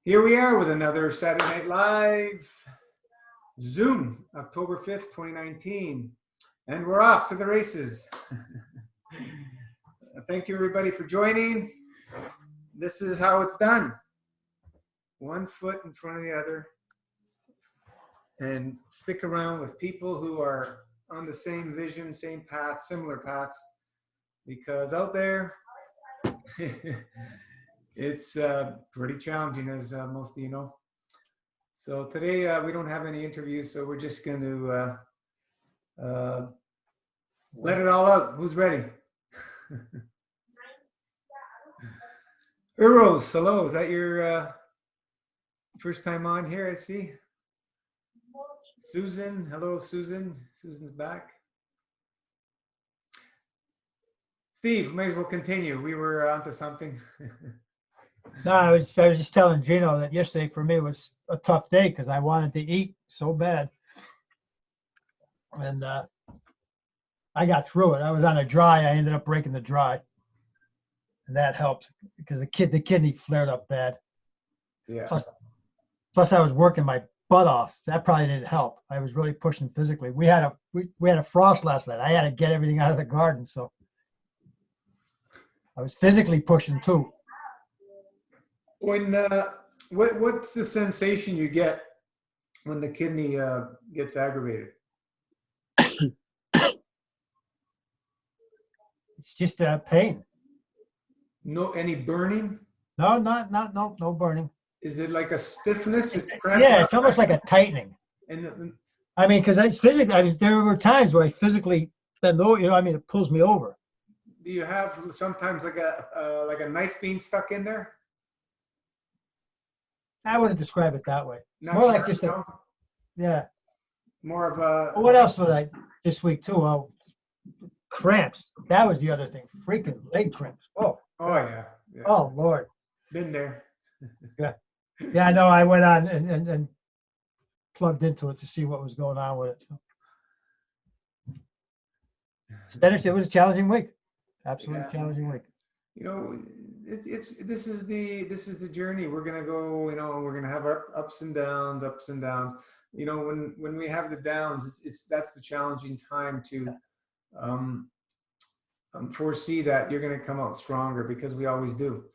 Here we are with another Saturday Night Live Zoom, October 5th, 2019. And we're off to the races. Thank you, everybody, for joining. This is how it's done. One foot in front of the other. And stick around with people who are on the same vision, same path, similar paths. Because out there, it's pretty challenging, as most of you know. So today we don't have any interviews, so we're just going to let it all out. Who's ready? Eros, hello. Is that your first time on here? I see. Susan, hello, Susan. Susan's back. Steve, may as well continue. We were onto something. No, I was just telling Gino that yesterday for me was a tough day because I wanted to eat so bad, and I got through it. I was on a dry. I ended up breaking the dry, and that helped because the kidney flared up bad. Yeah. Plus, I was working my butt off. That probably didn't help. I was really pushing physically. We had a frost last night. I had to get everything out of the garden, so I was physically pushing too. When what's the sensation you get when the kidney gets aggravated? It's just pain. No, any burning? No burning. Is it like a stiffness? Yeah, it's almost like a tightening. And I mean, because it's physically, there were times where I physically bend over. It pulls me over. do you have sometimes like a knife being stuck in there? I wouldn't describe it that way. Not More like sharp, just no? yeah. More of a. What else was I this week too? Cramps. That was the other thing. Freaking leg cramps. Oh. Oh yeah. Oh Lord. Been there. Yeah, I know. I went on and plugged into it to see what was going on with it. It was a challenging week. Absolutely challenging week. This is the journey. We're gonna go. We're gonna have our ups and downs. When we have the downs, that's the challenging time to foresee that you're gonna come out stronger, because we always do.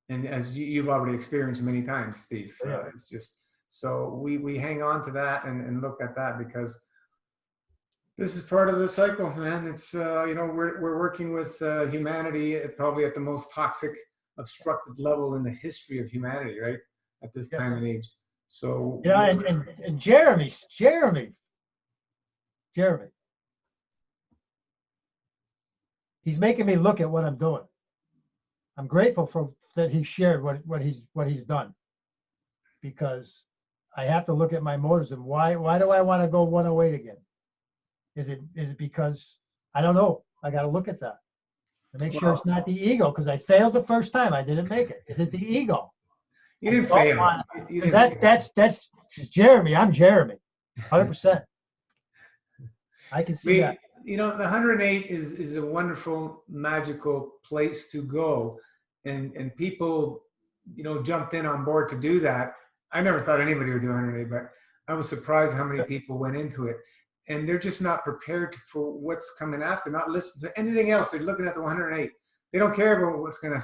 And as you've already experienced many times, Steve, it's just so we hang on to that and look at that, because this is part of the cycle, man. It's we're working with humanity probably at the most toxic, obstructed level in the history of humanity, right? At this time and age. So and Jeremy, he's making me look at what I'm doing. I'm grateful for that he shared what he's done, because I have to look at my motives and why do I want to go 108 again? Is it because I don't know? I got to look at that to make sure it's not the ego, because I failed the first time. I didn't make it. Is it the ego? You didn't fail. That's just Jeremy. I'm Jeremy, 100%. I can see that. The 108 is a wonderful, magical place to go, and people, jumped in on board to do that. I never thought anybody would do 108, but I was surprised how many people went into it, and they're just not prepared for what's coming after. Not listening to anything else. They're looking at the 108. They don't care about what's gonna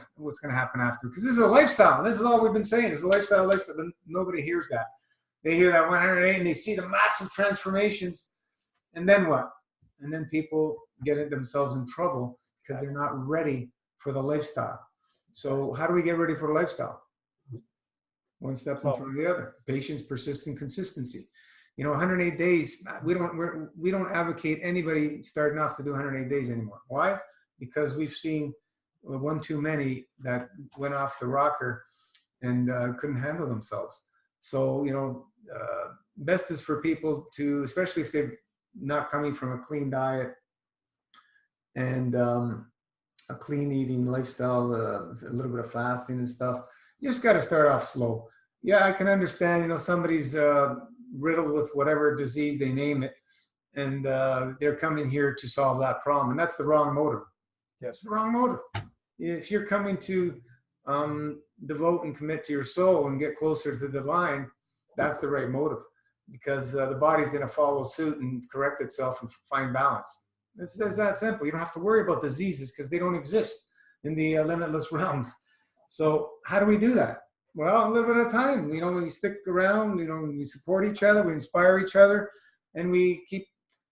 happen after, because this is a lifestyle. And this is all we've been saying. It's a lifestyle. But nobody hears that. They hear that 108 and they see the massive transformations, and then what? And then people get themselves in trouble because they're not ready for the lifestyle. So how do we get ready for the lifestyle? One step in front of the other. Patience, persistence, consistency. 108 days. We don't advocate anybody starting off to do 108 days anymore. Why? Because we've seen one too many that went off the rocker and couldn't handle themselves. So best is for people to, especially if they're not coming from a clean diet and a clean eating lifestyle, a little bit of fasting and stuff. You just got to start off slow. Yeah, I can understand, somebody's riddled with whatever disease they name it, and they're coming here to solve that problem, and that's the wrong motive. Yes, the wrong motive. If you're coming to devote and commit to your soul and get closer to the divine, that's the right motive, because the body's going to follow suit and correct itself and find balance. It's that simple. You don't have to worry about diseases because they don't exist in the limitless realms. So how do we do that? Well, a little bit at a time. We stick around, we support each other, we inspire each other, and we keep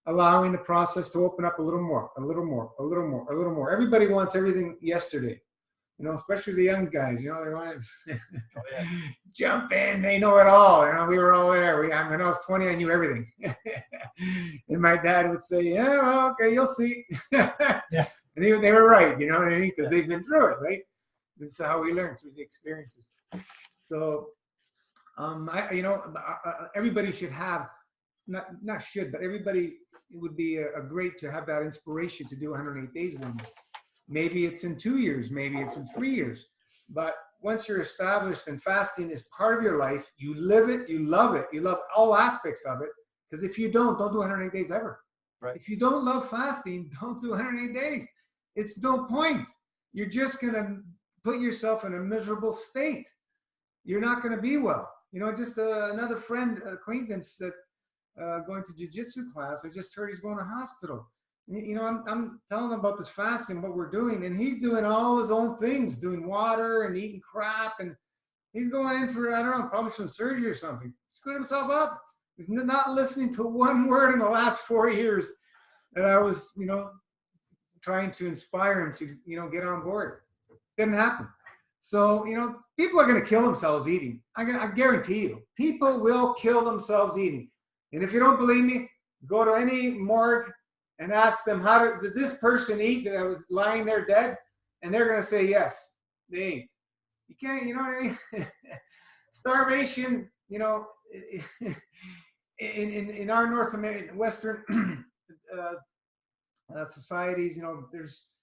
allowing the process to open up a little more, a little more, a little more, a little more. Everybody wants everything yesterday, especially the young guys, they want to jump in, they know it all. We were all there. When I was 20, I knew everything. And my dad would say, yeah, well, okay, you'll see. Yeah. And they were right, you know what I mean? Because they've been through it, right? This is how we learn, through the experiences. So, everybody should have, not should, but everybody, it would be a great to have that inspiration to do 108 days one day. Maybe it's in 2 years, maybe it's in 3 years. But once you're established and fasting is part of your life, you live it, you love all aspects of it. Because if you don't do 108 days ever. Right. If you don't love fasting, don't do 108 days. It's no point. You're just going to put yourself in a miserable state. You're not going to be well. Just another friend, acquaintance that going to jiu-jitsu class, I just heard he's going to hospital. I'm telling him about this fasting, what we're doing, and he's doing all his own things, doing water and eating crap, and he's going in for, I don't know, probably some surgery or something. Screwed himself up. He's not listening to one word in the last 4 years that I was, trying to inspire him to, get on board. Didn't happen. So, people are going to kill themselves eating. I guarantee you, people will kill themselves eating. And if you don't believe me, go to any morgue and ask them, did this person eat that was lying there dead? And they're going to say, yes, they ate. You can't, you know what I mean? Starvation, in our North American, Western societies, there's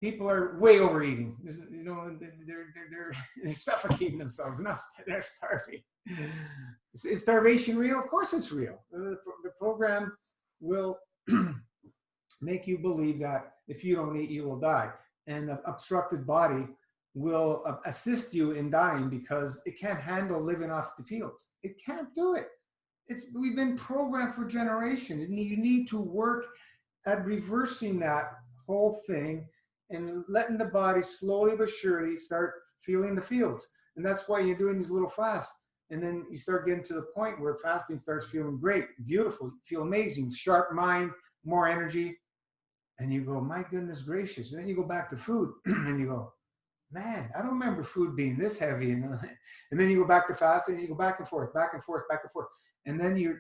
people are way overeating. They're suffocating themselves. They're starving. Is starvation real? Of course it's real. The program will make you believe that if you don't eat, you will die. And an obstructed body will assist you in dying because it can't handle living off the fields. It can't do it. We've been programmed for generations. And you need to work at reversing that whole thing and letting the body slowly but surely start feeling the fields. And that's why you're doing these little fasts. And then you start getting to the point where fasting starts feeling great, beautiful, you feel amazing, sharp mind, more energy. And you go, my goodness gracious. And then you go back to food and you go, man, I don't remember food being this heavy. And then you go back to fasting and you go back and forth, back and forth, back and forth. And then your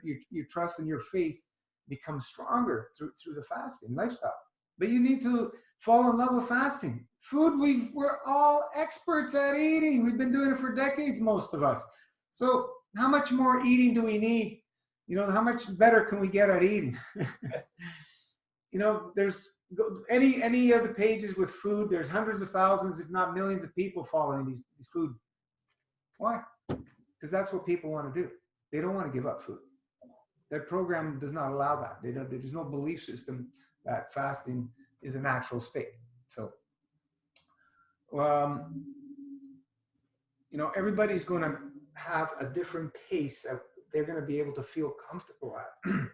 trust and your faith becomes stronger through the fasting lifestyle. But you need to fall in love with fasting. Food, we're all experts at eating. We've been doing it for decades, most of us. So how much more eating do we need? How much better can we get at eating? There's any of the pages with food, there's hundreds of thousands, if not millions of people following these food. Why? Because that's what people want to do. They don't want to give up food. Their program does not allow that. There's no belief system that fasting is a natural state. So, everybody's going to have a different pace that they're going to be able to feel comfortable at.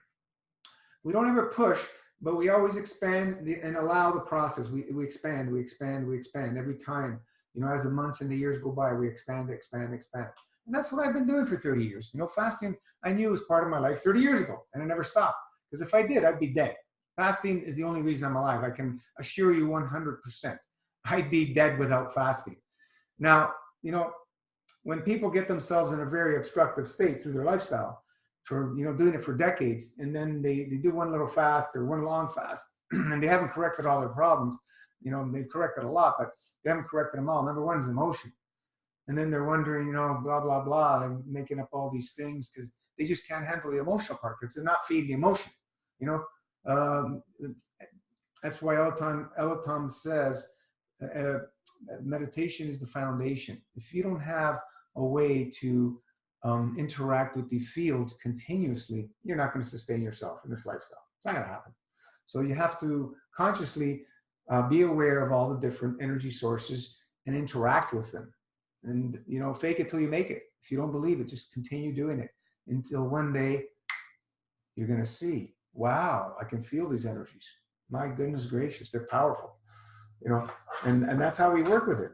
We don't ever push, but we always expand and allow the process. We expand every time. As the months and the years go by, we expand. And that's what I've been doing for 30 years. Fasting, I knew was part of my life 30 years ago, and I never stopped. Because if I did, I'd be dead. Fasting is the only reason I'm alive. I can assure you 100%. I'd be dead without fasting. Now, when people get themselves in a very obstructive state through their lifestyle, for doing it for decades, and then they do one little fast or one long fast, and they haven't corrected all their problems. They've corrected a lot, but they haven't corrected them all. Number one is emotion. And then they're wondering, blah, blah, blah, and making up all these things because they just can't handle the emotional part because they're not feeding the emotion. That's why Elotom says meditation is the foundation. If you don't have a way to interact with the fields continuously, you're not going to sustain yourself in this lifestyle. It's not going to happen. So you have to consciously be aware of all the different energy sources and interact with them. And, you know, fake it till you make it. If you don't believe it, just continue doing it until one day you're going to see, wow, I can feel these energies. My goodness gracious, they're powerful, you know, and that's how we work with it.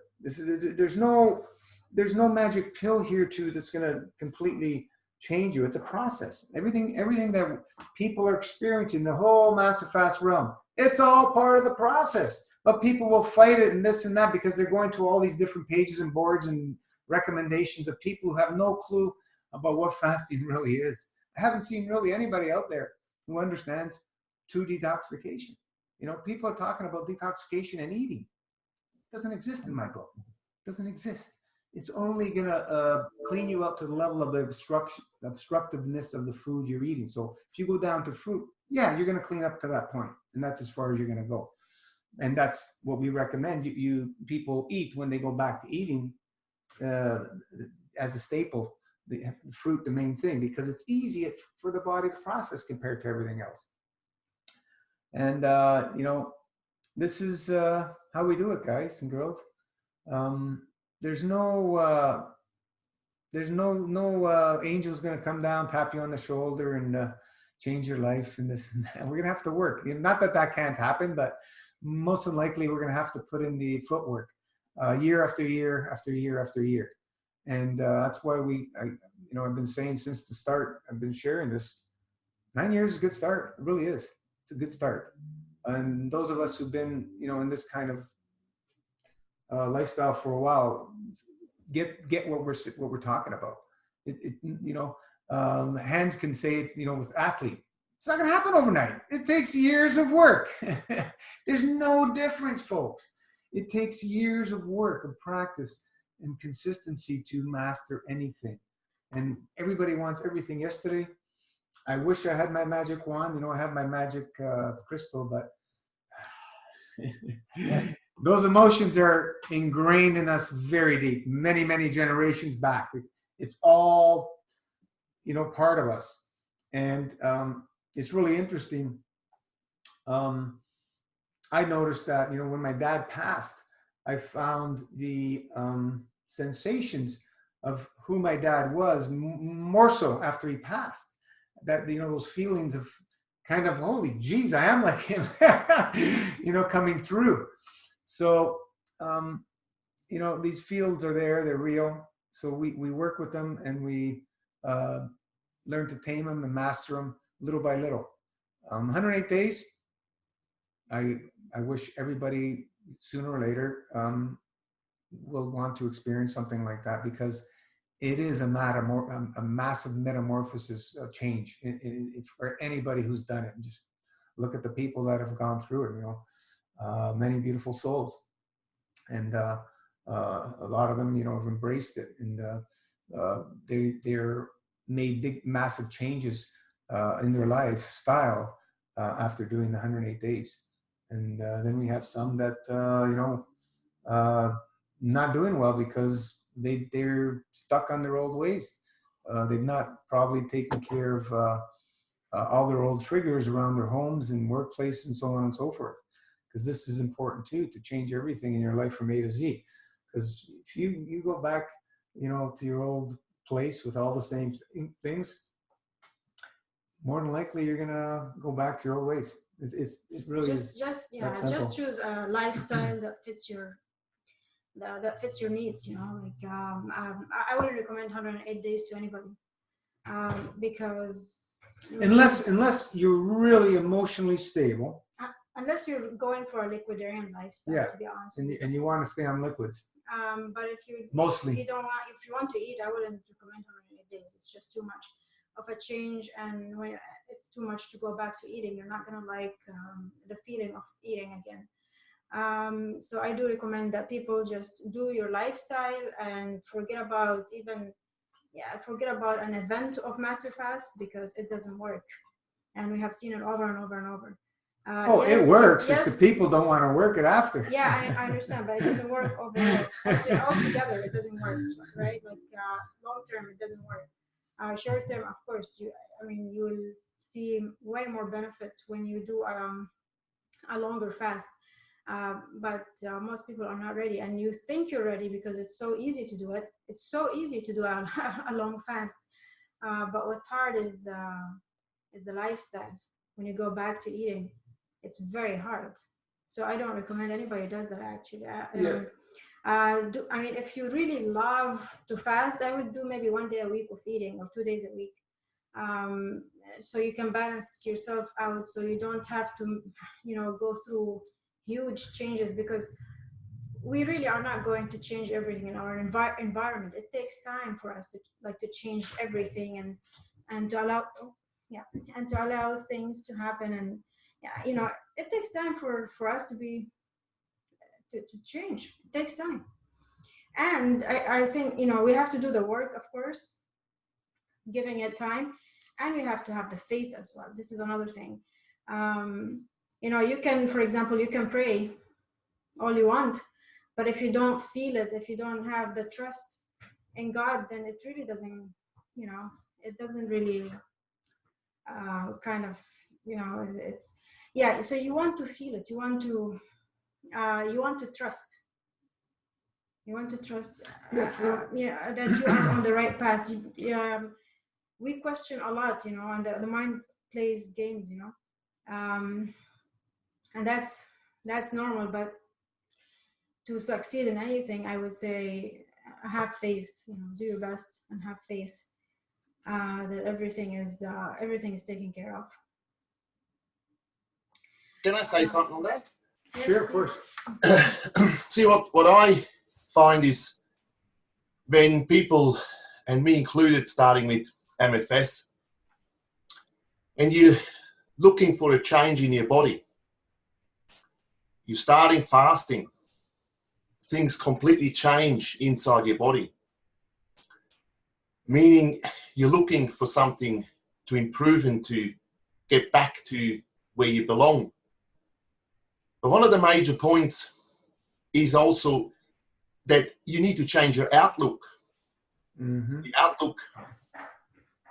There's no magic pill here too that's going to completely change you. It's a process. Everything that people are experiencing, the whole master fast realm, it's all part of the process. But people will fight it and this and that because they're going to all these different pages and boards and recommendations of people who have no clue about what fasting really is. I haven't seen really anybody out there who understands true detoxification. You know, people are talking about detoxification and eating. It doesn't exist in my book. It doesn't exist. It's only going to clean you up to the level of the obstructiveness of the food you're eating. So if you go down to fruit, yeah, you're going to clean up to that point, and that's as far as you're going to go. And that's what we recommend you people eat when they go back to eating as a staple. The fruit, the main thing, because it's easy for the body to process compared to everything else. And you know, this is how we do it, guys and girls. There's no angel's going to come down, tap you on the shoulder, and change your life and this and that. We're going to have to work. Not that that can't happen, but most likely we're going to have to put in the footwork year after year after year after year. And that's why I've been saying since the start, I've been sharing this. 9 years is a good start. It really is. It's a good start. And those of us who've been, you know, in this kind of lifestyle for a while, get what we're talking about. Hands can say it, you know, with athlete. It's not going to happen overnight. It takes years of work. There's no difference, folks. It takes years of work, of practice, and consistency to master anything. And everybody wants everything yesterday. I wish I had my magic wand. You know, I have my magic crystal, but those emotions are ingrained in us very deep, many, many generations back. It's all, you know, part of us. And it's really interesting. I noticed that, you know, when my dad passed, I found the sensations of who my dad was more so after he passed. That, you know, those feelings of kind of, holy geez, I am like him, you know, coming through. So, you know, these fields are there, they're real. So we work with them, and we learn to tame them and master them little by little. 108 days, I wish everybody sooner or later will want to experience something like that, because it is a massive metamorphosis change for anybody who's done it. Just look at the people that have gone through it, you know, many beautiful souls. And a lot of them, you know, have embraced it, and they're made big, massive changes in their lifestyle after doing the 108 days. And then we have some that, you know, not doing well because they're stuck on their old ways. They've not probably taken care of all their old triggers around their homes and workplace and so on and so forth. Because this is important too, to change everything in your life from A to Z. Because if you go back, you know, to your old place with all the same things, more than likely you're gonna go back to your old ways. It really is just choose a lifestyle that fits your needs. You know, like I wouldn't recommend 108 days to anybody, because unless you're really emotionally stable. Unless you're going for a liquidarian lifestyle, to be honest. And you want to stay on liquids. But if you want to eat, I wouldn't recommend 108 days. It's just too much of a change, and when it's too much to go back to eating, you're not gonna like the feeling of eating again. So I do recommend that people just do your lifestyle and forget about an event of master fast, because it doesn't work, and we have seen it over and over and over. It works. Yes. It's the people don't want to work it after. Yeah, I understand, but it doesn't work altogether. It doesn't work, right? Like long term, it doesn't work. Short term, of course, you will see way more benefits when you do a longer fast. But most people are not ready, and you think you're ready because it's so easy to do it. It's so easy to do a long fast, but what's hard is the lifestyle. When you go back to eating, it's very hard. So I don't recommend anybody does that actually. I mean, if you really love to fast, I would do maybe 1 day a week of eating or 2 days a week. So you can balance yourself out, so you don't have to, go through huge changes, because we really are not going to change everything in our environment. It takes time for us to change everything and to allow things to happen. And it takes time for us to change. It takes time. And I think, we have to do the work, of course, giving it time, and we have to have the faith as well. This is another thing. You can, for example, you can pray all you want, but if you don't feel it, if you don't have the trust in God, then it really doesn't, it doesn't really it's, so you want to feel it. You want to trust. You want to trust that you are on the right path. We question a lot, and the mind plays games, and that's normal. But to succeed in anything, I would say have faith. Do your best and have faith that everything is taken care of. Can I say something on that? Yes, sure, of course. See, what I find is when people, and me included, starting with MFS, and you're looking for a change in your body, you're starting fasting, things completely change inside your body. Meaning you're looking for something to improve and to get back to where you belong. But one of the major points is also that you need to change your outlook. Mm-hmm. The outlook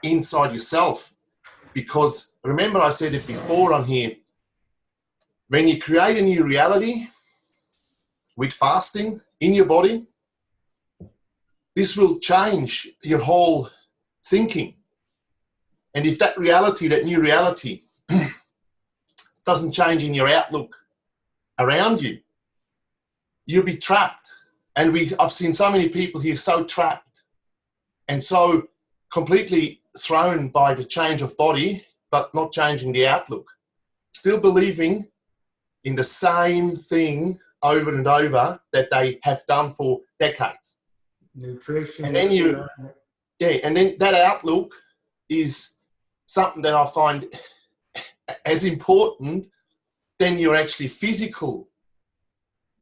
inside yourself. Because remember, I said it before on here, when you create a new reality with fasting in your body, this will change your whole thinking. And if that reality, that new reality, doesn't change in your outlook around you, you'll be trapped. And I've seen so many people here so trapped and so completely thrown by the change of body, but not changing the outlook. Still believing in the same thing over and over that they have done for decades. Nutrition. And then and then that outlook is something that I find as important than your actually physical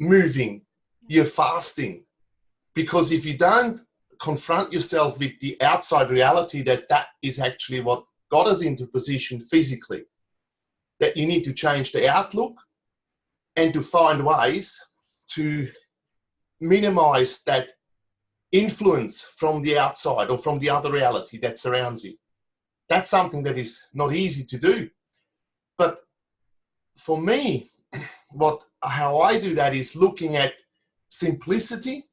moving, your fasting. Because if you don't confront yourself with the outside reality that is actually what got us into position physically, that you need to change the outlook and to find ways to minimize that influence from the outside or from the other reality that surrounds you. That's something that is not easy to do. But for me, how I do that is looking at simplicity.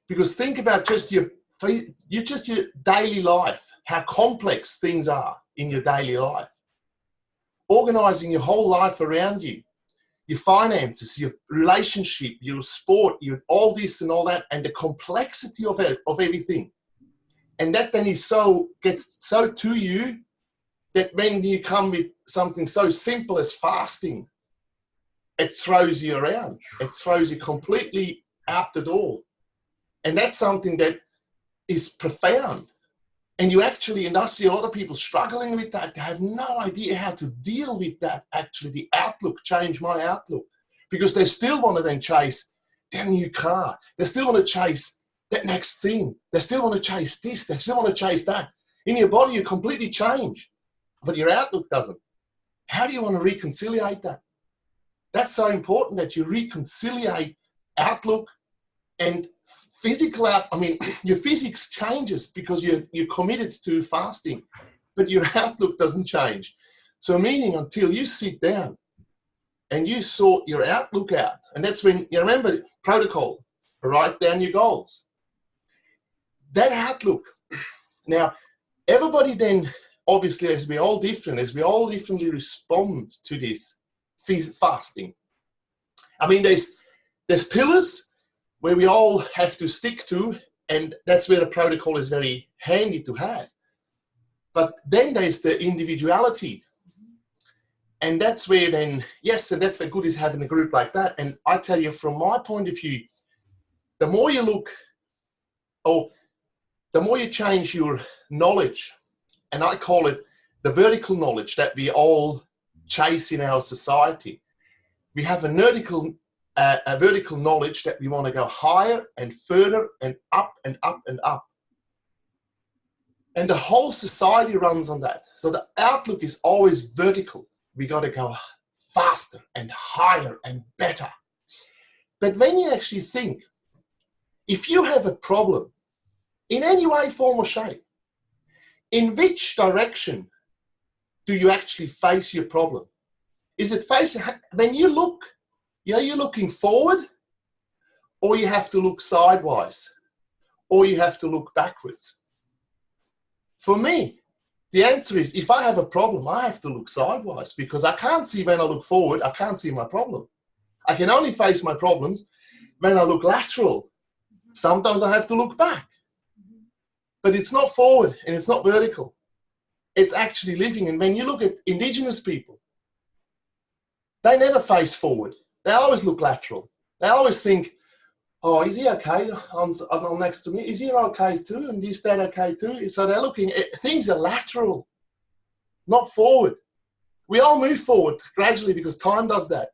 Because think about just your daily life, how complex things are in your daily life. Organizing your whole life around you, your finances, your relationship, your sport, your all this and all that, and the complexity of everything. And that then gets so to you that when you come with something so simple as fasting, it throws you around. It throws you completely out the door. And that's something that is profound. And I see a lot of people struggling with that. They have no idea how to deal with that, actually, the outlook, change my outlook. Because they still want to then chase their new car. They still want to chase that next thing. They still want to chase this. They still want to chase that. In your body, you completely change, but your outlook doesn't. How do you want to reconciliate that? That's so important that you reconciliate outlook and physical your physics changes because you're committed to fasting, but your outlook doesn't change. So meaning until you sit down and you sort your outlook out. And that's when, you remember, protocol, write down your goals. That outlook. Now, everybody then, obviously, as we all differently respond to this fasting. I mean, there's pillars where we all have to stick to, and that's where the protocol is very handy to have. But then there's the individuality. And that's where then, yes, and that's where good is having a group like that. And I tell you, from my point of view, the more you look, or the more you change your knowledge, and I call it the vertical knowledge that we all chase in our society. We have a vertical knowledge that we want to go higher and further and up and up and up. And the whole society runs on that. So the outlook is always vertical. We got to go faster and higher and better. But when you actually think, if you have a problem in any way, form or shape, in which direction do you actually face your problem? Is it facing, when you look, are you looking forward, or you have to look sideways, or you have to look backwards? For me, the answer is, if I have a problem, I have to look sideways, because I can't see when I look forward, I can't see my problem. I can only face my problems when I look lateral. Sometimes I have to look back. But it's not forward and it's not vertical. It's actually living. And when you look at indigenous people, they never face forward. They always look lateral. They always think, oh, is he okay? I'm next to me. Is he okay too? And is that okay too? So they're looking at things are lateral, not forward. We all move forward gradually because time does that.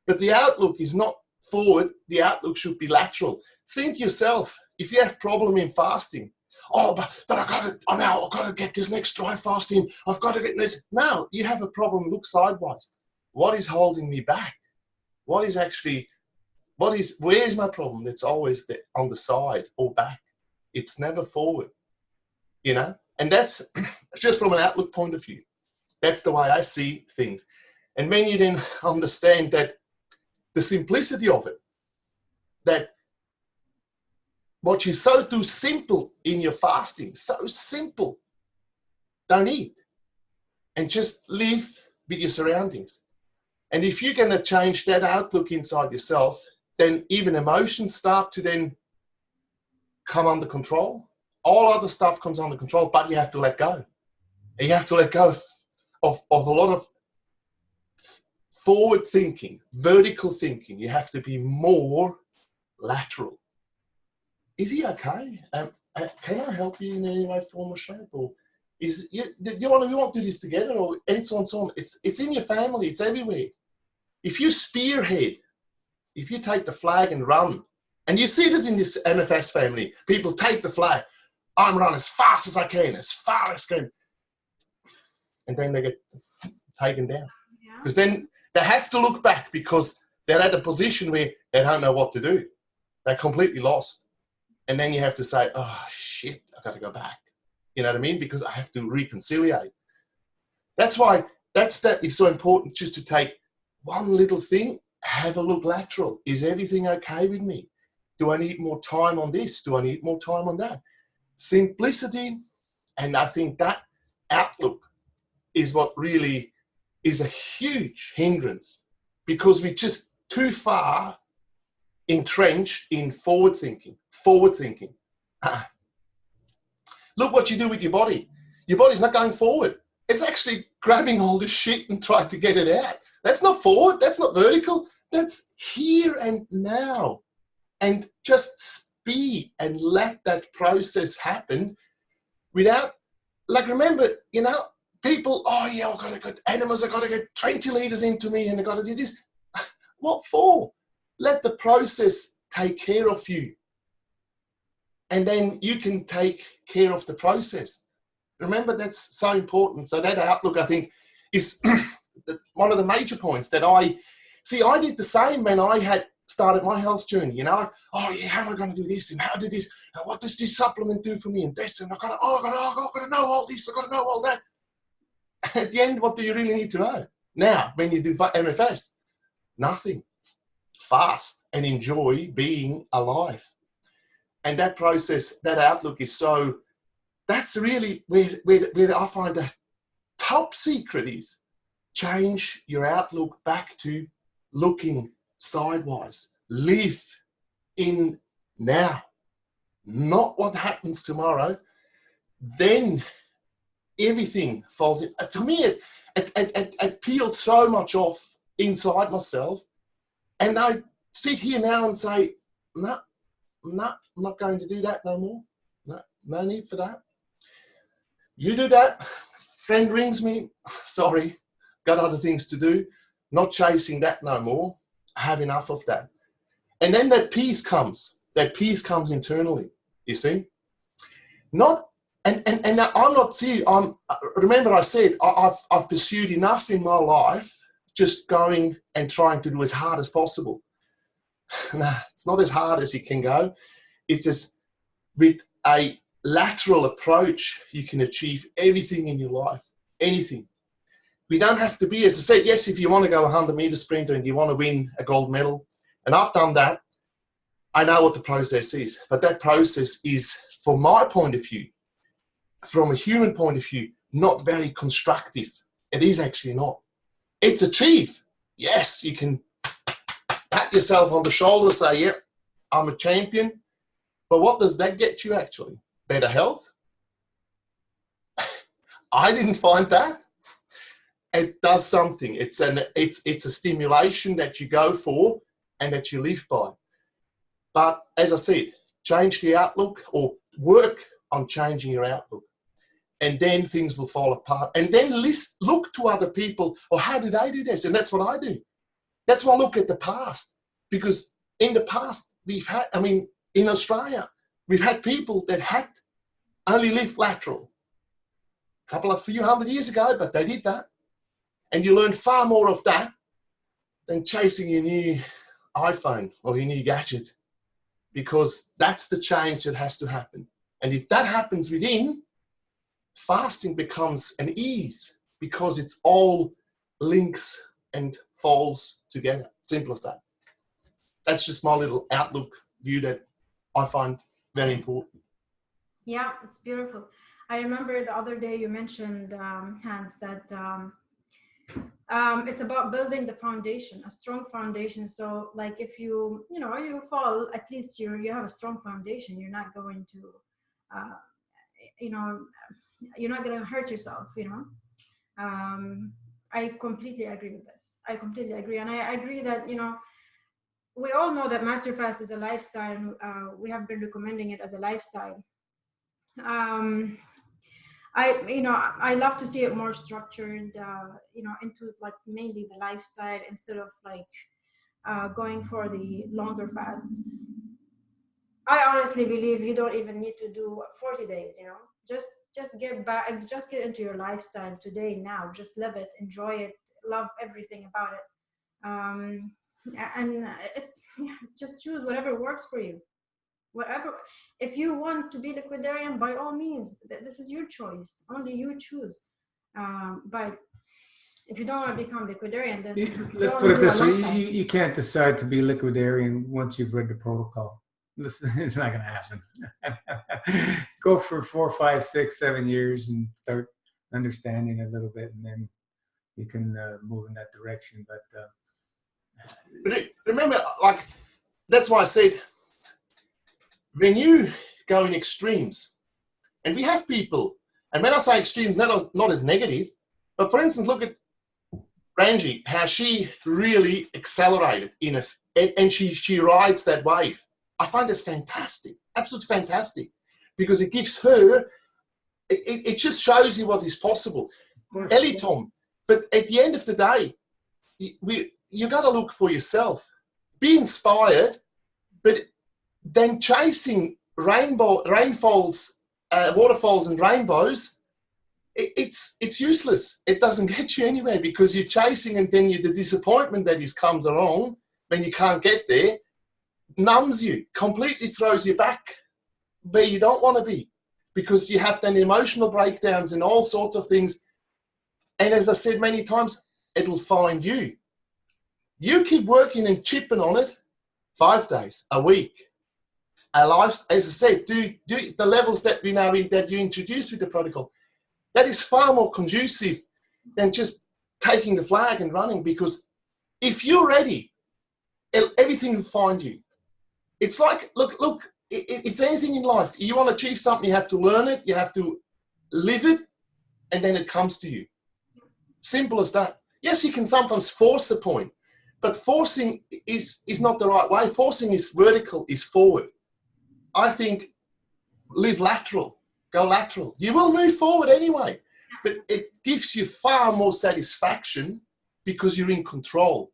But the outlook is not forward. The outlook should be lateral. Think yourself, if you have problem in fasting, oh, but I've got to get this next dry fasting. I've got to get this. Now you have a problem. Look sideways. What is holding me back? Where is my problem? It's always on the side or back. It's never forward, you know? And that's just from an outlook point of view. That's the way I see things. And when you then understand that the simplicity of it, that what you so do simple in your fasting, so simple, don't eat and just live with your surroundings. And if you're going to change that outlook inside yourself, then even emotions start to then come under control. All other stuff comes under control, but you have to let go. And you have to let go of a lot of forward thinking, vertical thinking. You have to be more lateral. Is he okay? Can I help you in any way, form, or shape? Or we want to do this together, or and so on, so on. It's in your family. It's everywhere. If you spearhead, if you take the flag and run, and you see this in this MFS family, people take the flag. I'm running as fast as I can, as far as I can, and then they get taken down because then they have to look back because they're at a position where they don't know what to do. They're completely lost. And then you have to say, oh, shit, I got to go back. You know what I mean? Because I have to reconciliate. That's why that step is so important, just to take one little thing, have a look lateral. Is everything okay with me? Do I need more time on this? Do I need more time on that? Simplicity. And I think that outlook is what really is a huge hindrance, because we're just too far entrenched in forward thinking. Look what you do with your body. Your body's not going forward. It's actually grabbing all the shit and trying to get it out. That's not forward. That's not vertical. That's here and now. And just be and let that process happen without, like, remember, you know, people, oh yeah, I've got to get enemas, I've got to get 20 liters into me and I've got to do this. What for? Let the process take care of you. And then you can take care of the process. Remember, that's so important. So that outlook, I think, is one of the major points that I did the same when I had started my health journey, you know, like, oh yeah, how am I going to do this? And how do this? And what does this supplement do for me? And this, and I've got to know all this, I've got to know all that. At the end, what do you really need to know? Now, when you do MFS, nothing. Fast and enjoy being alive. And that process, that outlook is so, that's really where I find the top secret is. Change your outlook back to looking sidewise. Live in now, not what happens tomorrow. Then everything falls in. To me, it peeled so much off inside myself. And I sit here now and say, no, I'm not going to do that no more. No need for that. You do that. Friend rings me. Sorry, got other things to do. Not chasing that no more. I have enough of that. And then that peace comes. That peace comes internally. You see? Not, and I'm not serious. Remember I said I've pursued enough in my life, just going and trying to do as hard as possible. Nah, it's not as hard as it can go. It's just with a lateral approach, you can achieve everything in your life. Anything. We don't have to be, as I said, yes, if you want to go a 100-meter sprinter and you want to win a gold medal, and I've done that, I know what the process is. But that process is, from my point of view, from a human point of view, not very constructive. It is actually not. It's achieved. Yes, you can pat yourself on the shoulder and say, yeah, I'm a champion. But what does that get you actually? Better health? I didn't find that. It does something. It's a stimulation that you go for and that you live by. But as I said, change the outlook or work on changing your outlook. And then things will fall apart. And then look to other people, or how do they do this? And that's what I do. That's why I look at the past. Because in the past, we've had, in Australia, we've had people that had only lived lateral. A few hundred years ago, but they did that. And you learn far more of that than chasing your new iPhone or your new gadget. Because that's the change that has to happen. And if that happens within, fasting becomes an ease because it's all links and falls together. Simple as that. That's just my little outlook view that I find very important. Yeah, it's beautiful. I remember the other day you mentioned, Hans, that it's about building the foundation, a strong foundation. So like if you fall, at least you have a strong foundation. You're not going to, you're not going to hurt yourself, I completely agree with this. I completely agree. And I agree that, we all know that Master Fast is a lifestyle. We have been recommending it as a lifestyle. I love to see it more structured, into like mainly the lifestyle instead of like going for the longer fasts. I honestly believe you don't even need to do 40 days, just get into your lifestyle today, now, just live it, enjoy it, love everything about it. And just choose whatever works for you. Whatever, if you want to be liquidarian, by all means, this is your choice. Only you choose. But if you don't want to become liquidarian, then let's put it this way: you can't decide to be liquidarian once you've read the protocol. It's not going to happen. Go for 4, 5, 6, 7 years and start understanding a little bit, and then you can move in that direction. But remember, like, that's why I said, when you go in extremes, and we have people, and when I say extremes, not as negative, but for instance, look at Ranji, how she really accelerated and she rides that wave. I find this fantastic, absolutely fantastic, because it gives her, it just shows you what is possible. Ellie Tom, but at the end of the day, you got to look for yourself, be inspired, but then chasing waterfalls and rainbows, it's useless. It doesn't get you anywhere because you're chasing, and then the disappointment that comes along when you can't get there numbs you, completely throws you back where you don't want to be, because you have then emotional breakdowns and all sorts of things. And as I said many times, it'll find you. You keep working and chipping on it 5 days, a week. A life, as I said, do the levels that we now that you introduced with the protocol. That is far more conducive than just taking the flag and running, because if you're ready, everything will find you. It's like, look, it's anything in life. You want to achieve something, you have to learn it, you have to live it, and then it comes to you. Simple as that. Yes, you can sometimes force a point, but forcing is not the right way. Forcing is vertical, is forward. I think live lateral, go lateral. You will move forward anyway, but it gives you far more satisfaction because you're in control.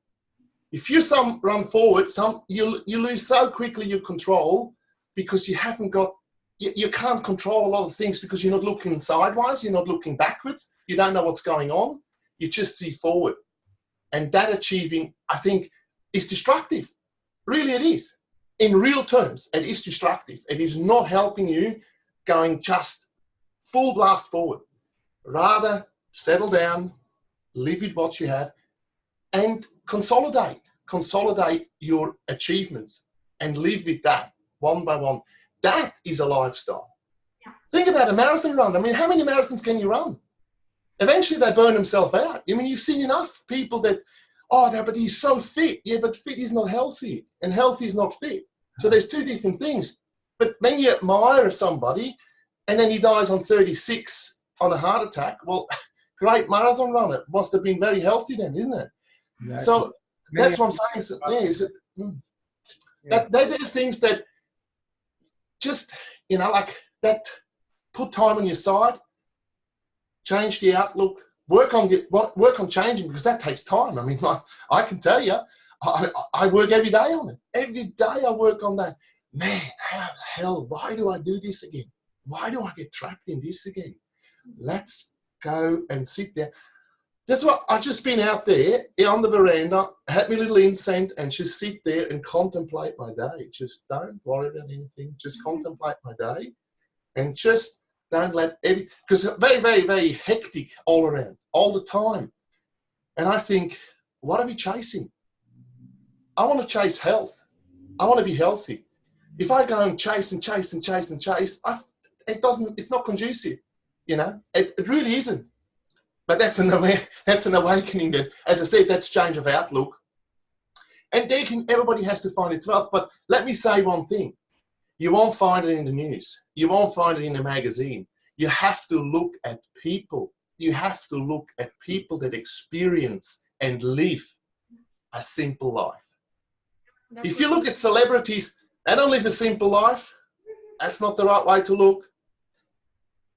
If you run forward, you lose so quickly your control, because you haven't got, you can't control a lot of things because you're not looking sideways, you're not looking backwards, you don't know what's going on, you just see forward. And that achieving, I think, is destructive. Really it is. In real terms, it is destructive. It is not helping you going just full blast forward. Rather, settle down, live with what you have, and consolidate your achievements and live with that one by one. That is a lifestyle. Yeah. Think about a marathon run. I mean, how many marathons can you run? Eventually they burn themselves out. I mean, you've seen enough people that, but he's so fit. Yeah, but fit is not healthy, and healthy is not fit. So there's two different things. But when you admire somebody and then he dies on 36 on a heart attack, well, great marathon runner, must have been very healthy then, isn't it? Exactly. So that's what I'm saying. They're the things that just, like that, put time on your side, change the outlook, work on changing, because that takes time. I mean, I can tell you, I work every day on it. Every day I work on that. Man, how the hell, why do I do this again? Why do I get trapped in this again? Let's go and sit there. That's what I've just been out there on the veranda, had my little incense, and just sit there and contemplate my day. Just don't worry about anything. Just contemplate my day, and just don't let because it's very, very, very hectic all around, all the time. And I think, what are we chasing? I want to chase health. I want to be healthy. If I go and chase and chase and chase and chase, it's not conducive. It really isn't. But that's an awakening that, as I said, that's change of outlook. And everybody has to find its wealth. But let me say one thing. You won't find it in the news. You won't find it in the magazine. You have to look at people. You have to look at people that experience and live a simple life. If you look at celebrities, they don't live a simple life. That's not the right way to look.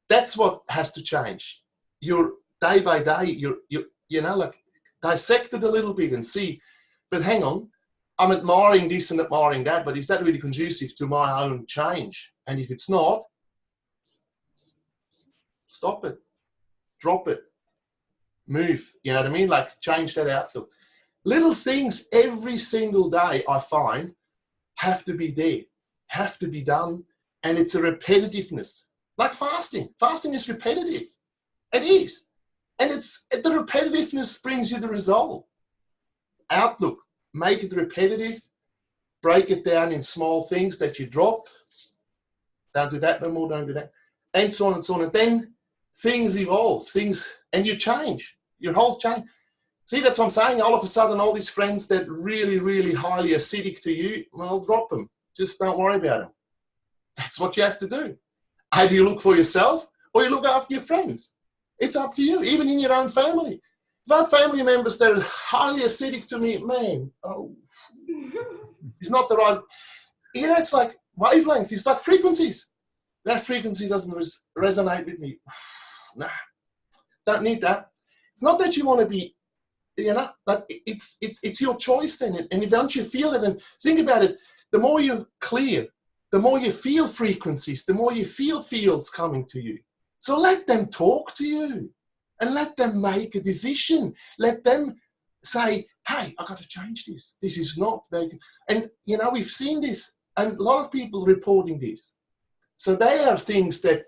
That's what has to change. You're day by day, dissect it a little bit and see, but hang on, I'm admiring this and admiring that, but is that really conducive to my own change? And if it's not, stop it, drop it, move, you know what I mean? Like, change that outlook. Little things every single day, I find, have to be there, have to be done, and it's a repetitiveness. Like fasting. Fasting is repetitive. It is. And the repetitiveness brings you the result. Outlook. Make it repetitive. Break it down in small things that you drop. Don't do that no more, don't do that. And so on and so on. And then things evolve. And you change. Your whole change. See, that's what I'm saying. All of a sudden, all these friends that really, really highly acidic to you, well, drop them. Just don't worry about them. That's what you have to do. Either you look for yourself or you look after your friends. It's up to you, even in your own family. If I have family members that are highly acidic to me, man, it's not the right. It's like wavelength. It's like frequencies. That frequency doesn't resonate with me. Nah, don't need that. It's not that you want to be, but it's your choice then. And once you feel it, and think about it, the more you're clear, the more you feel frequencies, the more you feel fields coming to you. So let them talk to you and let them make a decision. Let them say, hey, I got to change this. This is not very good. And, we've seen this, and a lot of people reporting this. So they are things that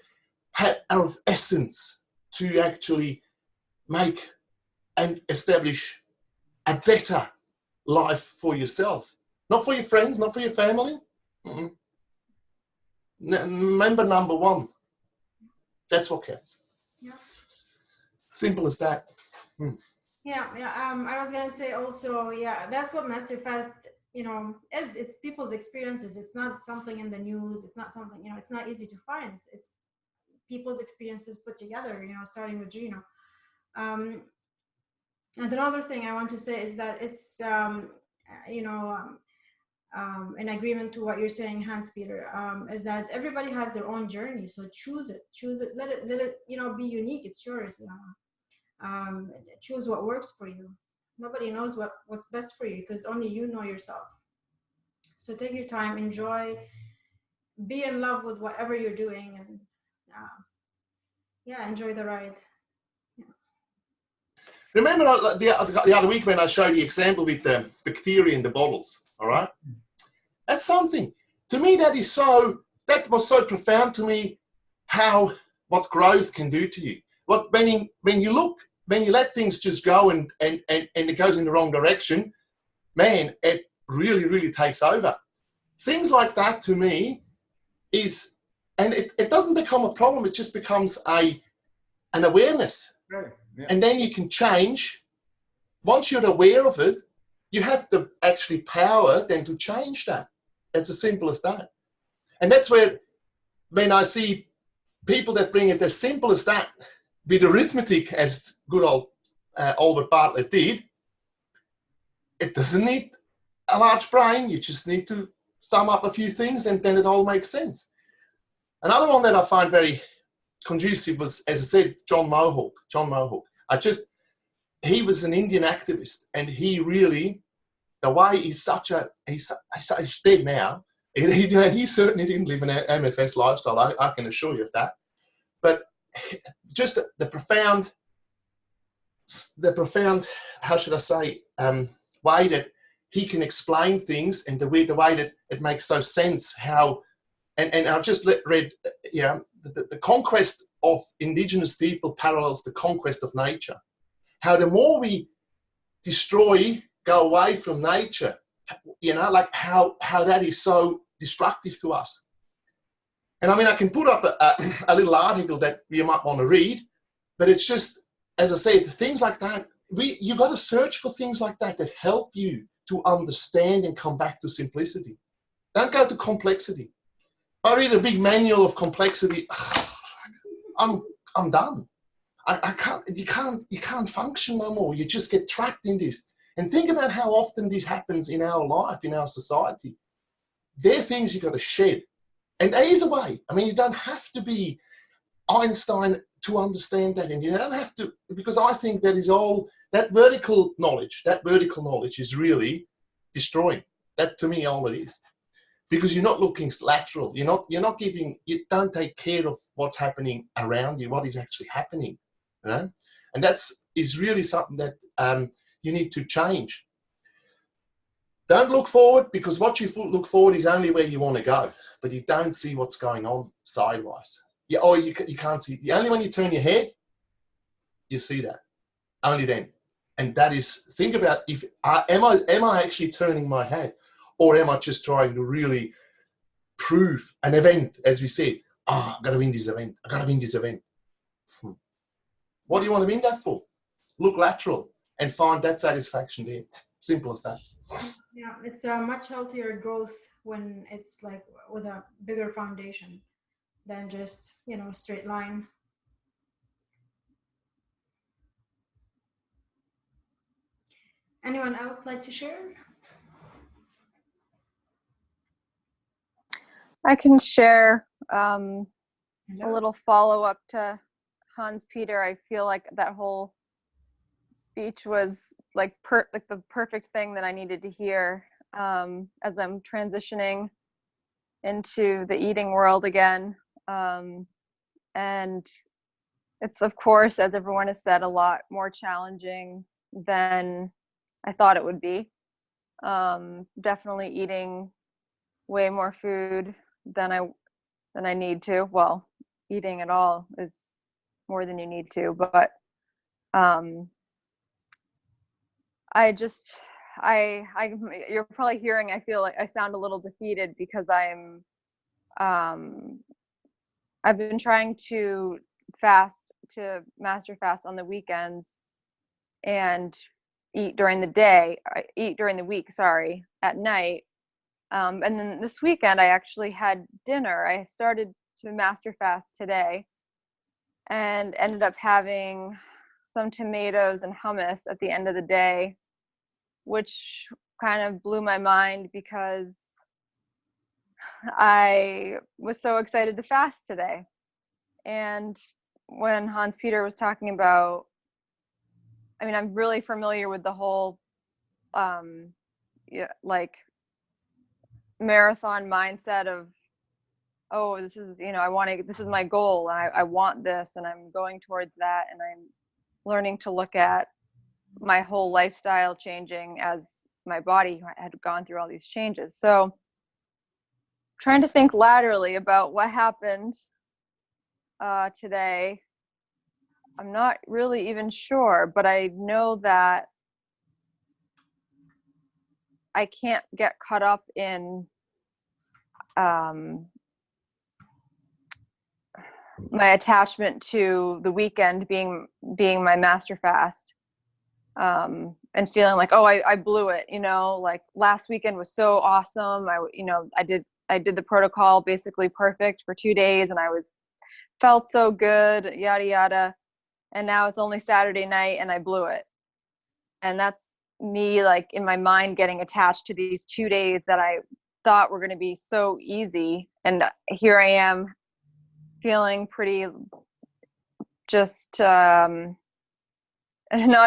are of essence to actually make and establish a better life for yourself, not for your friends, not for your family. Remember number one. That's what counts. Yeah. Simple as that. Yeah. I was gonna say also, yeah, that's what Masterfast, you know, is. It's people's experiences. It's not something in the news. It's not something, you know, it's not easy to find. It's people's experiences put together, you know, starting with Gino. And another thing I want to say is that it's, you know, in agreement to what you're saying, Hans Peter, is that everybody has their own journey. So choose it, let it, you know, be unique. It's yours. Choose what works for you. Nobody knows what's best for you because only you know yourself. So take your time, enjoy, be in love with whatever you're doing, and yeah, enjoy the ride. Yeah. Remember the other week when I showed the example with the bacteria in the bottles, all right? That's something. To me, that was so profound to me, what growth can do to you. When you let things just go and it goes in the wrong direction, man, it really, really takes over. Things like that to me and it doesn't become a problem, it just becomes an awareness. Right. Yeah. And then you can change. Once you're aware of it, you have the actually power then to change that. It's as simple as that. And that's where, when I see people that bring it as simple as that, with arithmetic, as good old Albert Bartlett did, it doesn't need a large brain. You just need to sum up a few things and then it all makes sense. Another one that I find very conducive was, as I said, John Mohawk. He was an Indian activist, and he really, the way he's dead now, and he certainly didn't live an MFS lifestyle, I can assure you of that. But just the profound, how should I say, way that he can explain things, and the way that it makes so sense how, and I've just read, you know, the conquest of indigenous people parallels the conquest of nature. How the more we go away from nature, you know, like how that is so destructive to us. And I mean, I can put up a little article that you might want to read, but it's just, as I said, things like that, you got to search for things like that help you to understand and come back to simplicity. Don't go to complexity. I read a big manual of complexity, I'm done. You can't function no more. You just get trapped in this. And think about how often this happens in our life, in our society. There are things you got to shed. And there is a way. I mean, you don't have to be Einstein to understand that. And you don't have to, because I think that is all, that vertical knowledge is really destroying. That, to me, all it is. Because you're not looking lateral. You don't take care of what's happening around you, what is actually happening. You know? And is really something that you need to change. Don't look forward, because what you look forward is only where you want to go, but you don't see what's going on sidewise. You can't see. Only when you turn your head, you see that. Only then. And that is, think about, am I actually turning my head, or am I just trying to really prove an event, as we said? I've got to win this event. I've got to win this event. What do you want to win that for? Look lateral and find that satisfaction there. Simple as that. Yeah, it's a much healthier growth when it's like with a bigger foundation than just, you know, straight line. Anyone else like to share? I can share a little follow-up to Hans Peter. I feel like that whole speech was like the perfect thing that I needed to hear as I'm transitioning into the eating world again. And it's, of course, as everyone has said, a lot more challenging than I thought it would be. Definitely eating way more food than I need to. Well, eating at all is more than you need to, but you're probably hearing, I feel like I sound a little defeated because I've been trying to master fast on the weekends and eat during the week, sorry, at night. And then this weekend I actually had dinner. I started to master fast today and ended up having some tomatoes and hummus at the end of the day, which kind of blew my mind because I was so excited to fast today. And when Hans Peter was talking about, I mean, I'm really familiar with the whole like marathon mindset of, oh, this is, this is my goal, and I want this, and I'm going towards that, and I'm learning to look at my whole lifestyle changing as my body had gone through all these changes. So trying to think laterally about what happened today. I'm not really even sure, but I know that I can't get caught up in my attachment to the weekend being my master fast, and feeling like, oh, I blew it, like last weekend was so awesome. I did the protocol basically perfect for 2 days, and felt so good, yada yada, and now it's only Saturday night and I blew it. And that's me, like, in my mind getting attached to these 2 days that I thought were going to be so easy, and here I am feeling pretty just not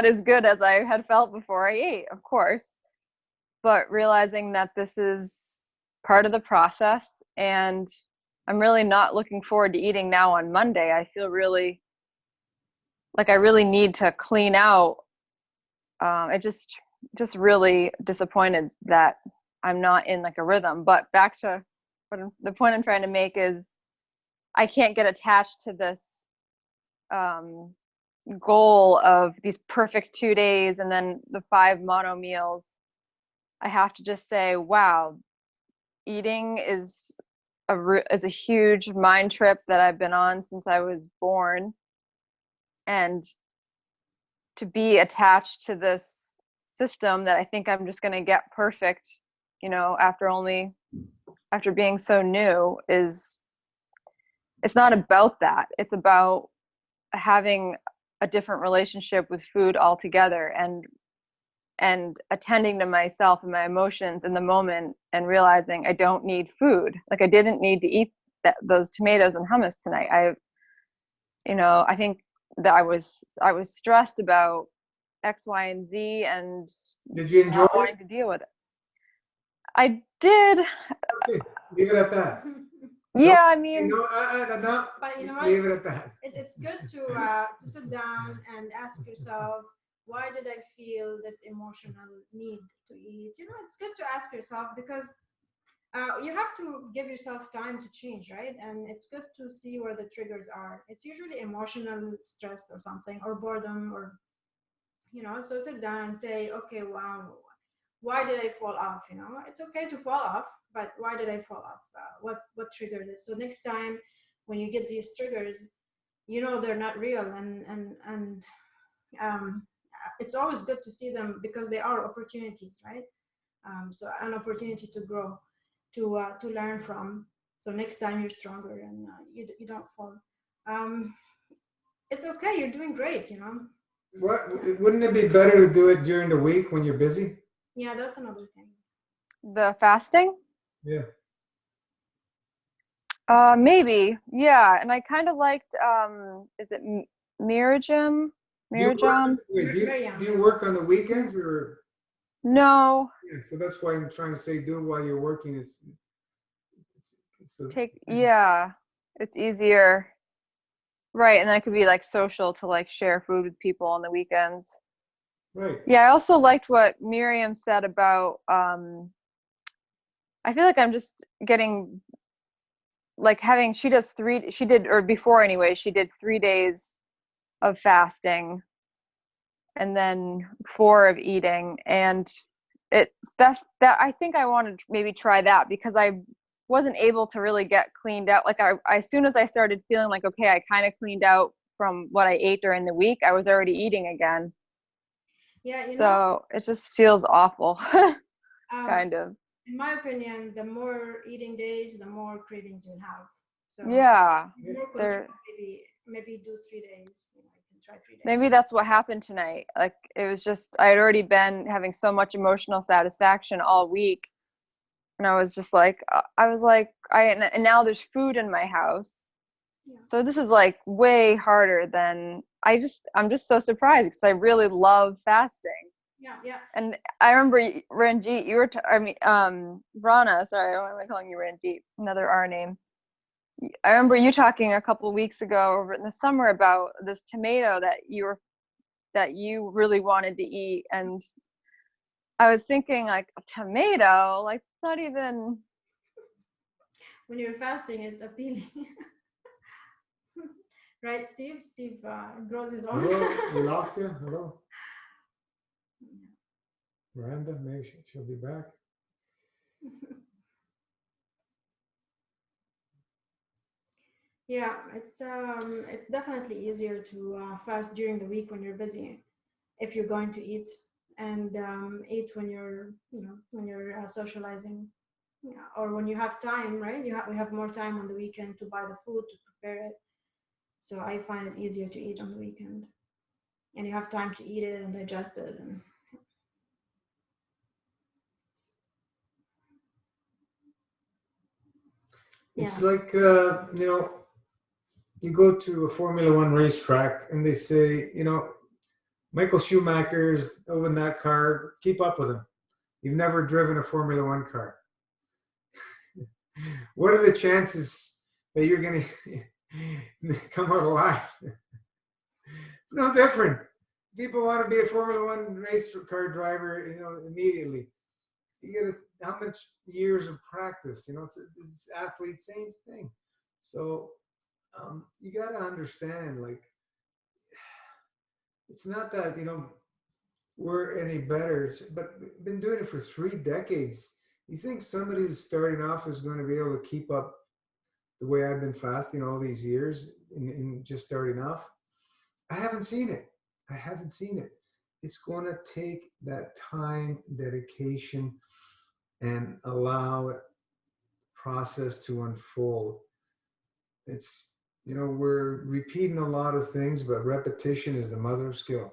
as good as I had felt before I ate, of course, but realizing that this is part of the process, and I'm really not looking forward to eating now on Monday. I feel really like I really need to clean out. It just really disappointed that I'm not in like a rhythm. But back to the point I'm trying to make is I can't get attached to this goal of these perfect 2 days and then the 5 mono meals. I have to just say, wow, eating is a huge mind trip that I've been on since I was born, and to be attached to this system that I think I'm just going to get perfect, after being so new, it's not about that. It's about having a different relationship with food altogether, and attending to myself and my emotions in the moment, and realizing I don't need food. Like, I didn't need to eat those tomatoes and hummus tonight. I think that I was stressed about X, Y, and Z, and Did you enjoy not wanting to deal with it. I did. Okay, leave it at that. Yeah, I mean, No, But you know what? leave it at that. It's good to sit down and ask yourself, why did I feel this emotional need to eat? It's good to ask yourself, because you have to give yourself time to change, right? And it's good to see where the triggers are. It's usually emotional stress or something, or boredom, or so sit down and say, okay, wow, why did I fall off? It's okay to fall off, but why did I fall off? What triggered it? So next time when you get these triggers, they're not real, and it's always good to see them, because they are opportunities, right? So an opportunity to grow, to learn from. So next time you're stronger, and you don't fall. It's okay. You're doing great. What wouldn't it be better to do it during the week when you're busy? Yeah, that's another thing. the fasting. Yeah. Maybe, yeah. And I kind of liked, is it Mirajam? Mirajam? Do you work on the weekends or? No. Yeah, so that's why I'm trying to say, do it while you're working. It's yeah, it's easier. Right, and then it could be like social to like share food with people on the weekends. Right. Yeah, I also liked what Miriam said about, I feel like I'm just getting, like she did 3 days of fasting and then 4 of eating. And that I think I want to maybe try that, because I wasn't able to really get cleaned out. Like as soon as I started feeling like, okay, I kind of cleaned out from what I ate during the week, I was already eating again. Yeah, so it just feels awful. Kind of. In my opinion, the more eating days, the more cravings you'll have. So yeah, more control, maybe do 3 days. You can try 3 days. Maybe that's what happened tonight. Like, it was just, I had already been having so much emotional satisfaction all week, and I was just like, and now there's food in my house. Yeah. So this is like way harder than I'm just so surprised, because I really love fasting. Yeah. And I remember, Ranjit, you were, Rana, sorry, why am I calling you Ranjit? Another R name. I remember you talking a couple of weeks ago over in the summer about this tomato that you really wanted to eat. And I was thinking, like, a tomato, like, it's not even. When you're fasting, it's appealing. Right, Steve? Steve grows his own. Hello, we lost you. Hello. Miranda, maybe she'll be back. Yeah, it's definitely easier to fast during the week when you're busy, if you're going to eat, and eat when you're socializing, or when you have time, right? We have more time on the weekend to buy the food, to prepare it. So I find it easier to eat on the weekend, and you have time to eat it and digest it. And it's like you go to a Formula One racetrack and they say, Michael Schumacher's over in that car, keep up with him. You've never driven a Formula One car. What are the chances that you're going to come out alive? It's no different. People want to be a Formula One race car driver, immediately. You get how much years of practice? It's athlete, same thing. So you got to understand, like, it's not that we're any better, but we've been doing it for 3 decades. You think somebody who's starting off is going to be able to keep up the way I've been fasting all these years in just starting off? I haven't seen it. It's going to take that time, dedication, and allow it process to unfold. It's, we're repeating a lot of things, but repetition is the mother of skill.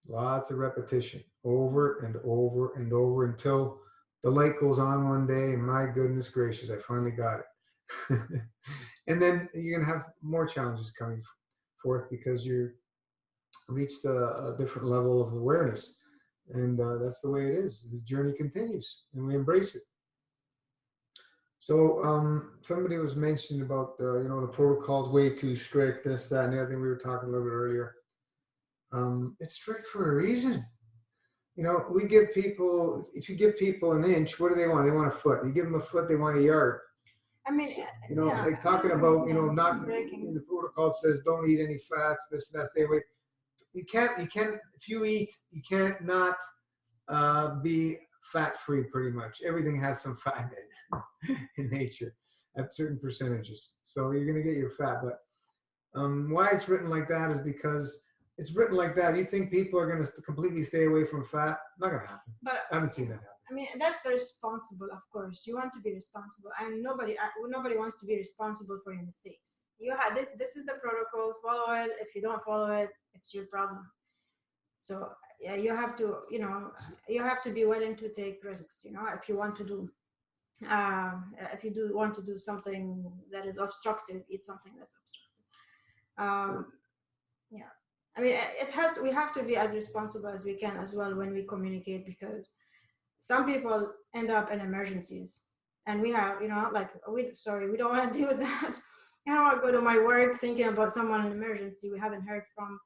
Lots of repetition, over and over and over, until the light goes on one day, and my goodness gracious, I finally got it. And then you're going to have more challenges coming forth, because you reached a different level of awareness. And that's the way it is. The journey continues, and we embrace it. So somebody was mentioning about the protocol's way too strict, this, that, and the other thing we were talking a little bit earlier. It's strict for a reason. We give people, if you give people an inch, what do they want? They want a foot. You give them a foot, they want a yard. I mean, like talking about, not in the protocol, it says don't eat any fats, this, that, stay away. You can't, if you eat, you can't not be fat-free pretty much. Everything has some fat in nature at certain percentages. So you're going to get your fat. But why it's written like that is because it's written like that. You think people are going to completely stay away from fat? Not going to happen. But I haven't seen that happen. I mean, that's the responsible, of course. You want to be responsible, and nobody wants to be responsible for your mistakes. You have this is the protocol. Follow it. If you don't follow it, it's your problem. So yeah, you have to be willing to take risks. If you want to do, want to do something that is obstructive, eat something that's obstructive. Yeah. I mean, we have to be as responsible as we can as well when we communicate, because some people end up in emergencies, and we have, we don't want to deal with that. I don't want to go to my work thinking about someone in emergency we haven't heard from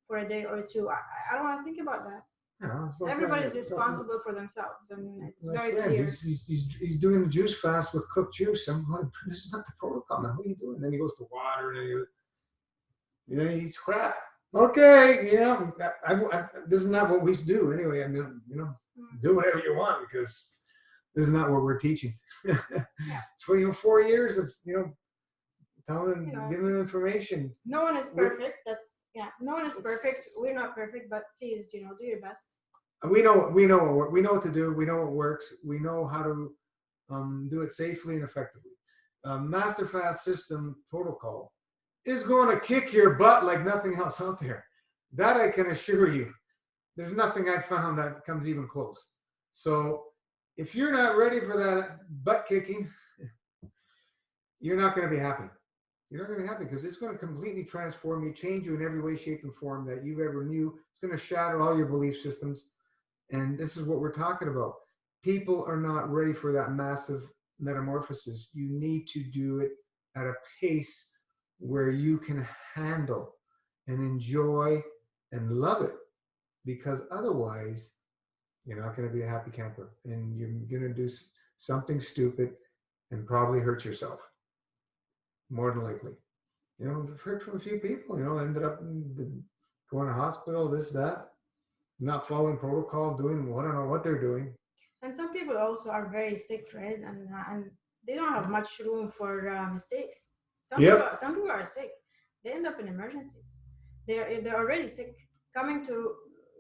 for a day or two. I don't want to think about that. No, everybody's responsible for themselves, and it's very clear. He's doing the juice fast with cooked juice. I'm going, this is not the protocol, man. What are you doing? Then he goes to water, and then he eats crap. Okay, this is not what we do anyway. I mean, do whatever you want, because this is not what we're teaching. It's for 4 years of telling, giving them information. No one is perfect. No one is perfect. We're not perfect, but please, do your best. We know what to do. We know what works. We know how to do it safely and effectively. Master Fast System protocol is going to kick your butt like nothing else out there. That I can assure you. There's nothing I've found that comes even close. So if you're not ready for that butt kicking, you're not going to be happy. You're not going to be happy, because it's going to completely transform you, change you in every way, shape, and form that you ever knew. It's going to shatter all your belief systems. And this is what we're talking about. People are not ready for that massive metamorphosis. You need to do it at a pace where you can handle and enjoy and love it, because otherwise you're not going to be a happy camper, and you're going to do something stupid and probably hurt yourself, more than likely. I've heard from a few people, ended up going to hospital, this, that, not following protocol, doing, I don't know what they're doing. And some people also are very sick, right? And they don't have much room for mistakes. Some people are sick. They end up in emergencies. They're already sick, coming to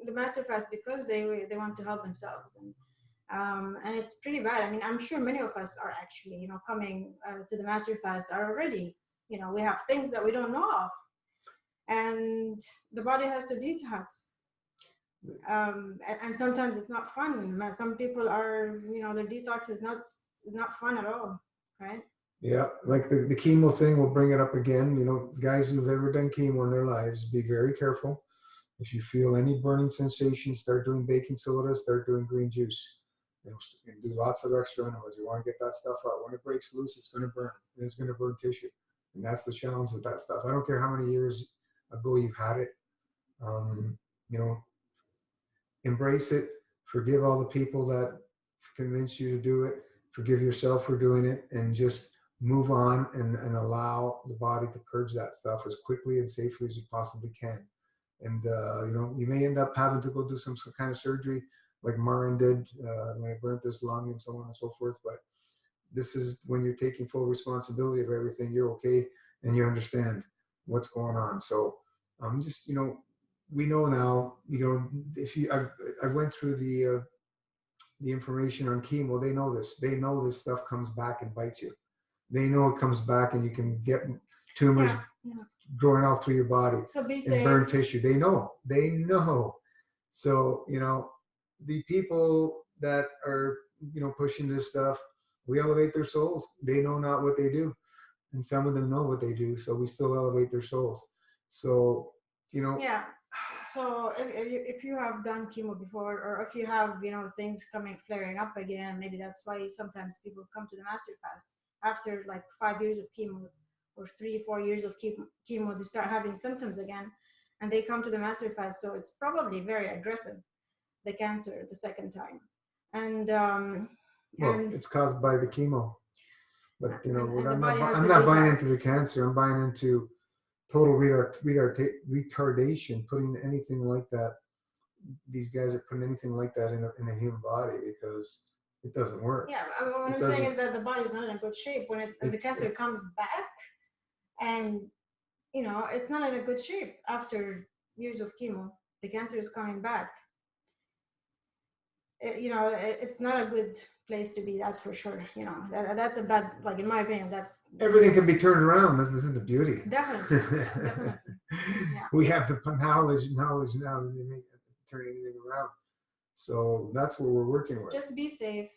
the Master Fast because they want to help themselves, and it's pretty bad. I mean, I'm sure many of us are actually, coming to the Master Fast are already, we have things that we don't know of, and the body has to detox. And sometimes it's not fun. Some people are, their detox is not fun at all, right? Yeah, like the chemo thing, we'll bring it up again. Guys who've ever done chemo in their lives, be very careful. If you feel any burning sensation, start doing baking soda, start doing green juice. And do lots of extra enemas. You want to get that stuff out. When it breaks loose, it's going to burn. And it's going to burn tissue. And that's the challenge with that stuff. I don't care how many years ago you've had it. Embrace it. Forgive all the people that convinced you to do it. Forgive yourself for doing it, and just move on and allow the body to purge that stuff as quickly and safely as you possibly can. And you may end up having to go do some kind of surgery like Marin did when it burnt his lung and so on and so forth. But this is when you're taking full responsibility of everything. You're okay, and you understand what's going on. So just we know now. If I went through the information on chemo, they know this. They know this stuff comes back and bites you. They know it comes back, and you can get tumors growing out through your body. So be safe. And burn tissue. They know. So the people that are pushing this stuff, we elevate their souls. They know not what they do, and some of them know what they do. So we still elevate their souls. So Yeah. So if you have done chemo before, or if you have things flaring up again, maybe that's why sometimes people come to the Master Fast after like 5 years of chemo, or 3-4 years of chemo, they start having symptoms again, and they come to the Master Fast. So it's probably very aggressive, the cancer, the second time. And it's caused by the chemo. But I'm not buying into the cancer. I'm buying into total retardation, putting anything like that. These guys are putting anything like that in a human body, because it doesn't work. Yeah, what I'm saying is that the body is not in a good shape when the cancer comes back, and it's not in a good shape after years of chemo. The cancer is coming back. It's not a good place to be. That's for sure. That's a bad. Like, in my opinion, that's everything can be turned around. This is the beauty. Definitely. Yeah. We have the knowledge now to turn anything around. So that's what we're working with. Just be safe.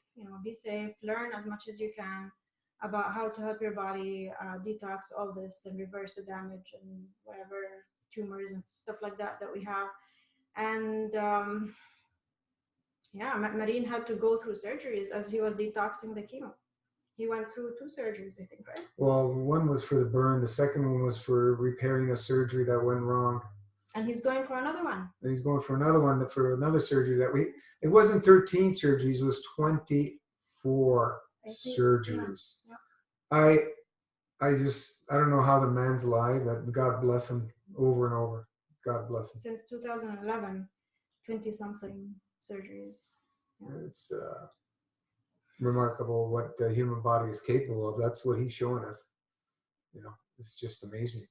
Be safe. Learn as much as you can about how to help your body detox all this and reverse the damage and whatever tumors and stuff like that we have. And Marine had to go through surgeries as he was detoxing the chemo. He went through 2 surgeries, I think, right? Well, one was for the burn. The second one was for repairing a surgery that went wrong. And he's going for another one. And he's going for another one, for another surgery it wasn't 13 surgeries, it was 24 surgeries. Yeah. I don't know how the man's alive, but God bless him over and over. God bless him. Since 2011, 20-something surgeries. It's remarkable what the human body is capable of. That's what he's showing us. It's just amazing.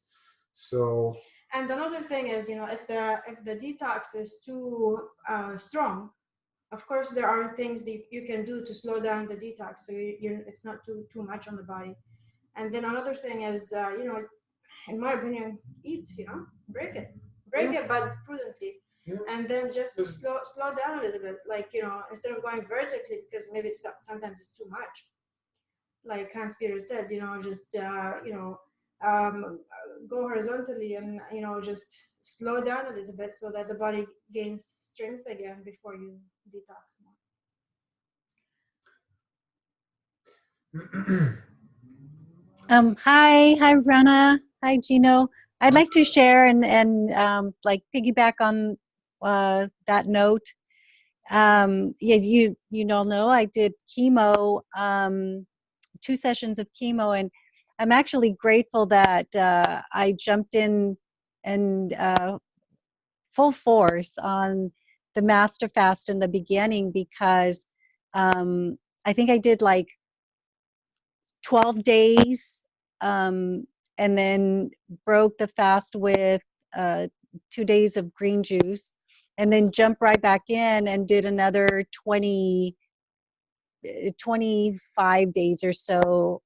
So. And another thing is, if the detox is too strong, of course there are things that you can do to slow down the detox, so it's not too much on the body. And then another thing is, in my opinion, eat. Break it, but prudently. Yeah. And then just slow down a little bit, like instead of going vertically, because maybe sometimes it's too much. Like Hans Peter said, just go horizontally and just slow down a little bit so that the body gains strength again before you detox more. Hi Rana. Hi Gino. I'd like to share and like piggyback on that note. Yeah, you all know I did chemo, 2 sessions of chemo, and I'm actually grateful that I jumped in and full force on the master fast in the beginning, because I think I did like 12 days, and then broke the fast with 2 days of green juice, and then jumped right back in and did another 25 days or so,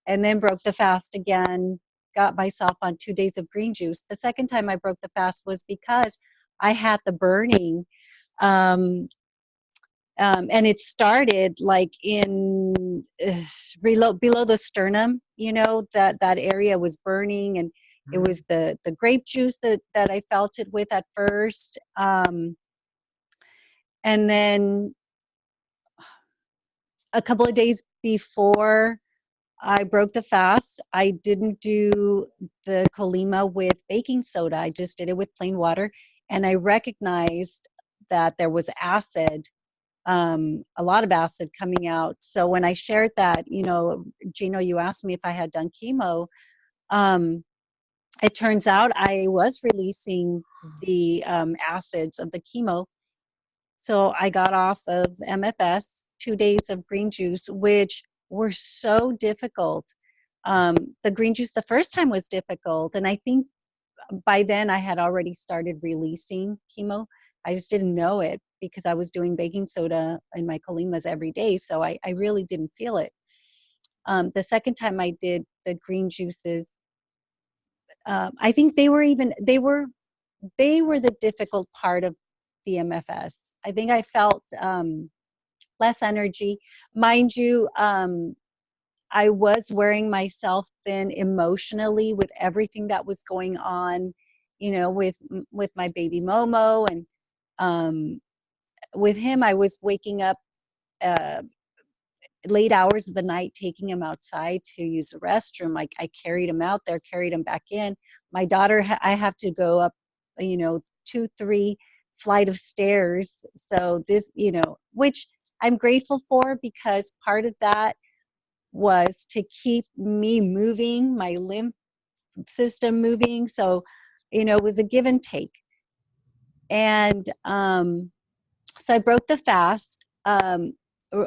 and then broke the fast again, got myself on 2 days of green juice. The second time I broke the fast was because I had the burning, and it started like in below the sternum, that area was burning, and it was the grape juice that I felt it with at first. And then a couple of days before I broke the fast, I didn't do the colima with baking soda. I just did it with plain water. And I recognized that there was acid, a lot of acid coming out. So when I shared that, Gino, you asked me if I had done chemo. It turns out I was releasing the acids of the chemo. So I got off of MFS, 2 days of green juice, which were so difficult. The green juice the first time was difficult, and I think by then I had already started releasing chemo. I just didn't know it because I was doing baking soda in my colimas every day, so I really didn't feel it. The second time I did the green juices, I think they were the difficult part of the MFS. I think I felt less energy. Mind you, I was wearing myself thin emotionally with everything that was going on, with my baby Momo, and with him, I was waking up late hours of the night, taking him outside to use the restroom. I carried him out there, carried him back in. My daughter, I have to go up, 2-3 flight of stairs. So this, which I'm grateful for, because part of that was to keep me moving, my lymph system moving. So, it was a give and take. And so I broke the fast.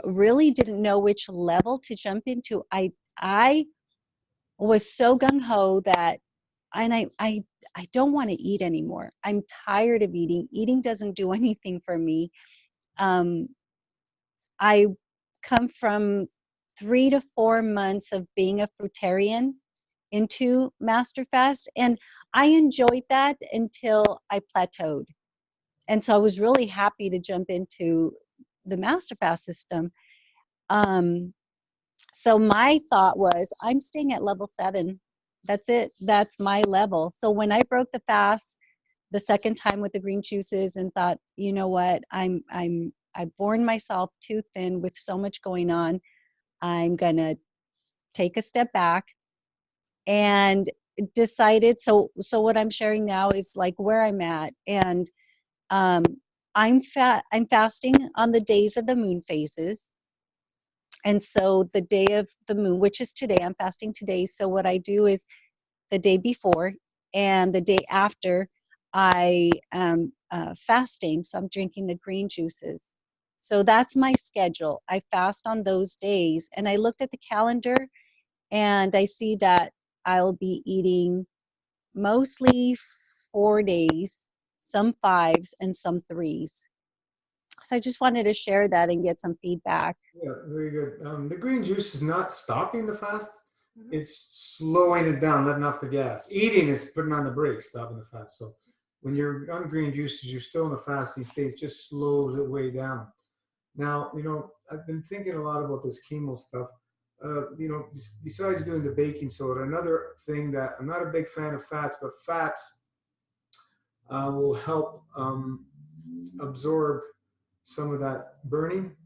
Really didn't know which level to jump into. I was so gung-ho that, and I don't want to eat anymore. I'm tired of eating. Eating doesn't do anything for me. I come from 3 to 4 months of being a fruitarian into master fast, and I enjoyed that until I plateaued. And so I was really happy to jump into the master fast system. So my thought was, I'm staying at level 7. That's it. That's my level. So when I broke the fast the second time with the green juices and thought, you know what, I've worn myself too thin with so much going on. I'm gonna take a step back, and decided. So what I'm sharing now is like where I'm at, and I'm fasting on the days of the moon phases. And so the day of the moon, which is today, I'm fasting today. So what I do is the day before and the day after, I am fasting. So I'm drinking the green juices. So that's my schedule. I fast on those days. And I looked at the calendar and I see that I'll be eating mostly 4 days, some 5s and some 3s. So I just wanted to share that and get some feedback. Yeah, very good. The green juice is not stopping the fast. It's slowing it down, letting off the gas. Eating is putting on the brakes, stopping the fast. So when you're on green juices, you're still in the fasting state, it just slows it way down. Now, I've been thinking a lot about this chemo stuff. Besides doing the baking soda, another thing that I'm not a big fan of fats, but fats will help absorb some of that burning.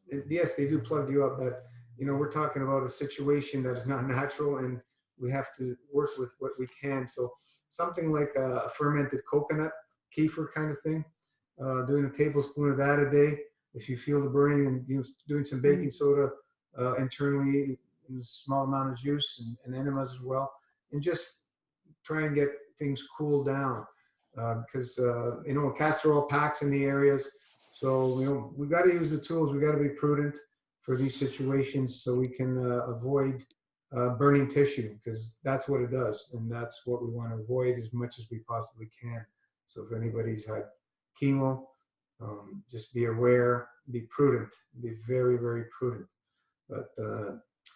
And yes, they do plug you up, but we're talking about a situation that is not natural, and we have to work with what we can. So something like a fermented coconut, kefir kind of thing, doing a tablespoon of that a day. If you feel the burning, and doing some baking soda internally in a small amount of juice and enemas as well, and just try and get things cooled down because castor oil packs in the areas. So we got to use the tools. We got to be prudent for these situations so we can avoid burning tissue, because that's what it does, and that's what we want to avoid as much as we possibly can. So if anybody's had chemo, just be aware, be prudent, be very, very prudent. But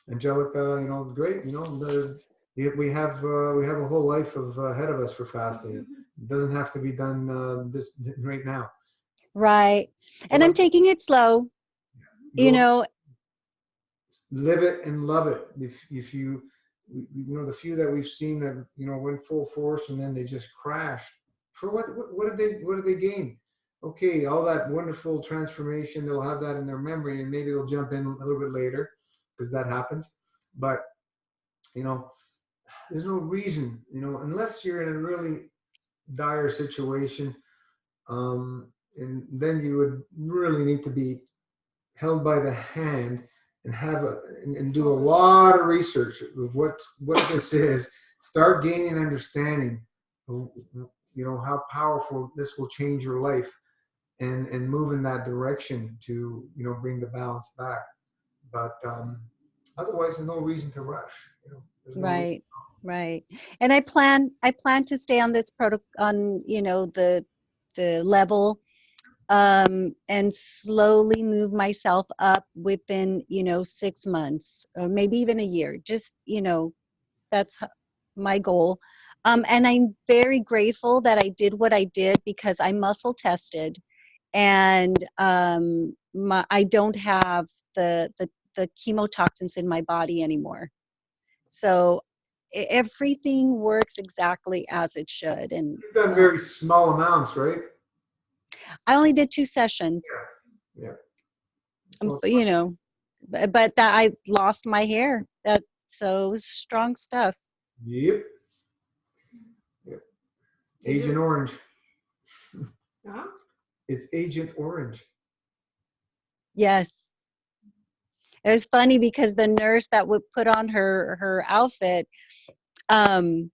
Angelica, great. We have a whole life ahead of us for fasting. It doesn't have to be done this right now. Right. And I'm taking it slow. Live it and love it. If you the few that we've seen that went full force and then they just crashed, for what did they gain? Okay, all that wonderful transformation, they'll have that in their memory, and maybe they'll jump in a little bit later, because that happens. But there's no reason, unless you're in a really dire situation, and then you would really need to be held by the hand and and do a lot of research of what this is. Start gaining understanding of, how powerful this will change your life, and move in that direction to bring the balance back. But otherwise, there's no reason to rush. Right. Right. And I plan to stay on this protocol, on the level, and slowly move myself up within 6 months, or maybe even a year. Just that's my goal. And I'm very grateful that I did what I did, because I muscle tested, and I don't have the chemotoxins in my body anymore. So everything works exactly as it should. And you've done very small amounts, right? I only did 2 sessions. Yeah. But that I lost my hair. So it was strong stuff. Yep. Agent Orange. It's Agent Orange. Yes. It was funny because the nurse that would put on her outfit hadn't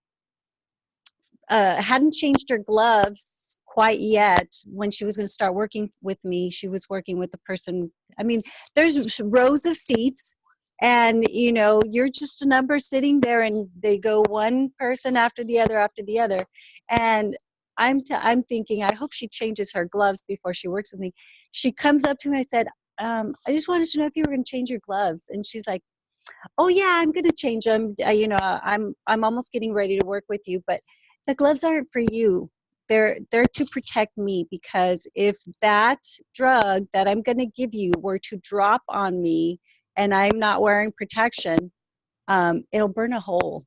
changed her gloves quite yet. When she was going to start working with me, she was working with the person. I mean, there's rows of seats, and you're just a number sitting there, and they go one person after the other, and I'm thinking, I hope she changes her gloves before she works with me. She comes up to me. I said, I just wanted to know if you were going to change your gloves. And she's like, oh yeah, I'm going to change them. I'm almost getting ready to work with you, but the gloves aren't for you. They're to protect me, because if that drug that I'm going to give you were to drop on me and I'm not wearing protection, it'll burn a hole.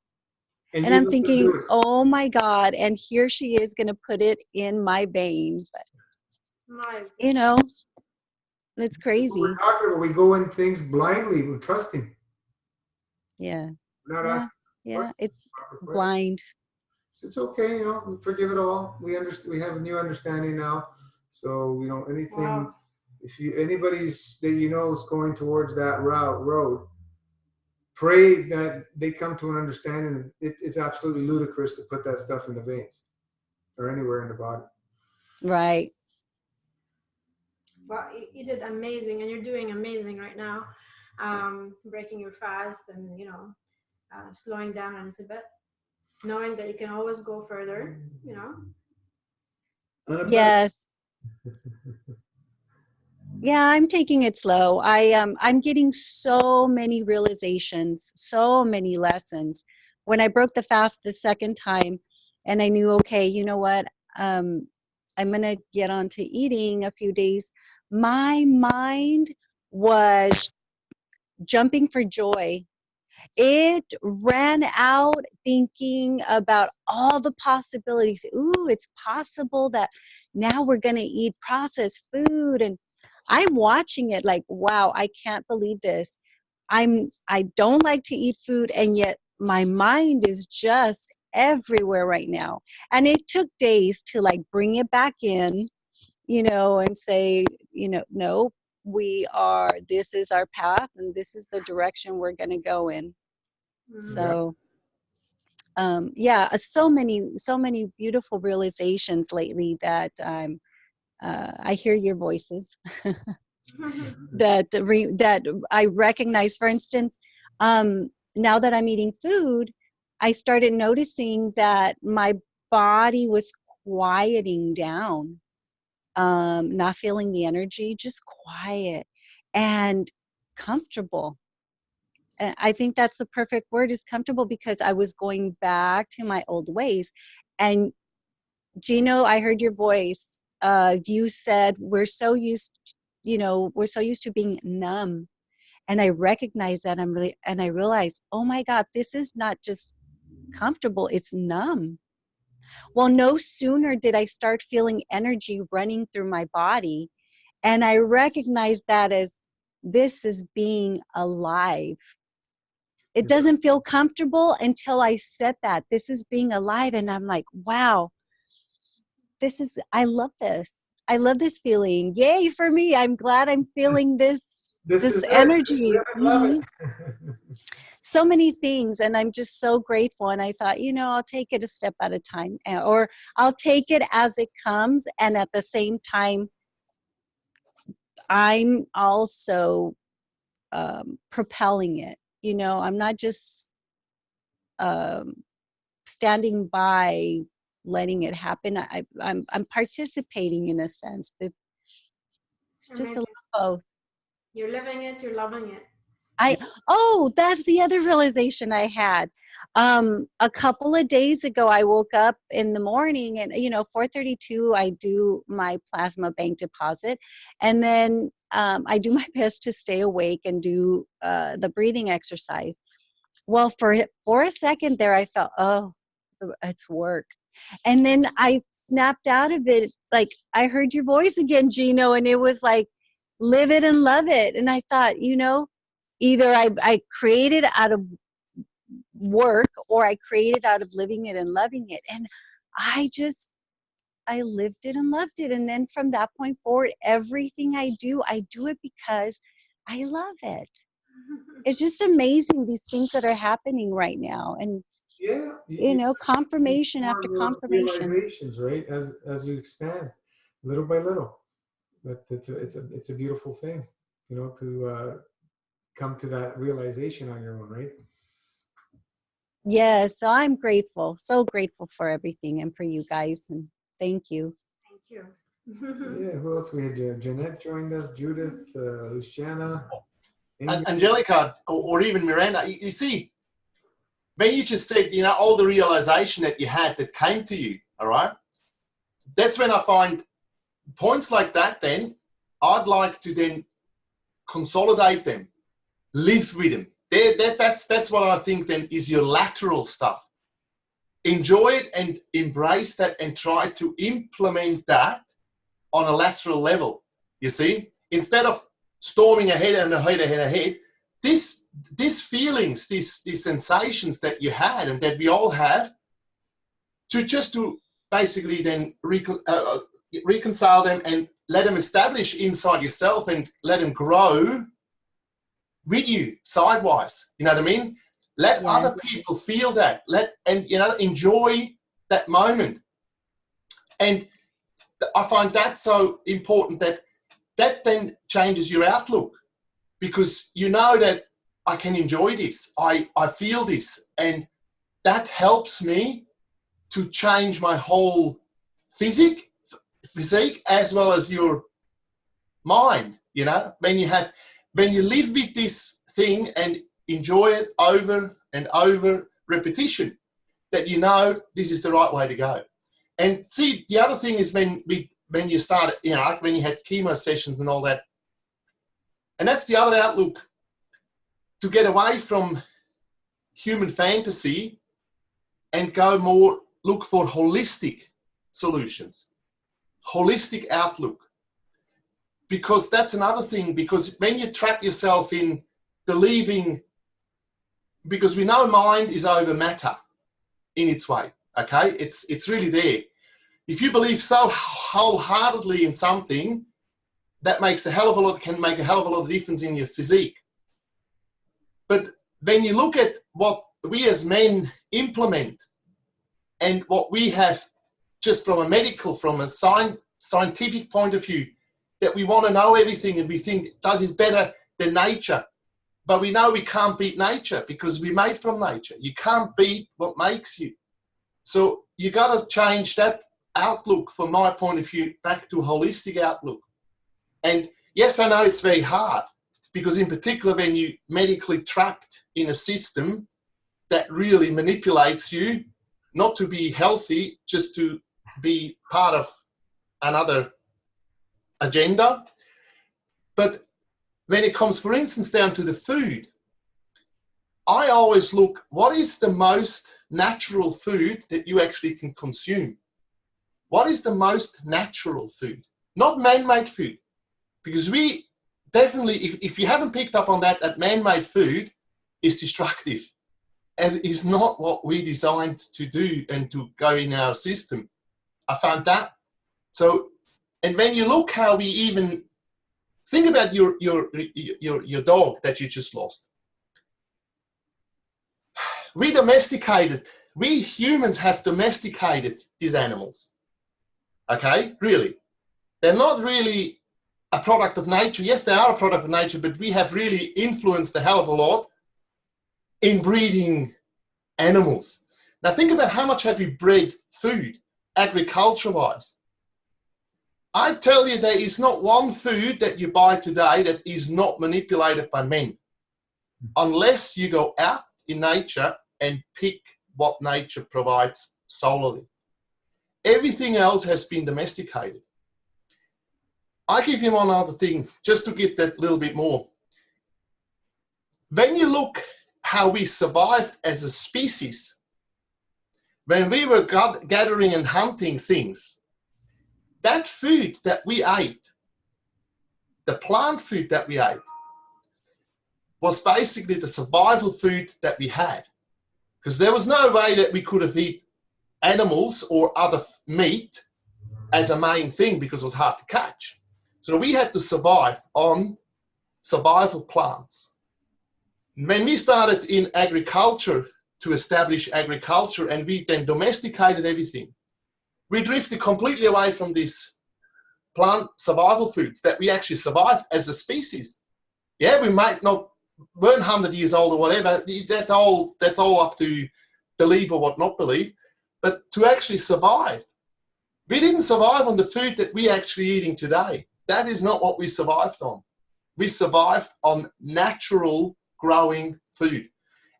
And I'm thinking, oh my God, and here she is going to put it in my vein. But, it's crazy. We're talking about, we go in things blindly, we're trusting. Yeah. Yeah, it's blind. So it's okay, forgive it all. We understand. We have a new understanding now. So anything. Wow. If anybody's that is going towards that road, pray that they come to an understanding. It's absolutely ludicrous to put that stuff in the veins or anywhere in the body. Right. Well, you did amazing, and you're doing amazing right now. Breaking your fast and, you know, slowing down a little bit, knowing that you can always go further, you know. Yes. Yeah, I'm taking it slow. I'm getting so many realizations, so many lessons. When I broke the fast the second time, and I knew, okay, you know what, I'm gonna get on to eating a few days. My mind was jumping for joy. It ran out thinking about all the possibilities. Ooh, it's possible that now we're gonna eat processed food, and I'm watching it like, wow, I can't believe this. I don't like to eat food, and yet my mind is just everywhere right now. And it took days to like bring it back in, you know, and say, you know, no, this is our path and this is the direction we're going to go in. So yeah, so many beautiful realizations lately that I hear your voices that I recognize. For instance, now that I'm eating food, I started noticing that my body was quieting down, not feeling the energy, just quiet and comfortable. And I think that's the perfect word, is comfortable, because I was going back to my old ways. And Gino, I heard your voice. You said we're so used to being numb. And I recognize that. And I realized, oh my God, this is not just comfortable, it's numb. Well, no sooner did I start feeling energy running through my body, and I recognized that as, this is being alive. It doesn't feel comfortable until I said that. This is being alive. And I'm like, wow, I love this. I love this feeling. Yay for me. I'm glad I'm feeling this energy. Love it. So many things. And I'm just so grateful. And I thought, you know, I'll take it a step at a time, or I'll take it as it comes. And at the same time, I'm also propelling it. You know, I'm not just standing by letting it happen. I'm participating in a sense. It's just a little both. You're living it, you're loving it. That's the other realization I had. A couple of days ago, I woke up in the morning, and 4:32, I do my plasma bank deposit, and then I do my best to stay awake and do the breathing exercise. Well, for a second there, I felt, oh, it's work. And then I snapped out of it. Like, I heard your voice again, Gino, and it was like, live it and love it. And I thought, either I created out of work, or I created out of living it and loving it. And I lived it and loved it. And then from that point forward, everything I do it because I love it. It's just amazing, these things that are happening right now. And confirmation after confirmation. Realizations, right? As you expand, little by little. But it's a beautiful thing, to come to that realization on your own, right? Yeah, so I'm grateful, so grateful for everything, and for you guys, and thank you. Thank you. Yeah, who else? We had Jeanette joined us, Judith, Luciana, Angelica, or even Miranda. You see, when you just said, all the realization that you had that came to you, all right? That's when I find points like that, then I'd like to then consolidate them, live with them. That's what I think then is your lateral stuff. Enjoy it and embrace that, and try to implement that on a lateral level. You see, instead of storming ahead and ahead, these feelings, these sensations that you had and that we all have, to basically then reconcile them and let them establish inside yourself and let them grow with you sidewise. You know what I mean? Let other people feel that. Enjoy that moment. And I find that so important, that that then changes your outlook, because you know that I can enjoy this, I feel this, and that helps me to change my whole physique as well as your mind. You know, when you live with this thing and enjoy it over and over, repetition, that you know this is the right way to go. And see, the other thing is when you started, you know, like when you had chemo sessions and all that, and that's the other outlook, to get away from human fantasy and go more, look for holistic solutions, holistic outlook. Because that's another thing, because when you trap yourself in believing, because we know mind is over matter in its way, okay? It's really there. If you believe so wholeheartedly in something, that can make a hell of a lot of difference in your physique. But when you look at what we as men implement and what we have just from a medical, from a scientific point of view, that we want to know everything and we think does it better than nature. But we know we can't beat nature because we're made from nature. You can't beat what makes you. So you got to change that outlook, from my point of view, back to a holistic outlook. And yes, I know it's very hard, because in particular when you medically trapped in a system that really manipulates you not to be healthy, just to be part of another agenda. But when it comes, for instance, down to the food, I always look, what is the most natural food that you actually can consume? What is the most natural food? Not man-made food. Because we definitely, if you haven't picked up on that man-made food is destructive and is not what we designed to do and to go in our system. I found that. So, and when you look how we even think about your dog that you just lost. We humans have domesticated these animals. Okay, really. They're not really a product of nature. Yes, they are a product of nature, but we have really influenced a hell of a lot in breeding animals. Now think about how much have we bred food, agriculture-wise. I tell you, there is not one food that you buy today that is not manipulated by men, unless you go out in nature and pick what nature provides solely. Everything else has been domesticated. I give you one other thing, just to get that little bit more. When you look how we survived as a species, when we were gathering and hunting things, that food that we ate, the plant food that we ate, was basically the survival food that we had. Because there was no way that we could have eaten animals or other meat as a main thing, because it was hard to catch. So we had to survive on survival plants. When we started in agriculture, to establish agriculture, and we then domesticated everything, we drifted completely away from these plant survival foods that we actually survived as a species. Yeah, we might not, weren't 100 years old or whatever, that's all up to believe or what not believe, but to actually survive. We didn't survive on the food that we're actually eating today. That is not what we survived on. We survived on natural growing food.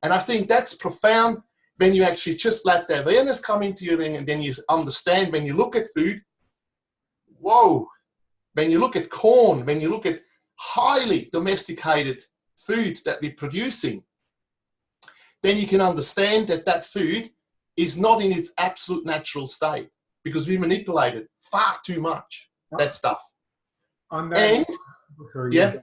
And I think that's profound when you actually just let the awareness come into you, and then you understand when you look at food, whoa, when you look at corn, when you look at highly domesticated food that we're producing, then you can understand that that food is not in its absolute natural state, because we manipulated far too much, that stuff. On that, and, sorry, yeah.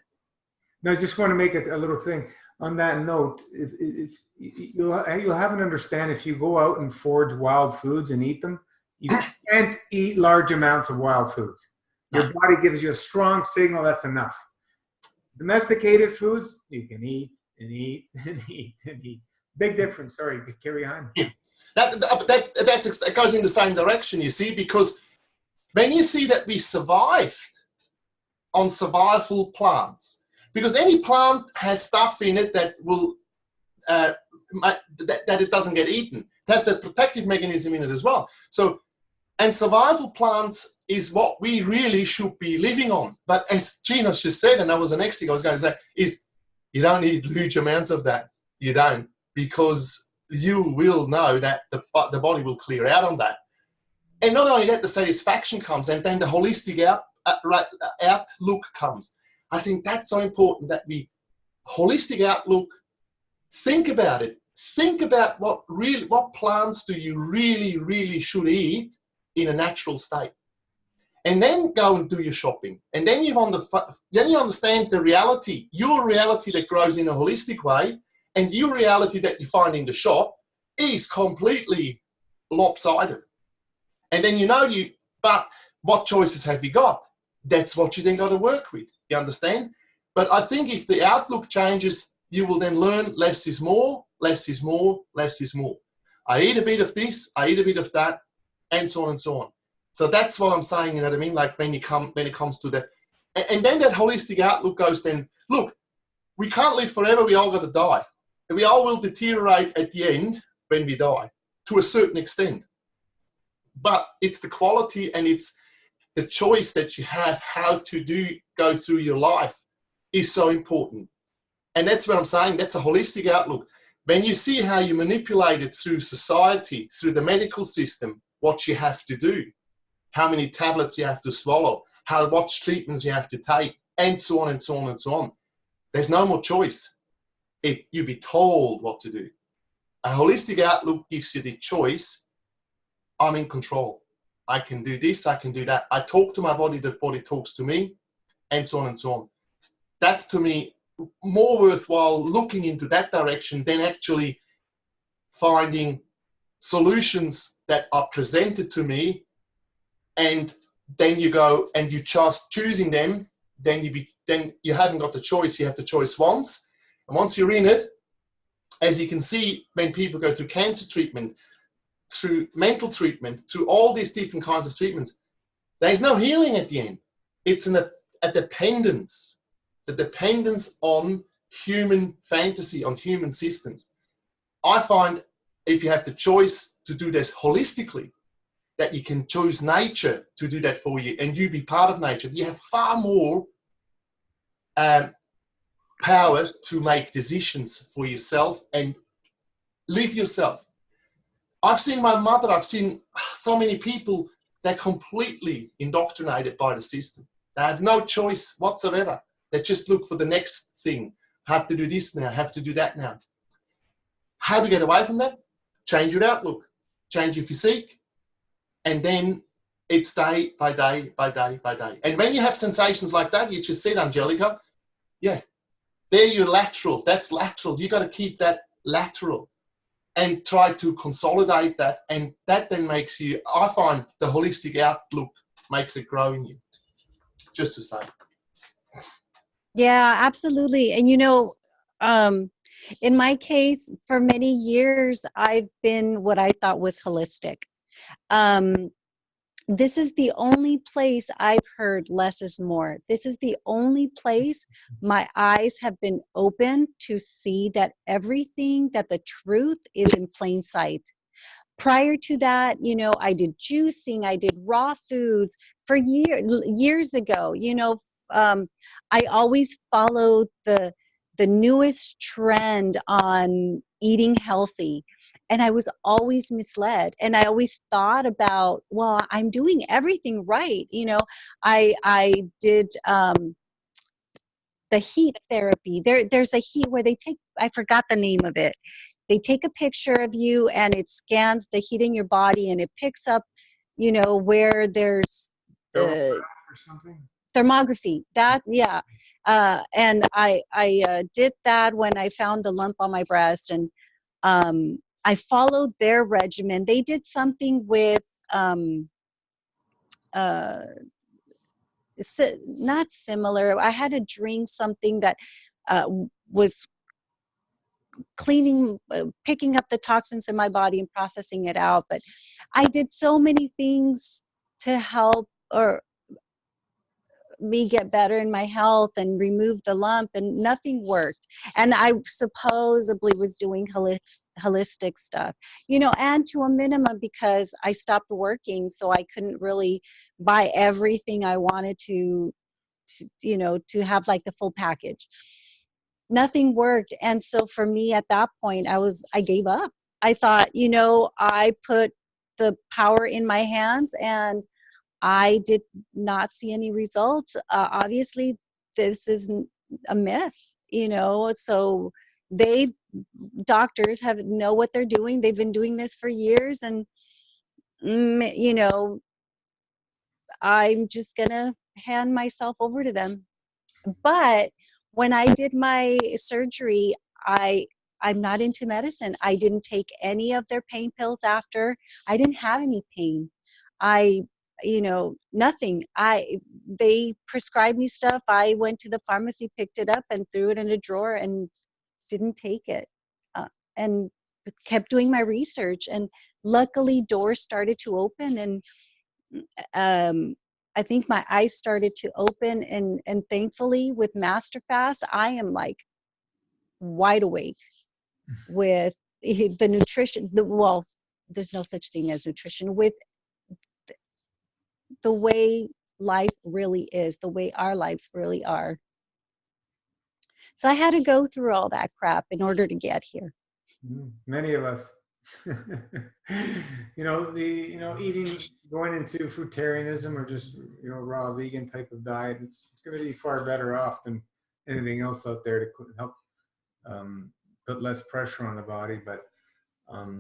No, I just want to make a little thing. On that note, if you'll have an understand, if you go out and forage wild foods and eat them, you can't eat large amounts of wild foods. Your body gives you a strong signal that's enough. Domesticated foods, you can eat and eat and eat and eat. Big difference. Sorry, carry on. Yeah. That goes in the same direction, you see, because when you see that we survived on survival plants, because any plant has stuff in it that will that it doesn't get eaten. It has that protective mechanism in it as well. So, and survival plants is what we really should be living on. But as Gina just said, and that was the next thing I was going to say, is you don't need huge amounts of that. You don't, because you will know that the body will clear out on that. And not only that, the satisfaction comes, and then the holistic outlook comes. I think that's so important, that we holistic outlook. Think about it. Think about what plants do you really should eat in a natural state, and then go and do your shopping. And then you understand the reality, your reality that grows in a holistic way, and your reality that you find in the shop is completely lopsided. And then but what choices have you got? That's what you then got to work with. You understand? But I think if the outlook changes, you will then learn less is more, less is more, less is more. I eat a bit of this, I eat a bit of that, and so on and so on. So that's what I'm saying, you know what I mean? Like when it comes to that. And then that holistic outlook goes then, look, we can't live forever, we all got to die. And we all will deteriorate at the end when we die, to a certain extent. But it's the quality and it's the choice that you have how to go through your life is so important. And that's what I'm saying. That's a holistic outlook. When you see how you manipulate it through society, through the medical system, what you have to do, how many tablets you have to swallow, what treatments you have to take, and so on and so on and so on. There's no more choice. You be told what to do. A holistic outlook gives you the choice. I'm in control. I can do this, I can do that. I talk to my body, the body talks to me, and so on and so on. That's, to me, more worthwhile looking into that direction than actually finding solutions that are presented to me, and then you go and you just choosing them, then you haven't got the choice. You have the choice once, and once you're in it, as you can see, when people go through cancer treatment, through mental treatment, through all these different kinds of treatments, there's no healing at the end. It's a dependence, the dependence on human fantasy, on human systems. I find if you have the choice to do this holistically, that you can choose nature to do that for you, and you be part of nature. You have far more power to make decisions for yourself and live yourself. I've seen my mother, I've seen so many people, they're completely indoctrinated by the system. They have no choice whatsoever. They just look for the next thing. Have to do this now, have to do that now. How do you get away from that? Change your outlook, change your physique, and then it's day by day by day by day. And when you have sensations like that, you just said, Angelica, yeah, there you're lateral. That's lateral. You got to keep that lateral and try to consolidate that. And that then makes you, I find the holistic outlook makes it grow in you, just to say. Yeah, absolutely. And in my case, for many years, I've been what I thought was holistic. This is the only place I've heard less is more. This is the only place my eyes have been open to see that everything, that the truth is in plain sight. Prior to that, I did juicing, I did raw foods for years ago. I always followed the newest trend on eating healthy. And I was always misled. And I always thought about, well, I'm doing everything right. I did the heat therapy. There's a heat where I forgot the name of it. They take a picture of you and it scans the heat in your body and it picks up, where there's the thermography. That, yeah. And I did that when I found the lump on my breast, and I followed their regimen. They did something with not similar. I had to drink something that was cleaning, picking up the toxins in my body and processing it out. But I did so many things to help, or me get better in my health and remove the lump, and nothing worked. And I supposedly was doing holistic stuff, you know, and to a minimum, because I stopped working, so I couldn't really buy everything I wanted to you know, to have like the full package. Nothing worked. And so for me at that point, I gave up. I thought, you know, I put the power in my hands and I did not see any results. Obviously, this is a myth, you know. So doctors know what they're doing. They've been doing this for years, and you know, I'm just gonna hand myself over to them. But when I did my surgery, I'm not into medicine. I didn't take any of their pain pills after. I didn't have any pain. You know, nothing. They prescribed me stuff. I went to the pharmacy, picked it up, and threw it in a drawer and didn't take it. And kept doing my research. And luckily, doors started to open, and I think my eyes started to open, and thankfully with Master Fast, I am like wide awake with the nutrition. Well, there's no such thing as nutrition, with the way life really is, the way our lives really are. So I had to go through all that crap in order to get here. Many of us. You know, eating, going into fruitarianism or just, you know, raw vegan type of diet, it's going to be far better off than anything else out there to help put less pressure on the body, but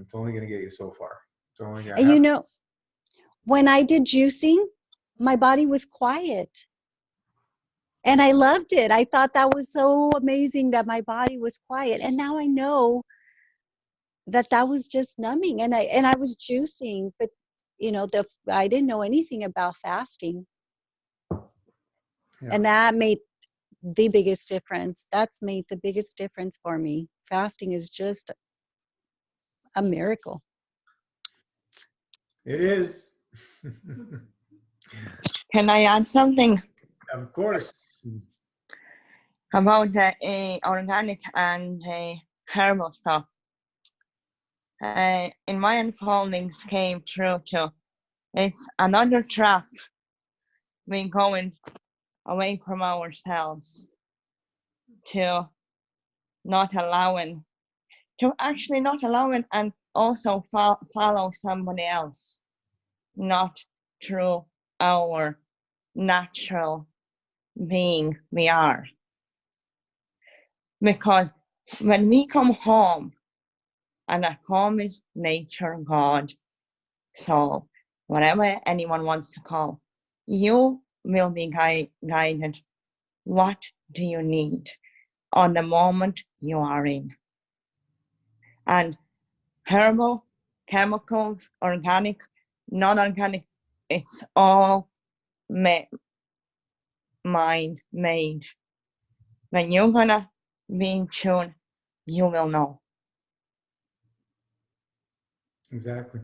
it's only going to get you so far. It's only going to And you know, when I did juicing, my body was quiet. And I loved it. I thought that was so amazing that my body was quiet. And now I know that was just numbing. And I was juicing, but you know, I didn't know anything about fasting. Yeah. And that made the biggest difference. That's made the biggest difference for me. Fasting is just a miracle. It is. Can I add something? Of course. About the organic and herbal stuff. In my unfoldings came true too. It's another trap. We're going away from ourselves to not allowing and also follow somebody else, not through our natural being we are. Because when we come home, and at home is nature, God, soul, whatever anyone wants to call, you will be guided. What do you need on the moment you are in? And herbal, chemicals, organic, non-organic, it's all mind-made. When you're gonna be in tune, you will know. Exactly.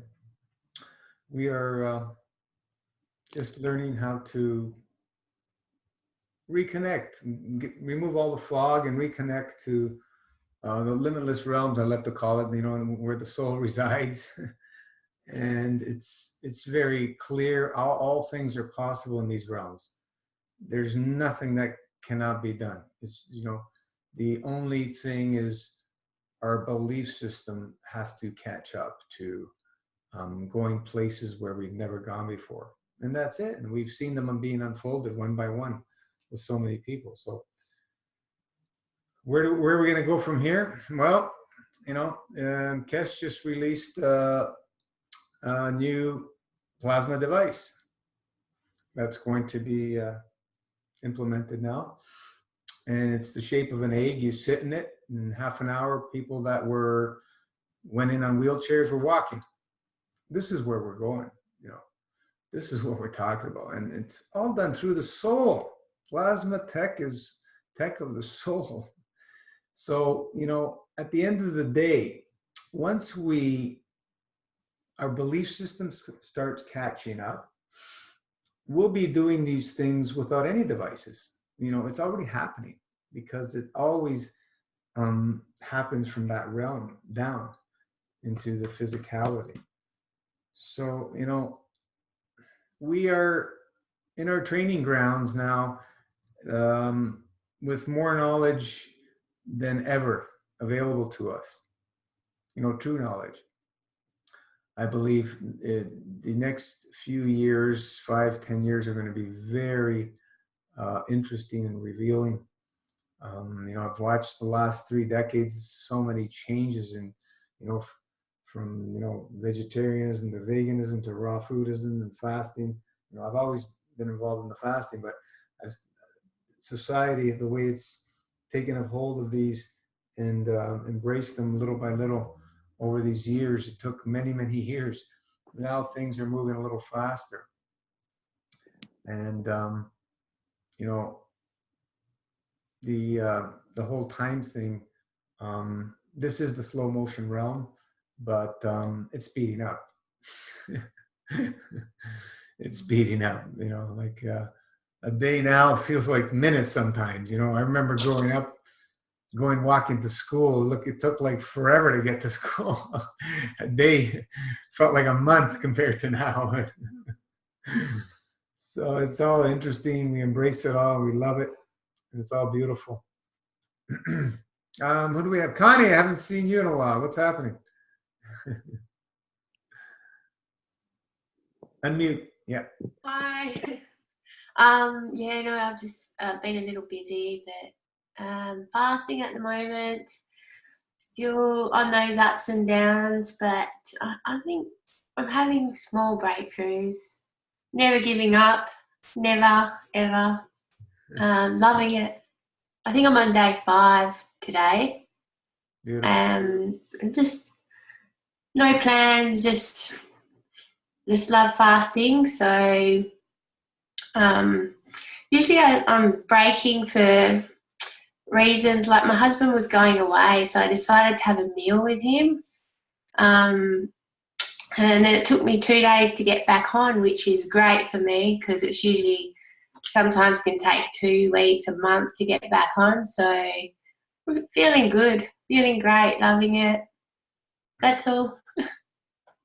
We are just learning how to reconnect, remove all the fog and reconnect to the limitless realms, I love to call it, you know, where the soul resides. And it's very clear, all things are possible in these realms. There's nothing that cannot be done. It's, you know, the only thing is our belief system has to catch up to going places where we've never gone before. And that's it. And we've seen them being unfolded one by one with so many people. So where are we going to go from here? Well, you know, Kes just released a new plasma device that's going to be implemented now. And it's the shape of an egg. You sit in it, in half an hour, people that went in on wheelchairs were walking. This is where we're going, you know. This is what we're talking about. And it's all done through the soul. Plasma tech is tech of the soul. So, you know, at the end of the day, once our belief system starts catching up, we'll be doing these things without any devices. You know, it's already happening because it always happens from that realm down into the physicality. So, you know, we are in our training grounds now with more knowledge than ever available to us. You know, true knowledge. I believe the next few years, 5-10 years, are going to be very interesting and revealing. You know, I've watched the last 3 decades, so many changes in, you know, from, you know, vegetarianism to veganism to raw foodism and fasting. You know, I've always been involved in the fasting, but society, the way it's taken a hold of these and embraced them little by little over these years, it took many, many years. Now things are moving a little faster. And, you know, the whole time thing, this is the slow motion realm, but it's speeding up. It's speeding up, you know, like a day now feels like minutes sometimes. You know, I remember growing up, walking to school. Look, it took like forever to get to school. A day felt like a month compared to now. So it's all interesting. We embrace it all. We love it. And it's all beautiful. Who do we have? Connie, I haven't seen you in a while. What's happening? Unmute. Yeah. Hi. Yeah, no, I've just been a little busy, but fasting at the moment, still on those ups and downs, but I think I'm having small breakthroughs. Never giving up, never, ever. Loving it. I think I'm on day 5 today. Just no plans, just love fasting. So usually I'm breaking for reasons like my husband was going away, so I decided to have a meal with him. And then it took me 2 days to get back on, which is great for me because it's usually sometimes can take 2 weeks, a month to get back on. So I'm feeling good, feeling great, loving it. That's all.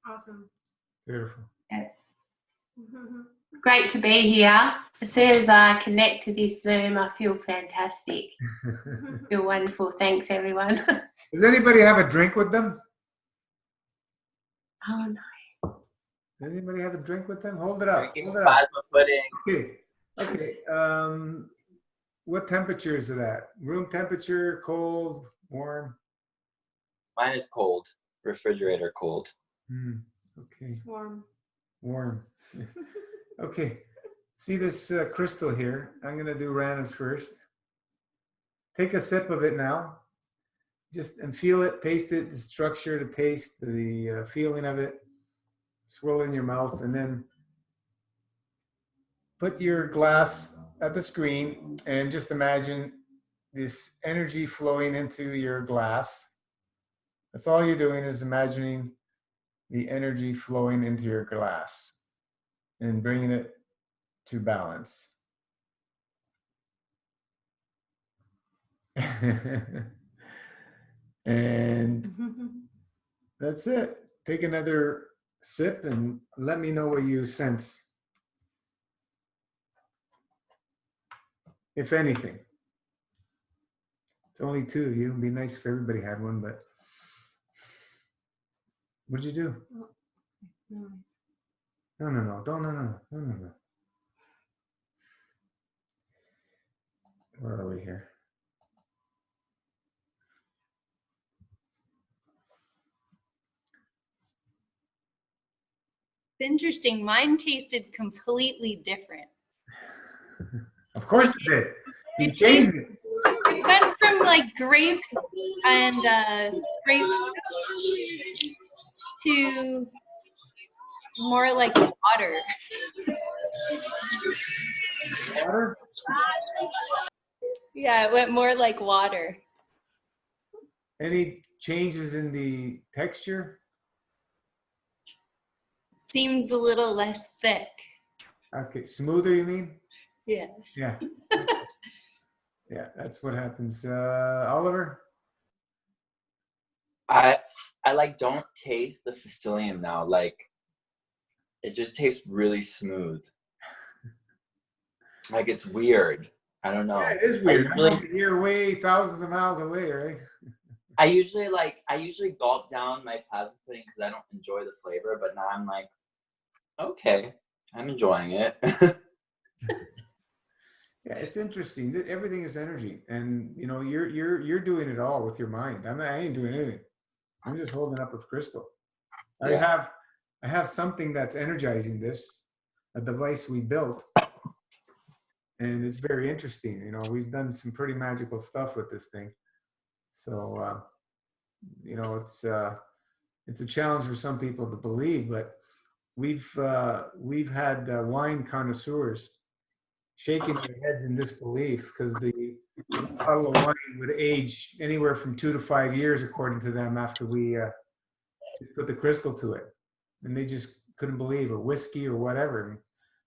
Awesome. Beautiful. Yeah. Great to be here. As soon as I connect to this Zoom, I feel fantastic. Feel wonderful. Thanks, everyone. Does anybody have a drink with them? Oh, no. Does anybody have a drink with them? Hold it up. Drinking Hold it up. plasma pudding. Okay. Okay. What temperature is it at? Room temperature, cold, warm? Mine is cold. Refrigerator cold. Okay. Warm. Warm. Okay. See this crystal here? I'm going to do Rana's first. Take a sip of it now. Just and feel it, taste it, the structure, the taste, the feeling of it. Swirl it in your mouth, and then put your glass at the screen and just imagine this energy flowing into your glass. That's all you're doing is imagining the energy flowing into your glass and bringing it to balance. And that's it. Take another sip and let me know what you sense, if anything. It's only 2 of you. It'd be nice if everybody had one, but what'd you do? Nice. No. Don't, no. Where are we here? It's interesting. Mine tasted completely different. Of course it did. You changed it. It went from like grape and grape to more like water. Water? Yeah, it went more like water. Any changes in the texture? Seemed a little less thick. Okay, smoother, you mean? Yeah. Yeah. Yeah, that's what happens. Oliver? I like don't taste the psyllium now. Like it just tastes really smooth. Like it's weird. I don't know. Yeah, it is weird. I'm over here way thousands of miles away, right? I usually gulp down my plasma pudding because I don't enjoy the flavor, but now I'm like, okay, I'm enjoying it. Yeah, it's interesting. Everything is energy, and you know, you're doing it all with your mind. I ain't doing anything. I'm just holding up a crystal. Yeah. I have something that's energizing this, a device we built, and it's very interesting. You know, we've done some pretty magical stuff with this thing. So, you know, it's a challenge for some people to believe, but we've had wine connoisseurs shaking their heads in disbelief because the bottle of wine would age anywhere from 2 to 5 years, according to them, after we just put the crystal to it, and they just couldn't believe, or whiskey or whatever, and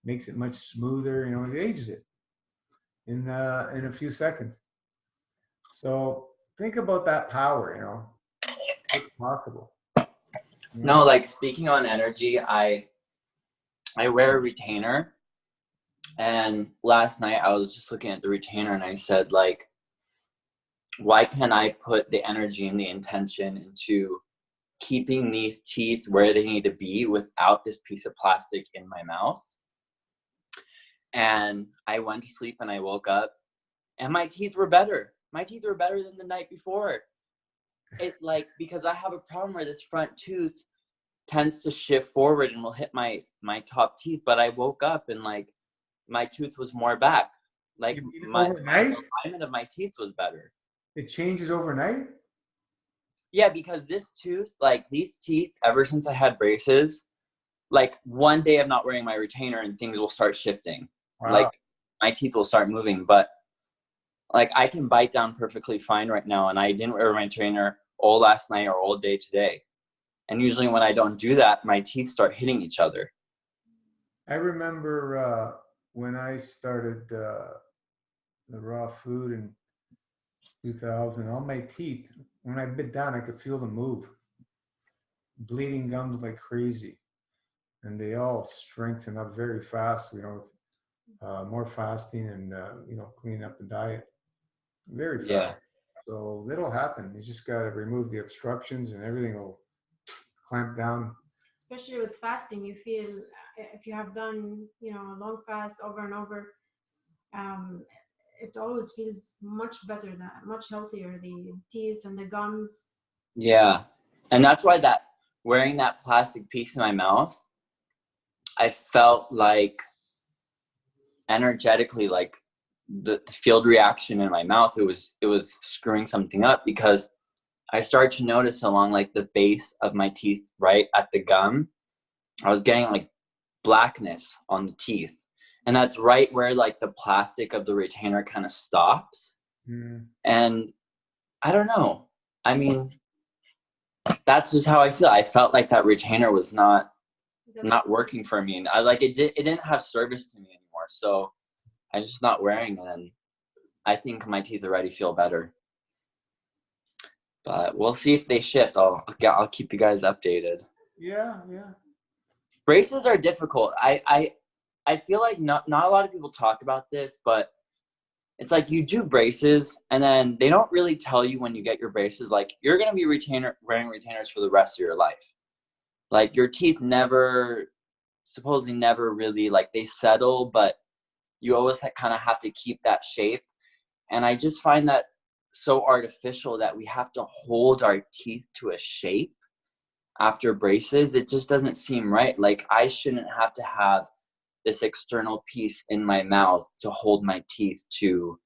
makes it much smoother. You know, it ages it in a few seconds. So think about that power. You know, it's possible. You know? No, like speaking on energy, I wear a retainer, and last night I was just looking at the retainer and I said, like, why can't I put the energy and the intention into keeping these teeth where they need to be without this piece of plastic in my mouth? And I went to sleep and I woke up and my teeth were better. My teeth were better than the night before. It like, because I have a problem where this front tooth tends to shift forward and will hit my top teeth, but I woke up and like my tooth was more back. Like my alignment of my teeth was better. It changes overnight? Yeah, because this tooth, like these teeth, ever since I had braces, like one day of not wearing my retainer and things will start shifting. Wow. Like my teeth will start moving, but like I can bite down perfectly fine right now, and I didn't wear my retainer all last night or all day today. And usually when I don't do that, my teeth start hitting each other. I remember when I started the raw food in 2000, all my teeth, when I bit down, I could feel them move. Bleeding gums like crazy. And they all strengthen up very fast, you know, with more fasting and, you know, cleaning up the diet. Very fast. Yeah. So it'll happen. You just got to remove the obstructions and everything will clamp down. Especially with fasting, you feel, if you have done, you know, a long fast over and over, it always feels much better, much healthier, the teeth and the gums. Yeah. And that's why that wearing that plastic piece in my mouth, I felt like energetically, like the field reaction in my mouth, it was screwing something up, because I started to notice along like the base of my teeth, right at the gum, I was getting like blackness on the teeth. And that's right where like the plastic of the retainer kind of stops. Mm. And I don't know. I mean, that's just how I feel. I felt like that retainer was not working for me. And I like it didn't have service to me anymore. So I'm just not wearing it. And I think my teeth already feel better. But we'll see if they shift. I'll keep you guys updated. Yeah. Braces are difficult. I feel like not a lot of people talk about this, but it's like you do braces and then they don't really tell you when you get your braces, like you're going to be wearing retainers for the rest of your life. Like your teeth supposedly never really, like they settle, but you always kind of have to keep that shape. And I just find that so artificial that we have to hold our teeth to a shape after braces. It just doesn't seem right. Like I shouldn't have to have this external piece in my mouth to hold my teeth to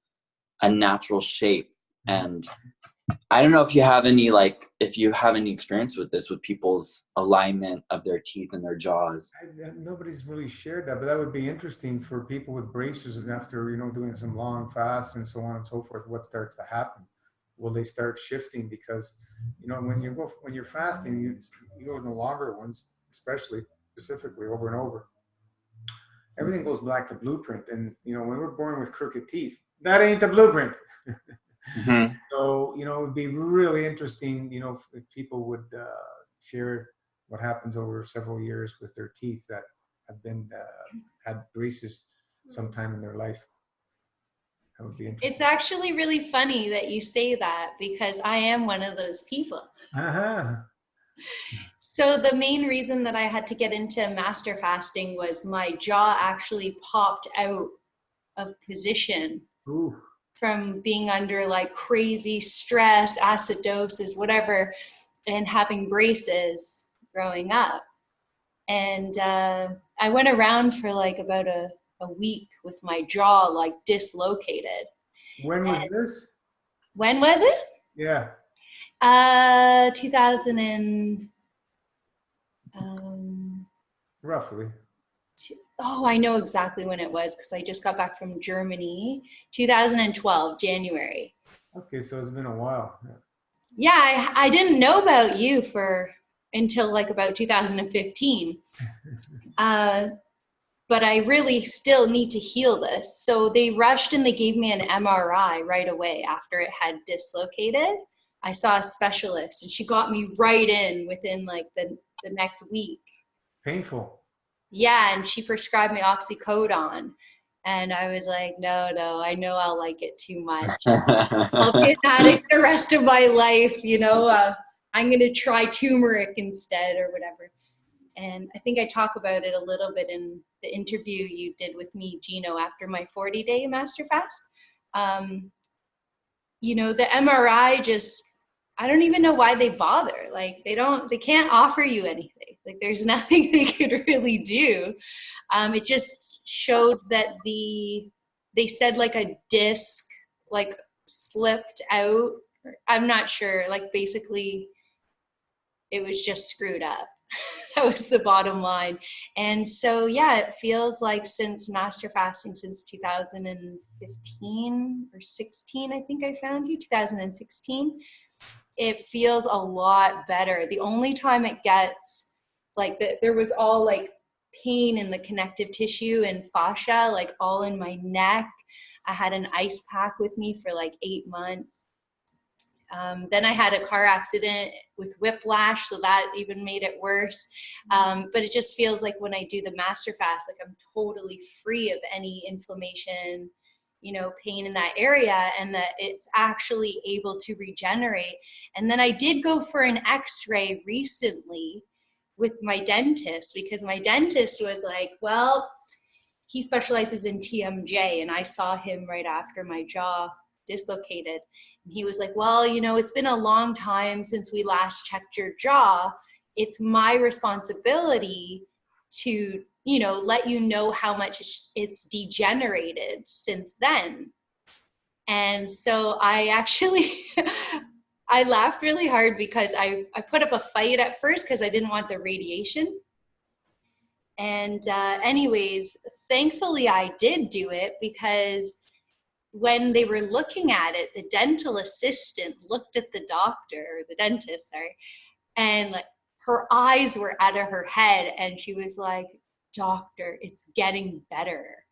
a natural shape. And I don't know if you have any experience with this, with people's alignment of their teeth and their jaws. Nobody's really shared that, but that would be interesting for people with braces, and after, you know, doing some long fasts and so on and so forth, what starts to happen? Will they start shifting? Because, you know, when you're fasting, you go in the longer ones, especially specifically over and over, everything goes back to blueprint. And, you know, when we're born with crooked teeth, that ain't the blueprint. Mm-hmm. So, you know, it would be really interesting, you know, if people would share what happens over several years with their teeth that have been, had braces sometime in their life. That would be interesting. It's actually really funny that you say that because I am one of those people. Uh-huh. So the main reason that I had to get into master fasting was my jaw actually popped out of position. Ooh. From being under like crazy stress, acidosis, whatever, and having braces growing up. And I went around for like about a week with my jaw like dislocated. When was this? When was it? Yeah. 2000 and roughly. Oh, I know exactly when it was because I just got back from Germany. 2012, January. Okay, so it's been a while. Yeah, I didn't know about you until like about 2015. But I really still need to heal this. So they rushed and they gave me an MRI right away after it had dislocated. I saw a specialist and she got me right in within like the next week. It's painful. Yeah, and she prescribed me oxycodone. And I was like, no, I know I'll like it too much. I'll be an addict the rest of my life, you know. I'm going to try turmeric instead or whatever. And I think I talk about it a little bit in the interview you did with me, Gino, after my 40-day master fast. You know, the MRI just, I don't even know why they bother. Like they can't offer you anything. Like there's nothing they could really do. It just showed that they said like a disc like slipped out. I'm not sure. Like basically it was just screwed up. That was the bottom line. And so, yeah, it feels like since master fasting since 2015 or 16, I think I found you, 2016, it feels a lot better. The only time it gets like there was all like pain in the connective tissue and fascia, like all in my neck. I had an ice pack with me for like 8 months. Then I had a car accident with whiplash, so that even made it worse. But it just feels like when I do the master fast, like I'm totally free of any inflammation, you know, pain in that area, and that it's actually able to regenerate. And then I did go for an x-ray recently with my dentist because my dentist was like, well, he specializes in TMJ, and I saw him right after my jaw dislocated. And he was like, well, you know, it's been a long time since we last checked your jaw. It's my responsibility to, you know, let you know how much it's degenerated since then. And so I actually, I laughed really hard because I put up a fight at first because I didn't want the radiation. And anyways, thankfully I did do it because when they were looking at it, the dental assistant looked at the doctor, or the dentist, sorry, and like her eyes were out of her head and she was like, doctor, it's getting better.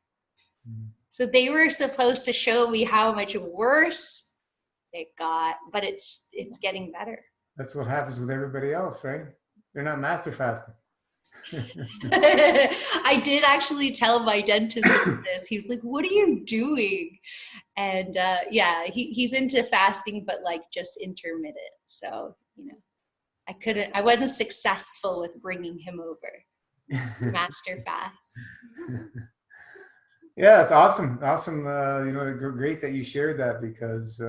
So they were supposed to show me how much worse it got, but it's getting better. That's what happens with everybody else, right? They're not master fasting. I did actually tell my dentist this. He was like, what are you doing? And yeah, he's into fasting, but like just intermittent. So, you know, I wasn't successful with bringing him over master fast. Yeah, it's awesome. Awesome. You know, great that you shared that because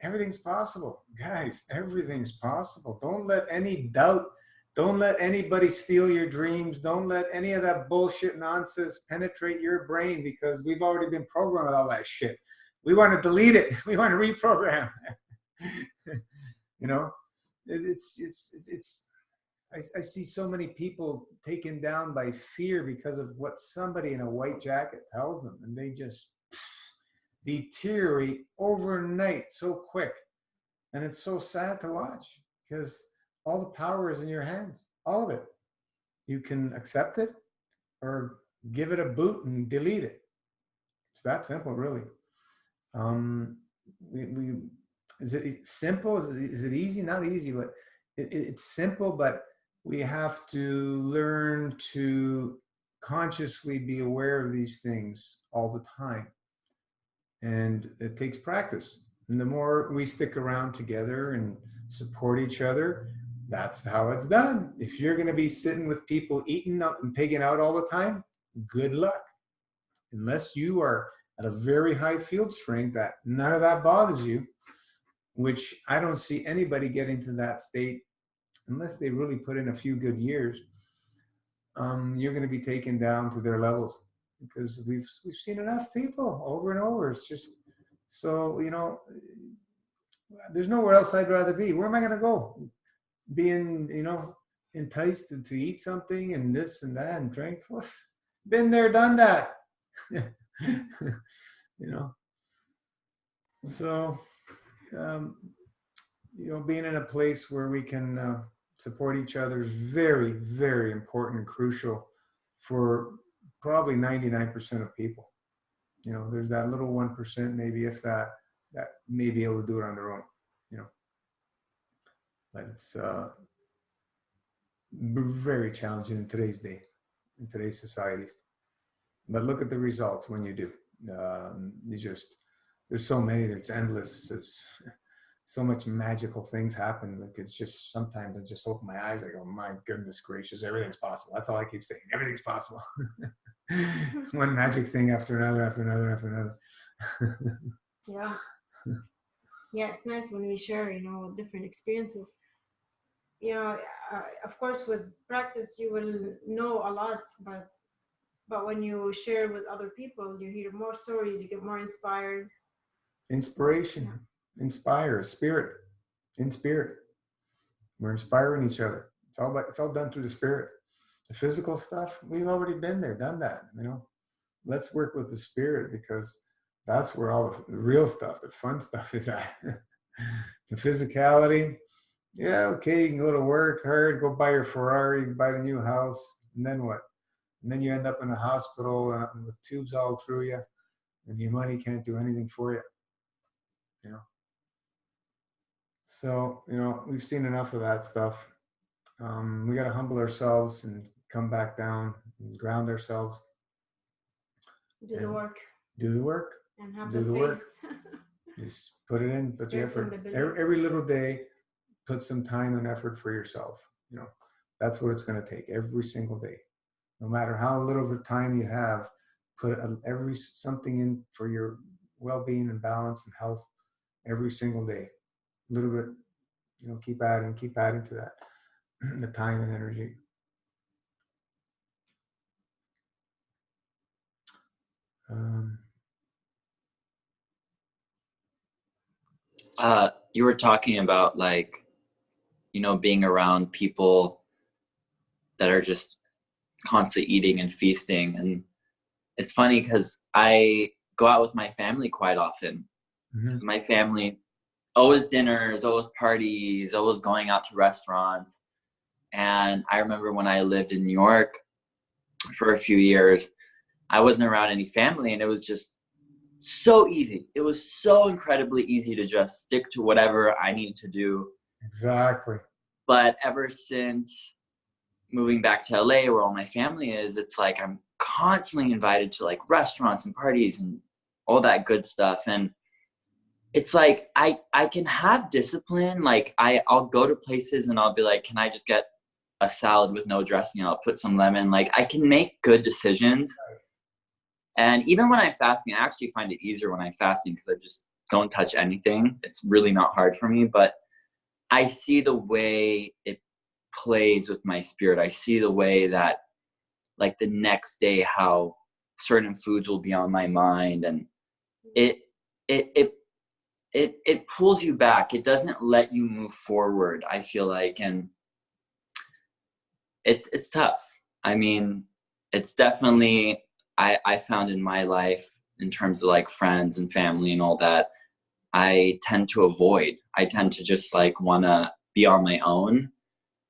everything's possible, guys. Everything's possible. Don't let any doubt, don't let anybody steal your dreams. Don't let any of that bullshit nonsense penetrate your brain because we've already been programmed with all that shit. We want to delete it. We want to reprogram. You know, I see so many people taken down by fear because of what somebody in a white jacket tells them, and they just deteriorate overnight so quick. And it's so sad to watch because all the power is in your hands, all of it. You can accept it or give it a boot and delete it. It's that simple, really. Is it simple? Is it easy? Not easy, but it's simple, but we have to learn to consciously be aware of these things all the time. And it takes practice. And the more we stick around together and support each other, that's how it's done. If you're going to be sitting with people eating and pigging out all the time, good luck. Unless you are at a very high field strength that none of that bothers you, which I don't see anybody getting to that state unless they really put in a few good years. You're going to be taken down to their levels, because we've seen enough people over and over. It's just, so, you know, there's nowhere else I'd rather be. Where am I going to go? Being, you know, enticed to eat something and this and that and drink. Been there, done that. You know, so you know, being in a place where we can support each other is very, very important and crucial for probably 99% of people. You know, there's that little 1%, maybe, if that may be able to do it on their own, you know. But it's very challenging in today's day, in today's societies. But look at the results when you do. There's so many, it's endless. It's so much magical things happen. Like, it's just, sometimes I just open my eyes, I go, my goodness gracious, everything's possible. That's all I keep saying, everything's possible. One magic thing after another, after another, after another. Yeah. Yeah, it's nice when we share, you know, different experiences. You know, of course, with practice, you will know a lot, but when you share with other people, you hear more stories, you get more inspired. Inspiration, inspire, spirit, in spirit. We're inspiring each other. It's all done through the spirit. The physical stuff, we've already been there, done that, you know. Let's work with the spirit, because that's where all the real stuff, the fun stuff is at. The physicality, yeah, okay, you can go to work hard, go buy your Ferrari, buy the new house, and then what? And then you end up in a hospital with tubes all through you, and your money can't do anything for you. You know. So, you know, we've seen enough of that stuff. We got to humble ourselves and come back down and ground ourselves. Do the work. Do the work. And have do the faith. work. Just put it in, put the effort. Every little day, put some time and effort for yourself. You know, that's what it's going to take every single day. No matter how little of time you have, put something in for your well-being and balance and health every single day. A little bit, you know, keep adding to that, the time and energy. You were talking about, like, you know, being around people that are just constantly eating and feasting. And it's funny because I go out with my family quite often. Mm-hmm. My family, always dinners, always parties, always going out to restaurants. And I remember when I lived in New York for a few years, I wasn't around any family, and it was just so easy. It was so incredibly easy to just stick to whatever I needed to do. Exactly. But ever since moving back to LA, where all my family is, it's like I'm constantly invited to, like, restaurants and parties and all that good stuff. And it's like I can have discipline. Like, I'll go to places and I'll be like, can I just get a salad with no dressing? I'll put some lemon. Like, I can make good decisions. And even when I'm fasting, I actually find it easier when I'm fasting, because I just don't touch anything. It's really not hard for me, but I see the way it plays with my spirit. I see the way that, like, the next day, how certain foods will be on my mind, and it pulls you back. It doesn't let you move forward, I feel like, and it's tough. I mean, it's definitely, I found in my life, in terms of, like, friends and family and all that, I tend to avoid. I tend to just, like, want to be on my own.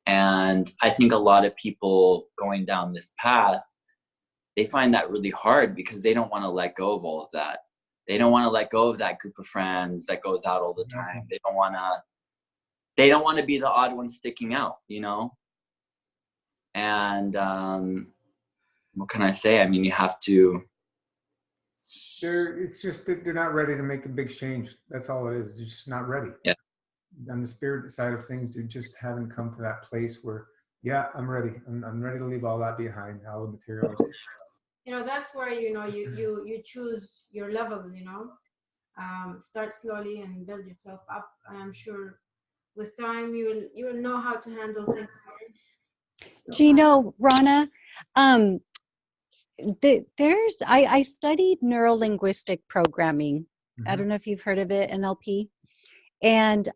And I think a lot of people going down this path, they find that really hard because they don't want to let go of all of that. They don't want to let go of that group of friends that goes out all the time. They don't want to be the odd one sticking out, you know? And what can I say? I mean, you have to. It's just that they're not ready to make a big change. That's all it is. They're just not ready. Yeah. On the spirit side of things, you just haven't come to that place where, yeah, I'm ready. I'm ready to leave all that behind, all the materials. You know, that's where, you know, you choose your level, you know. Start slowly and build yourself up. And I'm sure with time you will know how to handle things. Do you know, Rana, I studied neuro-linguistic programming. I don't know if you've heard of it, NLP. And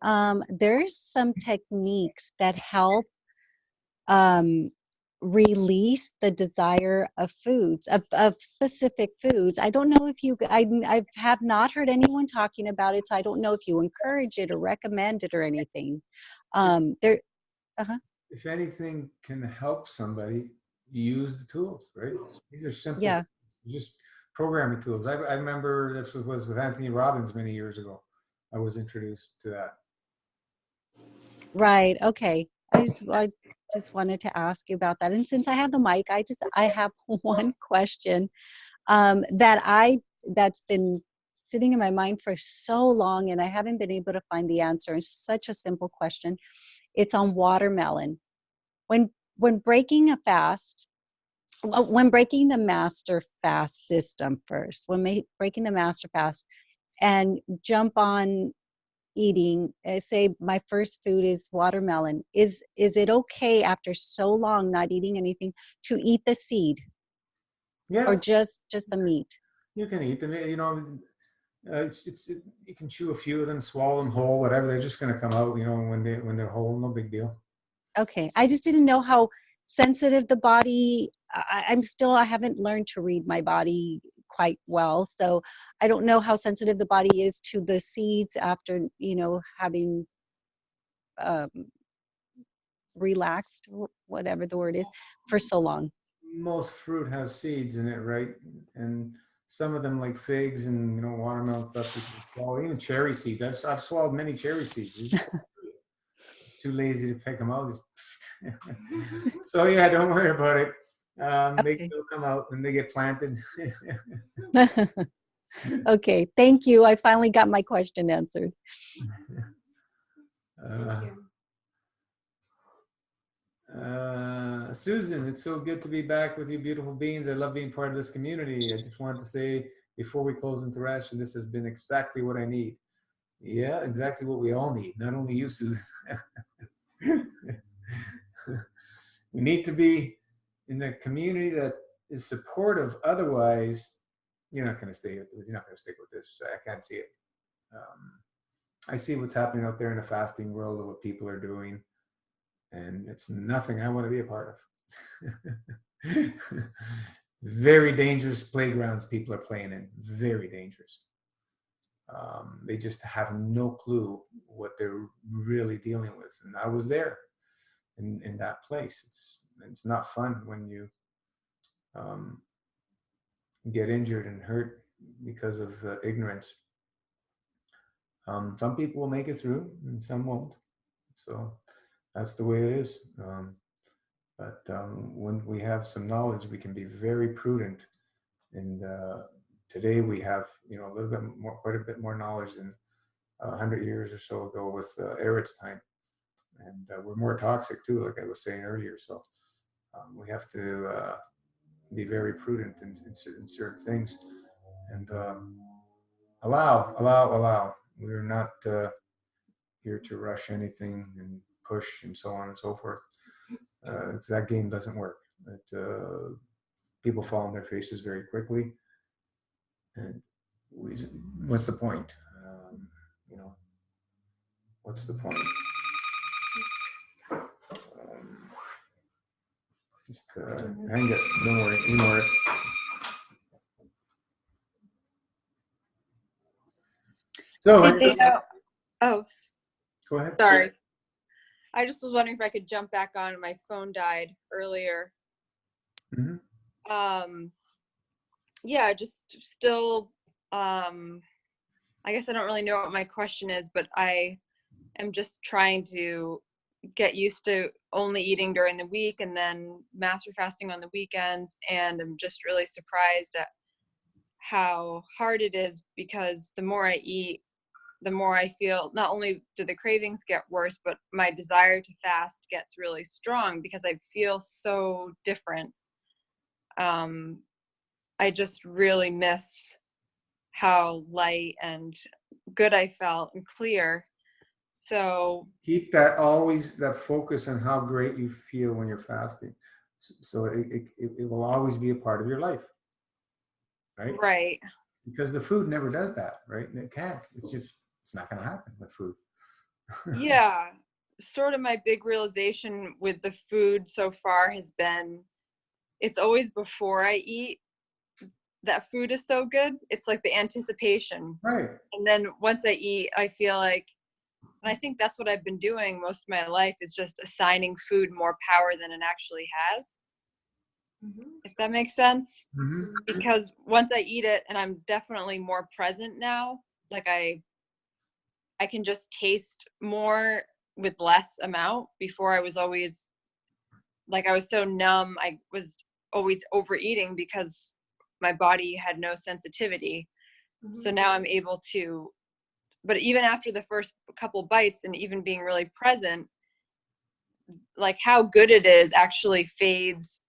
there's some techniques that help release the desire of foods, of specific foods. I don't know if I have not heard anyone talking about it, so I don't know if you encourage it or recommend it or anything. If anything can help somebody, use the tools, right? These are simple, yeah. Just programming tools. I remember this was with Anthony Robbins many years ago. I was introduced to that. Right. Okay. I just wanted to ask you about that. And since I have the mic, I have one question that's been sitting in my mind for so long, and I haven't been able to find the answer. It's such a simple question. It's on watermelon. When breaking a fast, when breaking the master fast system first, breaking the master fast and jump on eating, say my first food is watermelon, is it okay after so long not eating anything to eat the seed? Yeah. Or just the meat? You can eat them, you know. You can chew a few of them, swallow them whole, whatever. They're just going to come out, you know, when they're whole. No big deal. Okay. I just didn't know how sensitive the body. I haven't learned to read my body quite well, so I don't know how sensitive the body is to the seeds after, you know, having relaxed, whatever the word is, for so long. Most fruit has seeds in it, right? And some of them, like figs and, you know, watermelon stuff, you can swallow. Even cherry seeds. I've swallowed many cherry seeds. It's too lazy to pick them out. So yeah, don't worry about it. They'll come out and they get planted. Okay, thank you. I finally got my question answered. Susan, it's so good to be back with you, beautiful beings. I love being part of this community. I just wanted to say before we close interaction, this has been exactly what I need. Yeah, exactly what we all need. Not only you, Susan. We need to be in a community that is supportive. Otherwise, you're not going to stay. You're not going to stick with this. I can't see it. I see what's happening out there in the fasting world of what people are doing, and it's nothing I want to be a part of. Very dangerous playgrounds people are playing in. Very dangerous. They just have no clue what they're really dealing with. And I was there in that place. It's not fun when you get injured and hurt because of ignorance. Some people will make it through and some won't. So that's the way it is. But when we have some knowledge, we can be very prudent. And today we have, you know, quite a bit more knowledge than 100 years or so ago with Eretz time. And we're more toxic too, like I was saying earlier. So we have to be very prudent in certain things, and allow. We're not here to rush anything and push and so on and so forth. That game doesn't work. People fall on their faces very quickly, and what's the point? You know, what's the point? Just hang it. Don't worry. Ignore it. So, go ahead. Sorry. I just was wondering if I could jump back on. My phone died earlier. Mm-hmm. yeah, just still, I guess I don't really know what my question is, but I am just trying to get used to only eating during the week and then master fasting on the weekends. And I'm just really surprised at how hard it is, because the more I eat, the more I feel, not only do the cravings get worse, but my desire to fast gets really strong because I feel so different. I just really miss how light and good I felt and clear. So keep that always, that focus on how great you feel when you're fasting. So it will always be a part of your life, right? right. Because the food never does that, right? And it can't. It's just, it's not going to happen with food. Yeah. Sort of my big realization with the food so far has been, it's always before I eat that food is so good. It's like the anticipation. Right. And then once I eat, I feel like, and I think that's what I've been doing most of my life, is just assigning food more power than it actually has. If that makes sense. Mm-hmm. Because once I eat it, and I'm definitely more present now, like I can just taste more with less amount. Before I was always like, I was so numb, I was always overeating because my body had no sensitivity. So now I'm able to, but even after the first couple bites and even being really present, like how good it is actually fades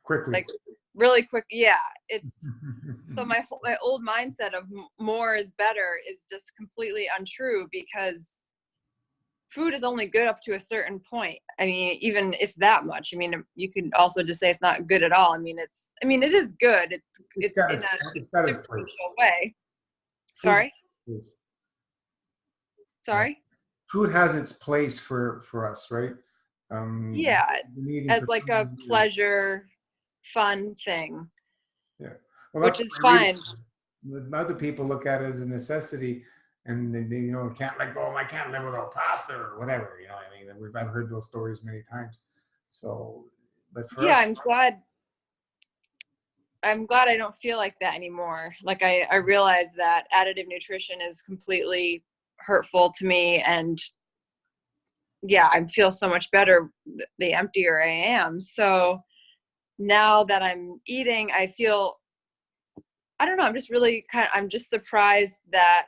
Quickly. like really quick. Yeah, it's so my old mindset of more is better is just completely untrue, because food is only good up to a certain point. I mean, even if that much, I mean, you can also just say it's not good at all. I mean, it is good. It's got in its, a it's got its place. superficial way. Food, Sorry. Food has its place for us, right? Yeah, as for like a pleasure, fun thing. Yeah, well, which that's is fine. Other people look at it as a necessity, and they you know, can't like, oh, I can't live without pasta or whatever. You know what I mean? I've heard those stories many times. So, but for Yeah, us, I'm glad I don't feel like that anymore. Like I realize that additive nutrition is completely hurtful to me, and yeah, I feel so much better the emptier I am. So now that I'm eating, I feel, I don't know, I'm just really I'm just surprised that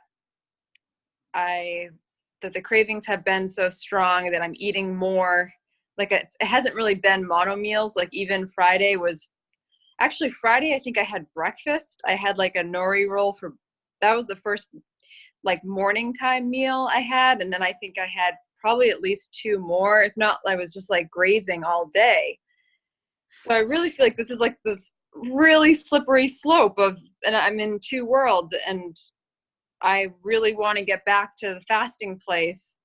that the cravings have been so strong, that I'm eating more. Like it hasn't really been mono meals. Like even Friday, I think I had breakfast. I had like a nori roll that was the first like morning time meal I had. And then I think I had probably at least 2 more. If not, I was just like grazing all day. So I really feel like this is like this really slippery slope and I'm in 2 worlds, and I really want to get back to the fasting place.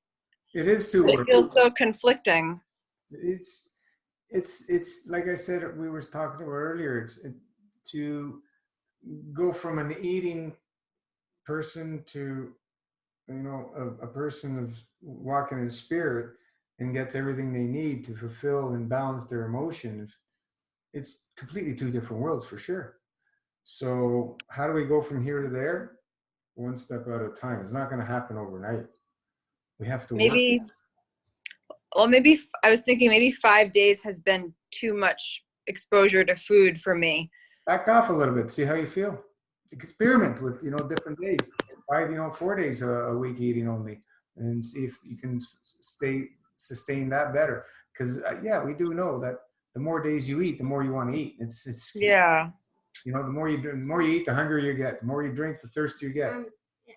it is 2 worlds. It feels so conflicting. It's like I said, we were talking about earlier. To go from an eating person to, you know, a person of walking in spirit and gets everything they need to fulfill and balance their emotions. It's completely 2 different worlds for sure. So how do we go from here to there? One step at a time. It's not going to happen overnight. We have to maybe work. Well, maybe I was thinking maybe 5 days has been too much exposure to food for me. Back off a little bit. See how you feel. Experiment with, you know, different days. 4 days a week eating only, and see if you can sustain that better. Because yeah, we do know that the more days you eat, the more you want to eat. It's yeah. You know, the more you eat, the hungrier you get. The more you drink, the thirstier you get. And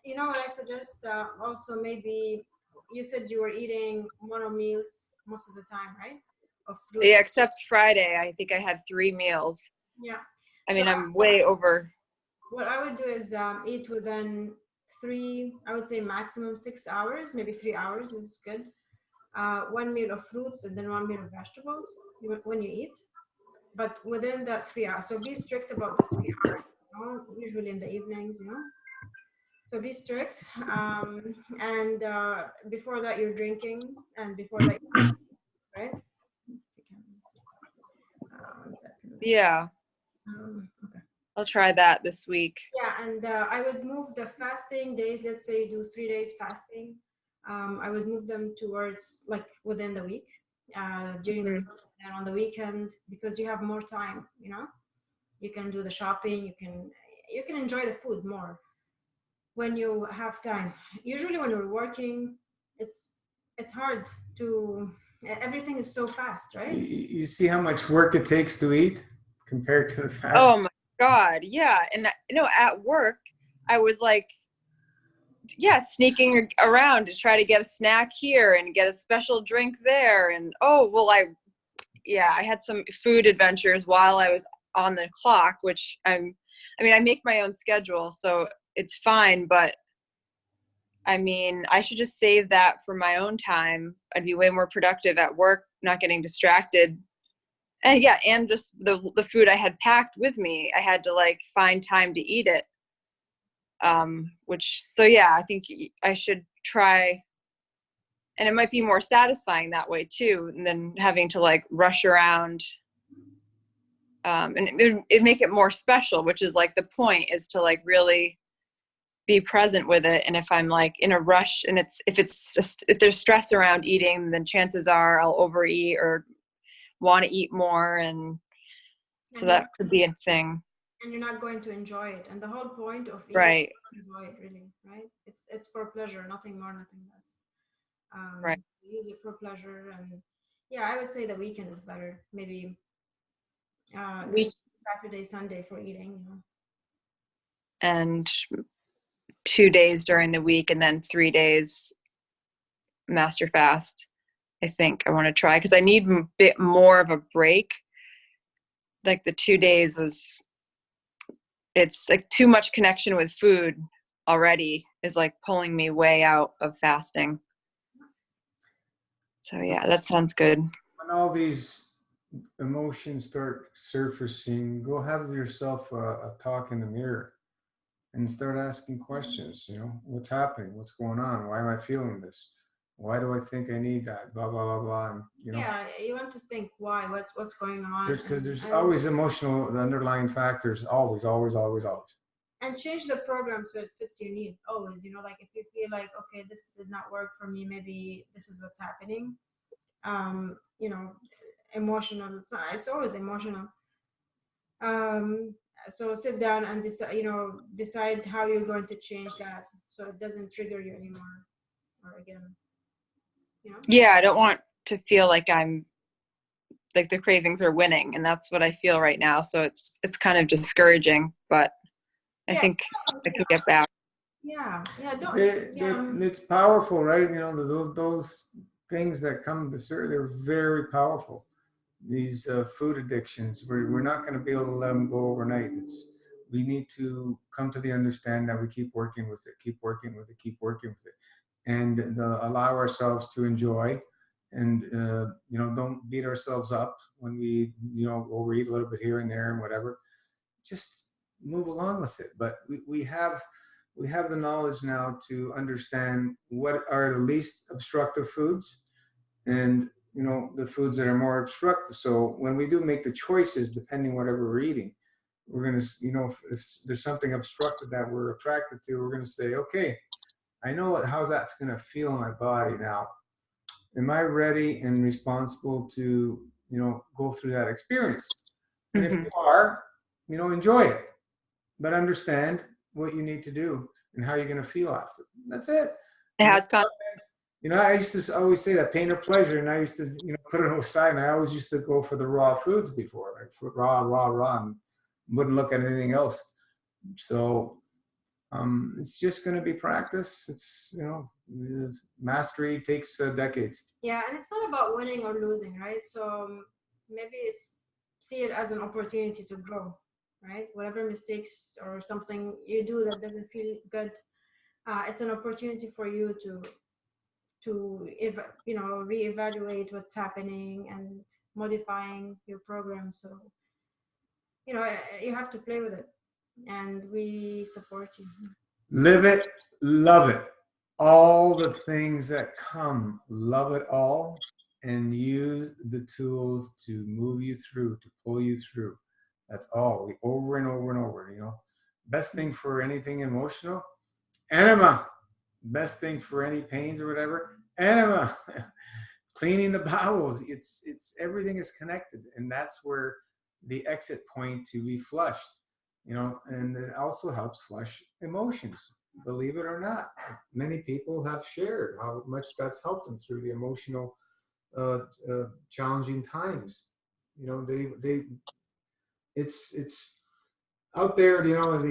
you know what I suggest? Also, maybe you said you were eating mono meals most of the time, right? Of fruits. Yeah, except Friday. I think I had 3 meals. Yeah. I mean, I'm way over. What I would do is eat within 3, I would say maximum 6 hours, maybe 3 hours is good. 1 meal of fruits and then 1 meal of vegetables when you eat, but within that 3 hours. So be strict about the 3 hours, you know, usually in the evenings, you know. So be strict. And before that you're drinking, and before that, right? 1 second. Yeah. Okay. I'll try that this week. Yeah, and I would move the fasting days. Let's say you do 3 days fasting. I would move them towards like within the week, during the week and on the weekend, because you have more time. You know, you can do the shopping. You can enjoy the food more when you have time. Usually, when you're working, it's hard to. Everything is so fast, right? You see how much work it takes to eat compared to the fast. Oh my God, yeah. And at work, I was like, sneaking around to try to get a snack here and get a special drink there. And I had some food adventures while I was on the clock, which I make my own schedule, so it's fine. But I mean, I should just save that for my own time. I'd be way more productive at work, not getting distracted. And and just the food I had packed with me, I had to like find time to eat it. I think I should try, and it might be more satisfying that way too, than having to like rush around. And it'd make it more special, which is like the point, is to like really be present with it. And if I'm like in a rush and if there's stress around eating, then chances are I'll overeat or want to eat more. And so that could be a thing. And you're not going to enjoy it. And the whole point of eating Right. is to enjoy it, really, right? It's for pleasure, nothing more, nothing less. Right. Use it for pleasure. And I would say the weekend is better. Maybe Saturday, Sunday for eating, you know. And 2 days during the week and then 3 days master fast. I think I want to try, because I need a bit more of a break. Like the 2 days it's like too much connection with food already is like pulling me way out of fasting. So that sounds good. When all these emotions start surfacing, go have yourself a talk in the mirror and start asking questions. You know, what's happening? What's going on? Why am I feeling this? Why do I think I need that? Blah, blah, blah, blah. And, you know, you want to think why, what's going on. Because there's always emotional, the underlying factors, always. And change the program so it fits your need, always. You know, like if you feel like, okay, this did not work for me, maybe this is what's happening. You know, emotional, it's always emotional. So sit down and decide how you're going to change that so it doesn't trigger you anymore or again. You know? Yeah, I don't want to feel like I'm like the cravings are winning, and that's what I feel right now. So it's kind of discouraging, but I think I can get back. It's powerful, right? You know, those things that come to serve, they're very powerful. These food addictions, we're not going to be able to let them go overnight. We need to come to the understand that we keep working with it, and allow ourselves to enjoy, and don't beat ourselves up when we overeat a little bit here and there and whatever. Just move along with it. But we have the knowledge now to understand what are the least obstructive foods, and the foods that are more obstructive. So when we do make the choices, depending whatever we're eating, we're going to, if there's something obstructive that we're attracted to, we're going to say, okay, I know how that's going to feel in my body now. Am I ready and responsible to, go through that experience? And if you are, enjoy it, but understand what you need to do and how you're going to feel after. That's it. It has I used to always say that pain or pleasure, and I used to, put it aside, and I always used to go for the raw foods before, like raw, and wouldn't look at anything else. So it's just going to be practice. It's, mastery takes decades. Yeah, and it's not about winning or losing, right? So maybe see it as an opportunity to grow, right? Whatever mistakes or something you do that doesn't feel good, it's an opportunity for you to reevaluate what's happening and modifying your program. So you have to play with it, and we support you. Live it, love it, all the things that come, love it all, and use the tools to move you through, to pull you through. That's all. We over and over and over, you know. Best thing for anything emotional, enema. Best thing for any pains or whatever, enema. Cleaning the bowels. It's everything is connected, and that's where the exit point to be flushed, you know, and it also helps flush emotions. Believe it or not, many people have shared how much that's helped them through the emotional challenging times. You know, it's out there, you know,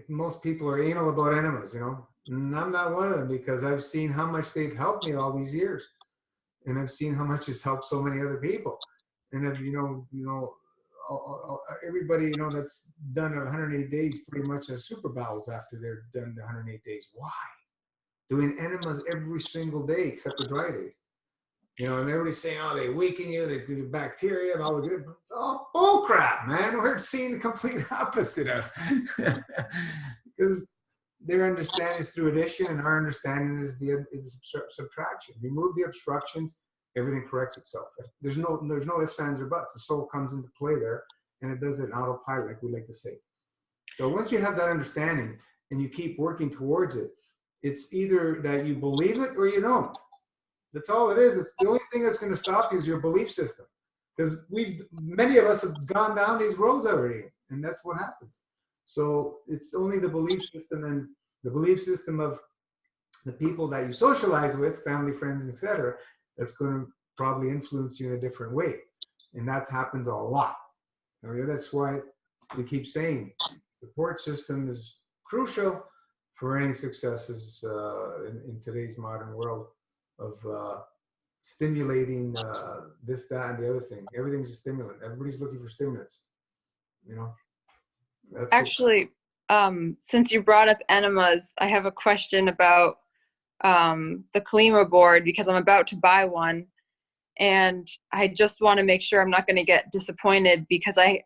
most people are anal about enemas, you know, and I'm not one of them because I've seen how much they've helped me all these years, and I've seen how much it's helped so many other people, and if, everybody, you know, that's done 108 days pretty much has super bowels after they're done the 108 days. Why? Doing enemas every single day except the dry days. You know, and everybody's saying, oh, they weaken you, they do the bacteria and all the good. Oh, bull crap, man. We're seeing the complete opposite of because their understanding is through addition and our understanding is subtraction. Remove the obstructions, everything corrects itself. There's no ifs, ands, or buts. The soul comes into play there and it does it in autopilot, like we like to say. So once you have that understanding and you keep working towards it, it's either that you believe it or you don't. That's all it is. It's the only thing that's going to stop you is your belief system, because many of us have gone down these roads already, and that's what happens. So it's only the belief system and the belief system of the people that you socialize with, family, friends, etc., that's going to probably influence you in a different way, and that happens a lot. That's why we keep saying support system is crucial for any successes in today's modern world of stimulating this, that, and the other thing. Everything's a stimulant. Everybody's looking for stimulants, you know. That's actually, since you brought up enemas, I have a question about the Chemo board, because I'm about to buy one, and I just want to make sure I'm not going to get disappointed, because I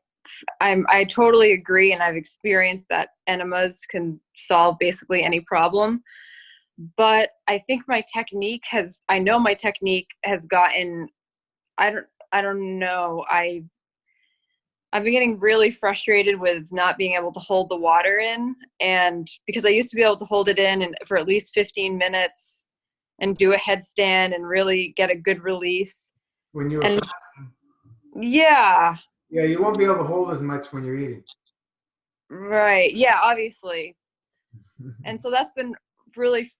totally agree, and I've experienced that enemas can solve basically any problem. But I think my technique has gotten, I don't know. I've been getting really frustrated with not being able to hold the water in, and because I used to be able to hold it in and for at least 15 minutes and do a headstand and really get a good release. When you're fasting. Yeah. Yeah, you won't be able to hold as much when you're eating. Right. Yeah, obviously. And so that's been really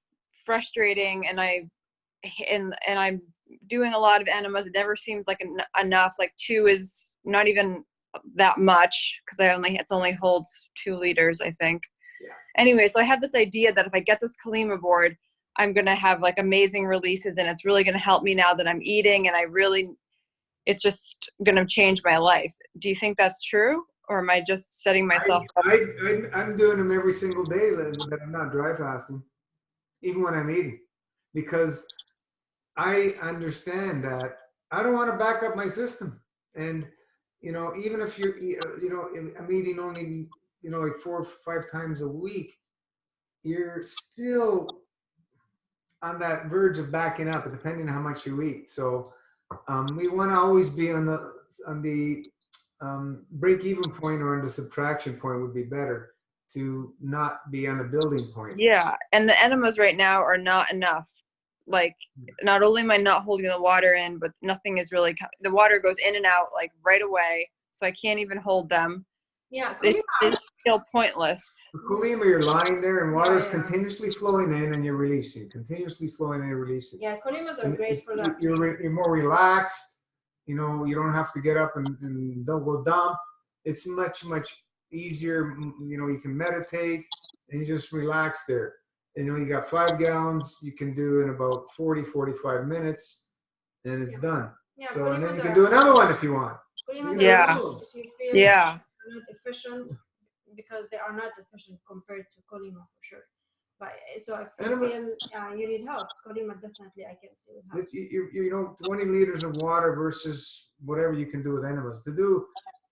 frustrating, and I'm doing a lot of enemas. It never seems like enough. Like 2 is not even that much, because it's only holds 2 liters, I think. Yeah. Anyway, so I have this idea that if I get this Chemo board, I'm gonna have like amazing releases, and it's really gonna help me now that I'm eating, and it's just gonna change my life. Do you think that's true? Or am I just setting myself up? I'm doing them every single day that I'm not dry fasting, even when I'm eating, because I understand that I don't want to back up my system. And, you know, even if you're, you know, I'm eating only, you know, like 4 or 5 times a week, you're still on that verge of backing up, depending on how much you eat. So we want to always be on the break-even point, or on the subtraction point would be better, to not be on the building point. Yeah, and the enemas right now are not enough. Like, not only am I not holding the water in, but nothing is really, the water goes in and out like right away, so I can't even hold them. Yeah, it's still pointless. For Chemo, you're lying there and water is continuously flowing in and you're releasing, continuously flowing in and releasing. Yeah, Chemos are great for that. You're more relaxed. You know, you don't have to get up and don't go dump. It's much, much easier. You know, you can meditate and you just relax there. And, you know, you got 5 gallons you can do in about 40-45 minutes, and it's done. Yeah, so, and then you can do another one if you want. Yeah. If you feel yeah. not efficient, because they are not efficient compared to Chemo for sure. But so if you feel you need help, Chemo definitely I can see would help. It's, you know, 20 liters of water versus whatever you can do with enemas. To do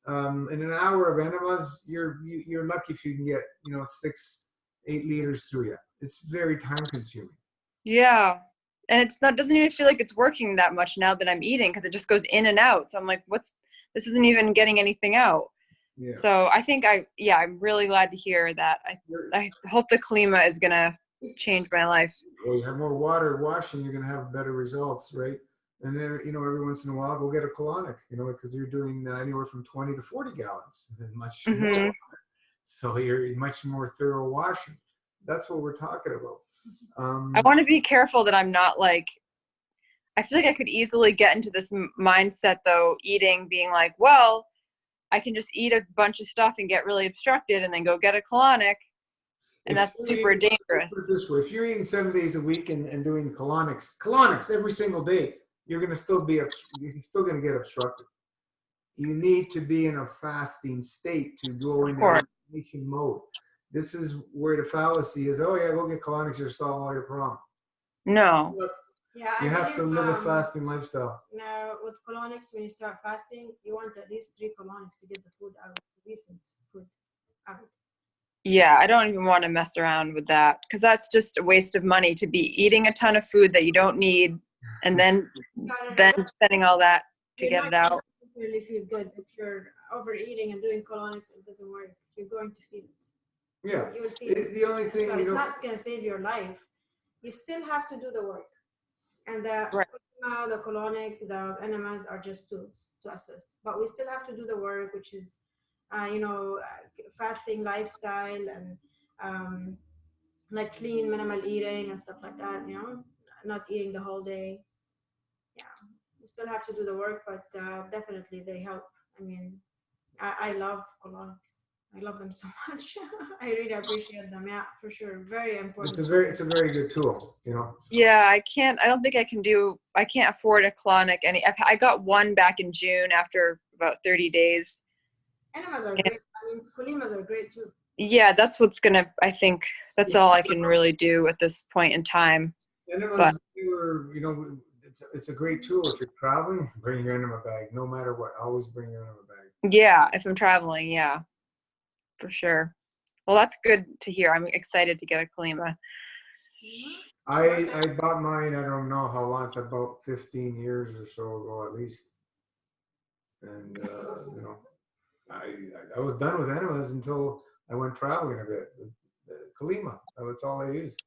in an hour of enemas, you're lucky if you can get, you know, 6-8 liters through you. It's very time consuming. Yeah. And doesn't even feel like it's working that much now that I'm eating, because it just goes in and out. So I'm like, this isn't even getting anything out. Yeah. So I think I'm really glad to hear that. I hope the Kalima is gonna change my life. Well, you have more water washing, you're going to have better results, right? And then, every once in a while, go get a colonic, because you're doing anywhere from 20 to 40 gallons, and much more. So you're much more thorough washing. That's what we're talking about. I want to be careful that I'm not like, I feel like I could easily get into this mindset though, being like, well, I can just eat a bunch of stuff and get really obstructed and then go get a colonic. And that's super dangerous. Put it this way, if you're eating 7 days a week and doing colonics every single day, you're going to still you're still going to get obstructed. You need to be in a fasting state to go into elimination mode. This is where the fallacy is. Oh yeah, go get colonics, you're solving all your problems. No. Yeah, you have to live a fasting lifestyle. Now, with colonics, when you start fasting, you want at least 3 colonics to get the food out, recent food out. Yeah, I don't even want to mess around with that because that's just a waste of money to be eating a ton of food that you don't need and then spending all that to get it out. You really feel good. If you're overeating and doing colonics, it doesn't work. You're going to feel it. Yeah. You will feel it. The only thing, so it's not going to save your life. You still have to do the work. And the colonic, the enemas are just tools to assist. But we still have to do the work, which is, fasting lifestyle and like clean, minimal eating and stuff like that, not eating the whole day. Yeah, we still have to do the work, but definitely they help. I mean, I love colonics. I love them so much. I really appreciate them. Yeah, for sure. Very important. It's a very good tool, Yeah, I can't afford a colonic. I got one back in June after about 30 days. Enemas are great. I mean, colimas are great too. Yeah, that's I think that's all I can really do at this point in time. Enemas, it's a great tool. If you're traveling, bring your enema bag, no matter what. Always bring your enema bag. Yeah, if I'm traveling, yeah, for sure. Well, that's good to hear. I'm excited to get a Kalima. I bought mine, I don't know how long, it's about 15 years or so ago at least. And, I was done with enemas until I went traveling a bit. Kalima, that's all I used.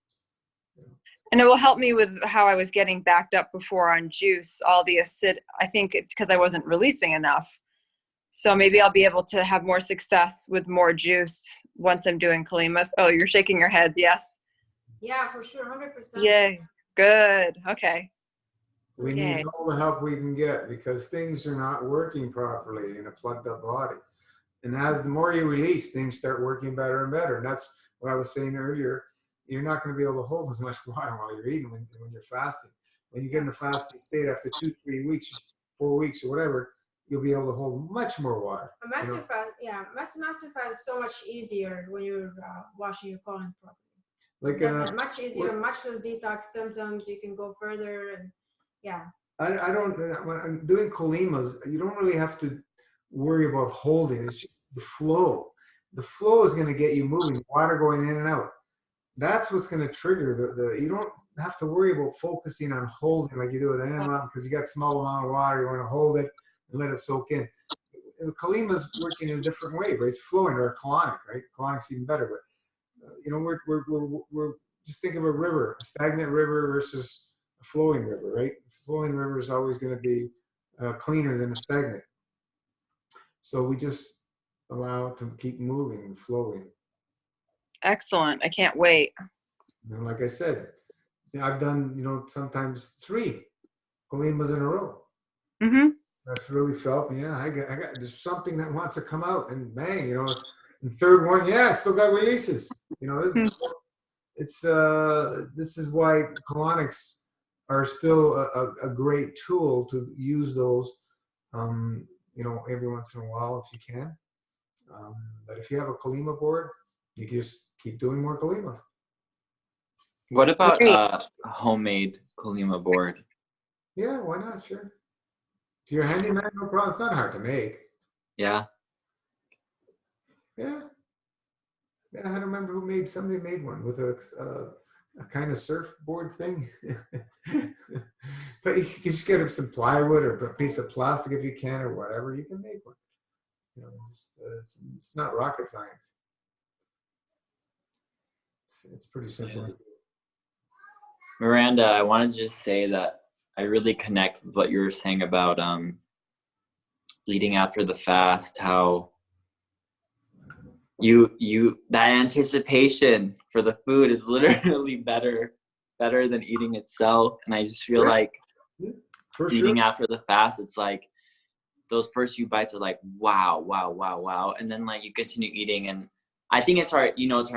And it will help me with how I was getting backed up before on juice, all the acid. I think it's because I wasn't releasing enough. So maybe I'll be able to have more success with more juice once I'm doing Kalimas. Oh, you're shaking your heads, yes? Yeah, for sure, 100%. Yay, good, okay. We need all the help we can get because things are not working properly in a plugged up body. And as the more you release, things start working better and better. And that's what I was saying earlier. You're not going to be able to hold as much water while you're eating when you're fasting. When you get in a fasting state after 2-3 weeks, 4 weeks or whatever, you'll be able to hold much more water. A master fast, master fast is so much easier when you're washing your colon properly. Like much easier, much less detox symptoms. You can go further and I don't, when I'm doing colimas, you don't really have to worry about holding. It's just the flow. The flow is going to get you moving, water going in and out. That's what's going to trigger you don't have to worry about focusing on holding like you do with an enema because you got a small amount of water, you want to hold it and let it soak in. The Kalima's working in a different way, right? It's flowing, or a colonic, right? Colonic's even better, but we're just think of a river, a stagnant river versus a flowing river, right? A flowing river is always going to be cleaner than a stagnant. So we just allow it to keep moving and flowing. Excellent. I can't wait. And like I said, I've done, sometimes 3 Kalimas in a row. Mm-hmm. That's really felt, I got, there's something that wants to come out and bang, and third one, still got releases. This is why colonics are still a great tool to use those, every once in a while if you can. But if you have a Kalima board, you just keep doing more Kalimas. What about a homemade Kalima board? Yeah, why not? Sure. To your handyman, no problem. It's not hard to make. Yeah. Yeah. I don't remember somebody made one with a kind of surfboard thing. But you can just get some plywood or a piece of plastic if you can or whatever. You can make one. You know, it's not rocket science. It's pretty simple. Miranda, I wanted to just say that I really connect with what you were saying about eating after the fast, how that anticipation for the food is literally better than eating itself. And I just feel like eating after the fast, it's like those first few bites are like wow, and then like you continue eating, and I think it's our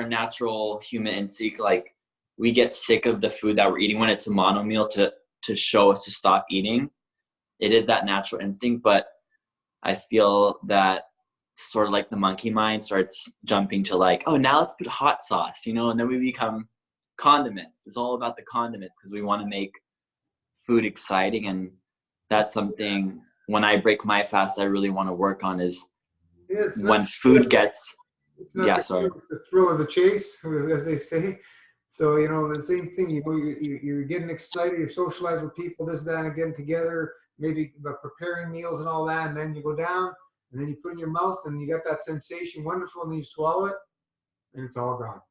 natural human instinct. Like we get sick of the food that we're eating when it's a mono meal to show us to stop eating. It is that natural instinct, but I feel that sort of like the monkey mind starts jumping to like, oh, now let's put hot sauce, and then we become condiments. It's all about the condiments because we want to make food exciting, and that's something when I break my fast I really want to work on is when food gets. It's not the thrill of the chase, as they say. So, the same thing, you're getting excited, you're socializing with people, this, that, and getting together, maybe preparing meals and all that, and then you go down, and then you put it in your mouth, and you got that sensation, wonderful, and then you swallow it, and it's all gone.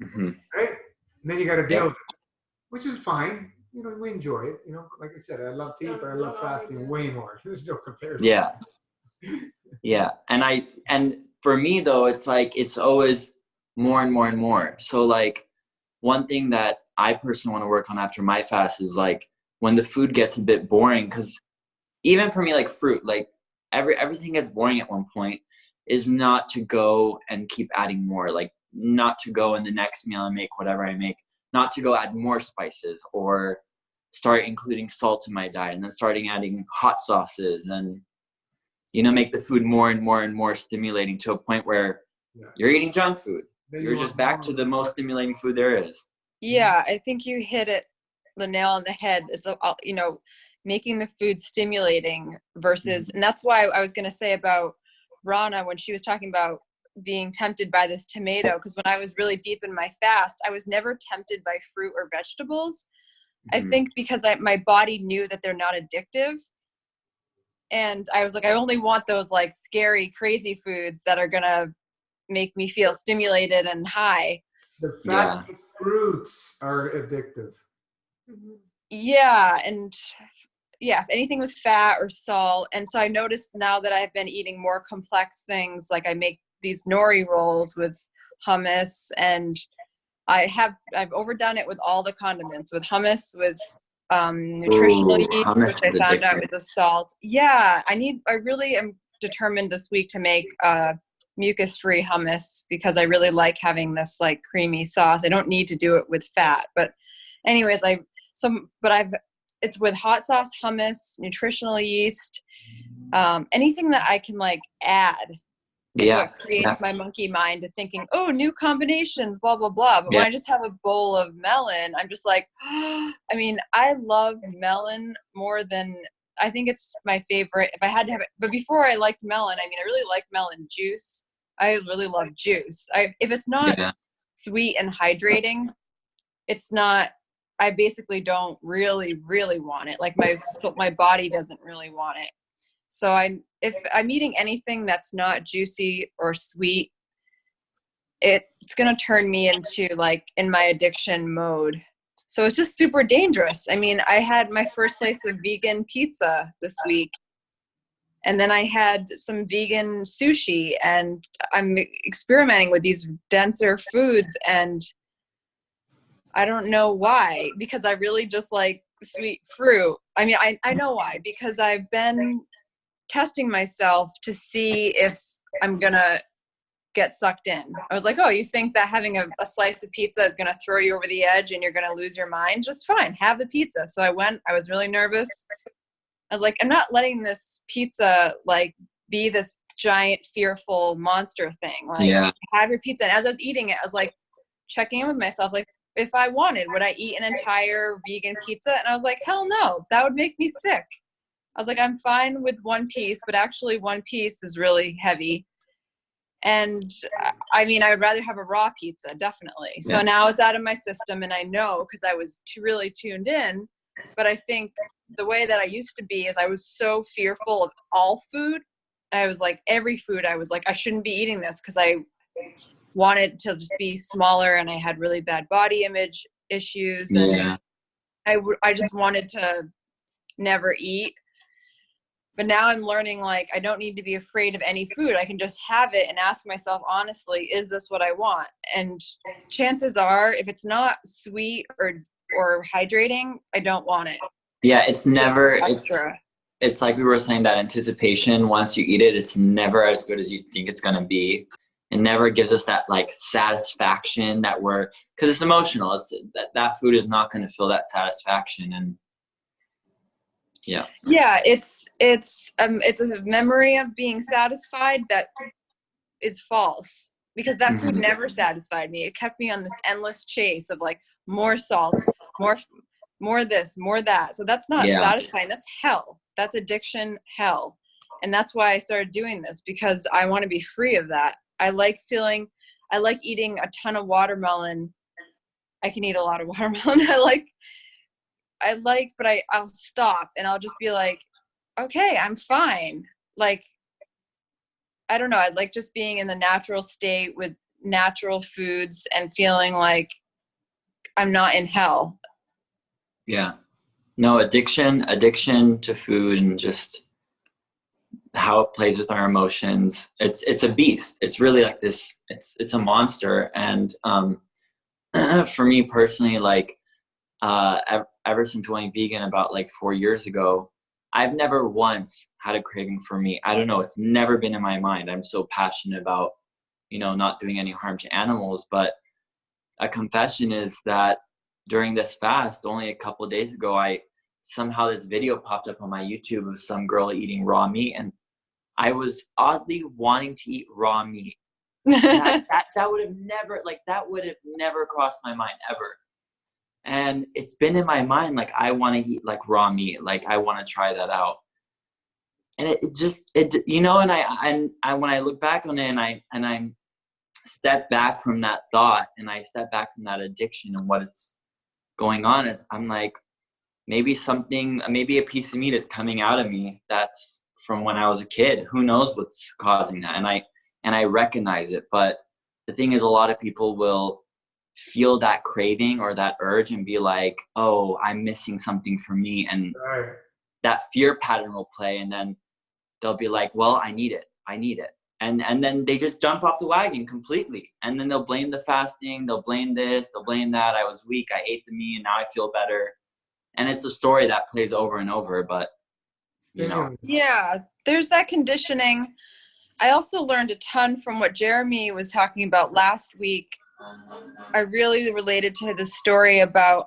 Mm-hmm. Right? And then you got to deal with it, which is fine. We enjoy it. Like I said, I love to eat, but I love fasting way more. There's no comparison. Yeah. Yeah. And for me, though, it's like it's always more and more and more. So, like, one thing that I personally want to work on after my fast is, like, when the food gets a bit boring, because even for me, like fruit, like everything gets boring at one point, is not to go and keep adding more, like not to go in the next meal and make whatever I make, not to go add more spices or start including salt in my diet and then starting adding hot sauces and, make the food more and more and more stimulating to a point where you're eating junk food. You're just back to the most stimulating food there is. Yeah, I think you hit the nail on the head. It's, making the food stimulating versus, and that's why I was going to say about Rana when she was talking about being tempted by this tomato, because when I was really deep in my fast, I was never tempted by fruit or vegetables. I think because my body knew that they're not addictive. And I was like, I only want those like scary, crazy foods that are going to make me feel stimulated and high. The fatty fruits are addictive. Yeah. And yeah, anything with fat or salt. And so I noticed now that I've been eating more complex things, like I make these nori rolls with hummus, and I've overdone it with all the condiments, with hummus, with nutritional yeast, which I found out is a salt. Yeah, I really am determined this week to make mucus-free hummus because I really like having this like creamy sauce. I don't need to do it with fat, but anyways, it's with hot sauce, hummus, nutritional yeast, anything that I can like add is what creates my monkey mind to thinking, oh, new combinations, blah, blah, blah. But when I just have a bowl of melon, I'm just like, I mean, I love melon more than, I think it's my favorite. If I had to have it, but before I liked melon, I mean, I really like melon juice. I really love juice. If it's not sweet and hydrating, it's not, I basically don't really, really want it. Like my body doesn't really want it. So if I'm eating anything that's not juicy or sweet, it's going to turn me into like in my addiction mode. So it's just super dangerous. I mean, I had my first slice of vegan pizza this week, and then I had some vegan sushi, and I'm experimenting with these denser foods, and I don't know why, because I really just like sweet fruit. I mean, I know why, because I've been testing myself to see if I'm gonna get sucked in. I was like, oh, you think that having a slice of pizza is gonna throw you over the edge and you're gonna lose your mind? Just fine, have the pizza. So I was really nervous. I was like, I'm not letting this pizza like be this giant fearful monster thing. Like, have your pizza. And as I was eating it, I was like checking in with myself, like, if I wanted, would I eat an entire vegan pizza? And I was like, hell no, that would make me sick. I was like, I'm fine with one piece, but actually one piece is really heavy. And I mean, I would rather have a raw pizza, definitely. So now it's out of my system, and I know because I was really tuned in. But I think the way that I used to be is I was so fearful of all food I was like, every food, I was like, I shouldn't be eating this because I wanted to just be smaller and I had really bad body image issues. And Yeah. I just wanted to never eat. But now I'm learning, like, I don't need to be afraid of any food. I can just have it and ask myself honestly, is this what I want? And chances are, if it's not sweet or hydrating, I don't want it. Yeah, it's never extra. It's like we were saying, that anticipation, once you eat it, it's never as good as you think it's gonna be. It never gives us that like satisfaction that because it's emotional. It's that food is not gonna feel that satisfaction. And yeah, it's a memory of being satisfied that is false, because that food never satisfied me. It kept me on this endless chase of like more salt, more this, more that. So that's not satisfying. That's hell. That's addiction hell. And that's why I started doing this, because I want to be free of that. I like eating a ton of watermelon. I can eat a lot of watermelon. But I'll stop and I'll just be like, okay, I'm fine. Like, I don't know. I like just being in the natural state with natural foods and feeling like I'm not in hell. Yeah. No, addiction to food and just how it plays with our emotions. It's a beast. It's really like this, it's a monster. And for me personally, like ever since going vegan about like 4 years ago, I've never once had a craving for meat. I don't know, it's never been in my mind. I'm so passionate about, not doing any harm to animals. But a confession is that during this fast, only a couple of days ago, somehow this video popped up on my YouTube of some girl eating raw meat, and I was oddly wanting to eat raw meat. that would have never crossed my mind ever. And it's been in my mind, like, I want to eat like raw meat, like I want to try that out. And and I when I look back on it and I step back from that thought and I step back from that addiction and what it's going on, I'm like, maybe a piece of meat is coming out of me that's from when I was a kid. Who knows what's causing that? And I recognize it. But the thing is, a lot of people will feel that craving or that urge and be like, oh, I'm missing something from me. And that fear pattern will play. And then they'll be like, well, I need it. And then they just jump off the wagon completely. And then they'll blame the fasting. They'll blame this. They'll blame that. I was weak. I ate the meat and now I feel better. And it's a story that plays over and over. But, Yeah, there's that conditioning. I also learned a ton from what Jeremy was talking about last week. I really related to the story about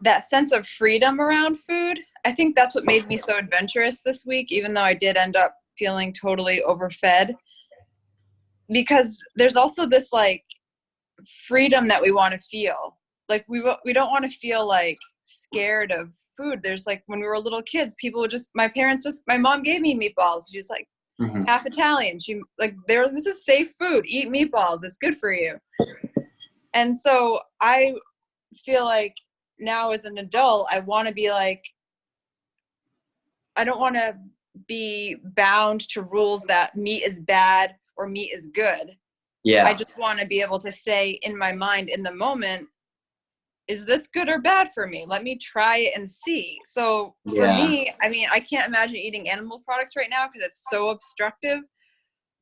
that sense of freedom around food. I think that's what made me so adventurous this week, even though I did end up feeling totally overfed. Because there's also this like freedom that we want to feel. Like we don't want to feel like scared of food. There's like, when we were little kids, my mom gave me meatballs. She was like, half Italian. She like, this is safe food. Eat meatballs. It's good for you. And so I feel like now as an adult, I want to be like, I don't want to be bound to rules that meat is bad or meat is good. Yeah. I just want to be able to say in my mind, in the moment, is this good or bad for me? Let me try it and see. So for me, I mean, I can't imagine eating animal products right now because it's so obstructive,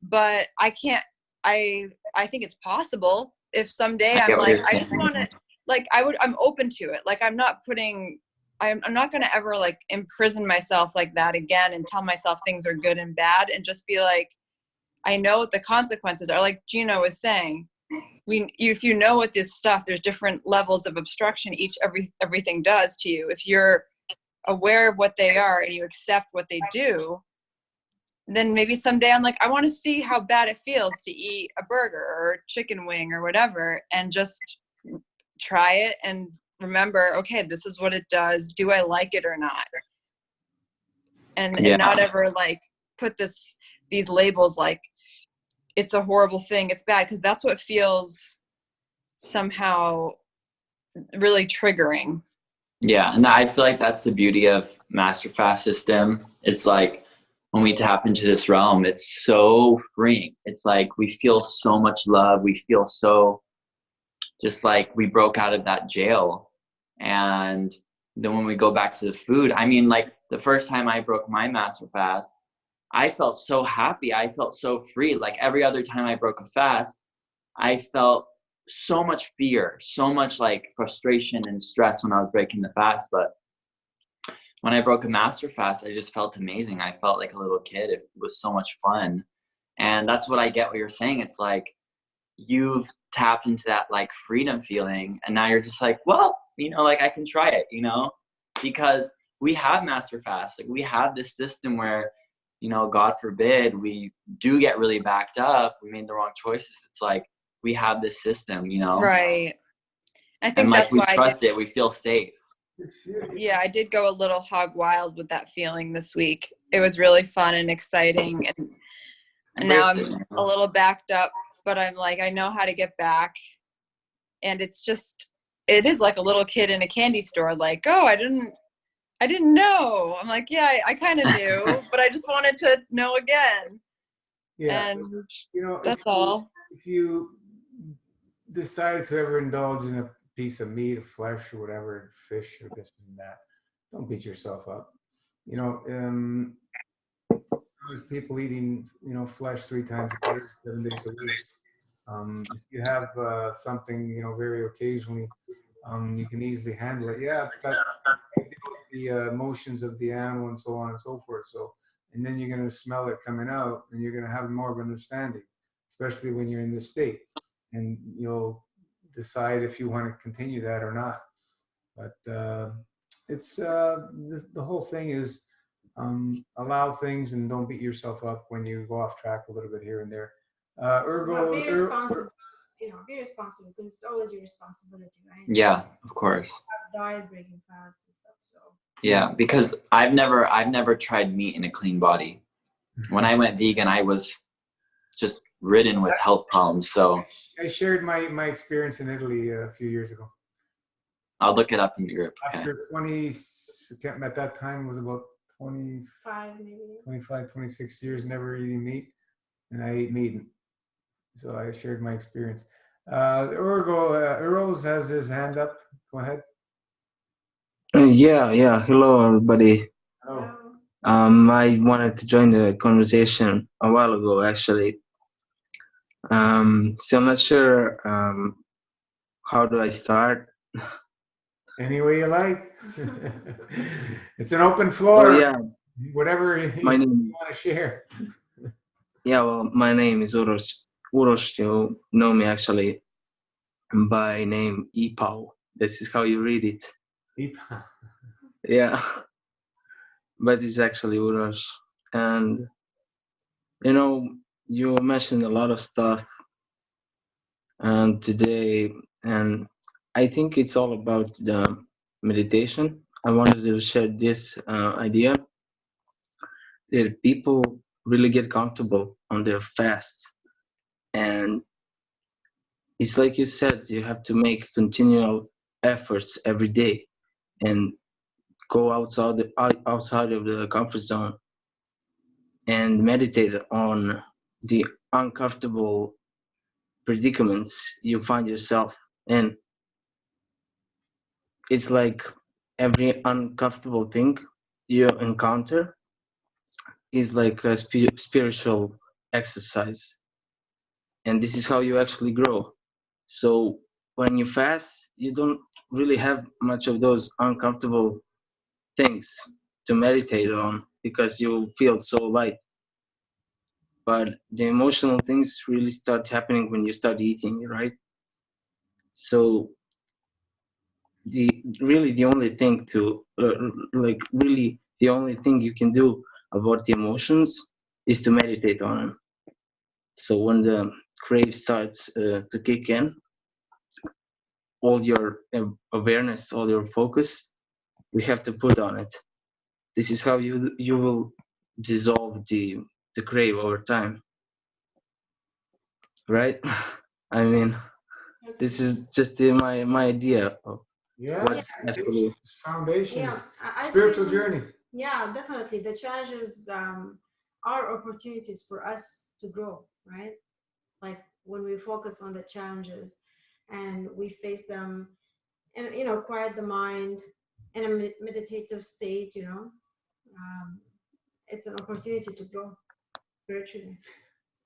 but I think it's possible if someday I'm like, I just want to, like, I'm open to it. Like, I'm not going to ever like imprison myself like that again and tell myself things are good and bad, and just be like, I know what the consequences are. Like Gino was saying, if you know what this stuff, there's different levels of obstruction everything does to you. If you're aware of what they are and you accept what they do, then maybe someday I'm like, I want to see how bad it feels to eat a burger or a chicken wing or whatever, and just try it and remember, okay, this is what it does. Do I like it or not? And not ever like put these labels like, it's a horrible thing, it's bad, because that's what feels somehow really triggering. Yeah, and I feel like that's the beauty of Master Fast system. It's like when we tap into this realm, it's so freeing. It's like we feel so much love. We feel so just like we broke out of that jail. And then when we go back to the food, I mean, like the first time I broke my master fast, I felt so happy. I felt so free. Like every other time I broke a fast, I felt so much fear, so much like frustration and stress when I was breaking the fast. But when I broke a master fast, I just felt amazing. I felt like a little kid. It was so much fun. And that's what I get what you're saying. It's like you've tapped into that like freedom feeling, and now you're just like, well, you know, like I can try it, you know, because we have master fast. Like we have this system where, you know, God forbid we do get really backed up, we made the wrong choices. It's like we have this system, you know. Right. I think and like that's we why trust it. We feel safe. Yeah, I did go a little hog wild with that feeling this week. It was really fun and exciting, and now I'm a little backed up, but I'm like, I know how to get back. And it's just, it is like a little kid in a candy store, like, oh, I didn't know. I'm like, yeah, I kind of knew, but I just wanted to know again. Yeah, And you know, that's all. If you decided to ever indulge in a piece of meat or flesh or whatever, fish or this and that, don't beat yourself up. You know, there's people eating, you know, flesh 3 times a day, 7 days a week. If you have something, you know, very occasionally, you can easily handle it. Yeah, but you deal with the emotions of the animal and so on and so forth. So, and then you're going to smell it coming out, and you're going to have more of an understanding, especially when you're in this state, and you'll decide if you want to continue that or not. But it's the whole thing is allow things and don't beat yourself up when you go off track a little bit here and there. Be responsible. You know, be responsible, because it's always your responsibility, right? Yeah, of course. Diet, breaking fast and stuff. So yeah, because I've never tried meat in a clean body. When I went vegan, I was just ridden with health problems. So I shared my experience in Italy a few years ago. I'll look it up in the group. After 20, at that time was about 25, maybe 25, 26 years never eating meat, and I ate meat. So I shared my experience. Earls has his hand up. Go ahead. Yeah. Hello, everybody. Hello. I wanted to join the conversation a while ago, actually. So I'm not sure how do I start. Any way you like. It's an open floor. Oh, yeah. Whatever you want to share. Yeah, well, my name is Uros. Uros, you know me actually by name Ipao. This is how you read it. Ipao. Yeah. But it's actually Uros. And, you know, you mentioned a lot of stuff today, and I think it's all about the meditation. I wanted to share this idea that people really get comfortable on their fasts, and it's like you said, you have to make continual efforts every day and go outside of the comfort zone and meditate on the uncomfortable predicaments you find yourself in. It's like every uncomfortable thing you encounter is like a spiritual exercise, and this is how you actually grow. So when you fast, you don't really have much of those uncomfortable things to meditate on because you feel so light. But the emotional things really start happening when you start eating, right? So the only thing to the only thing you can do about the emotions is to meditate on them. So when the crave starts to kick in, all your awareness, all your focus, we have to put on it. This is how you will dissolve the crave over time, right? I mean, this is just my idea of what's foundations, I spiritual see, journey. Yeah, definitely. The challenge is are opportunities for us to grow, right? Like when we focus on the challenges and we face them and, you know, quiet the mind in a meditative state, you know, it's an opportunity to grow spiritually.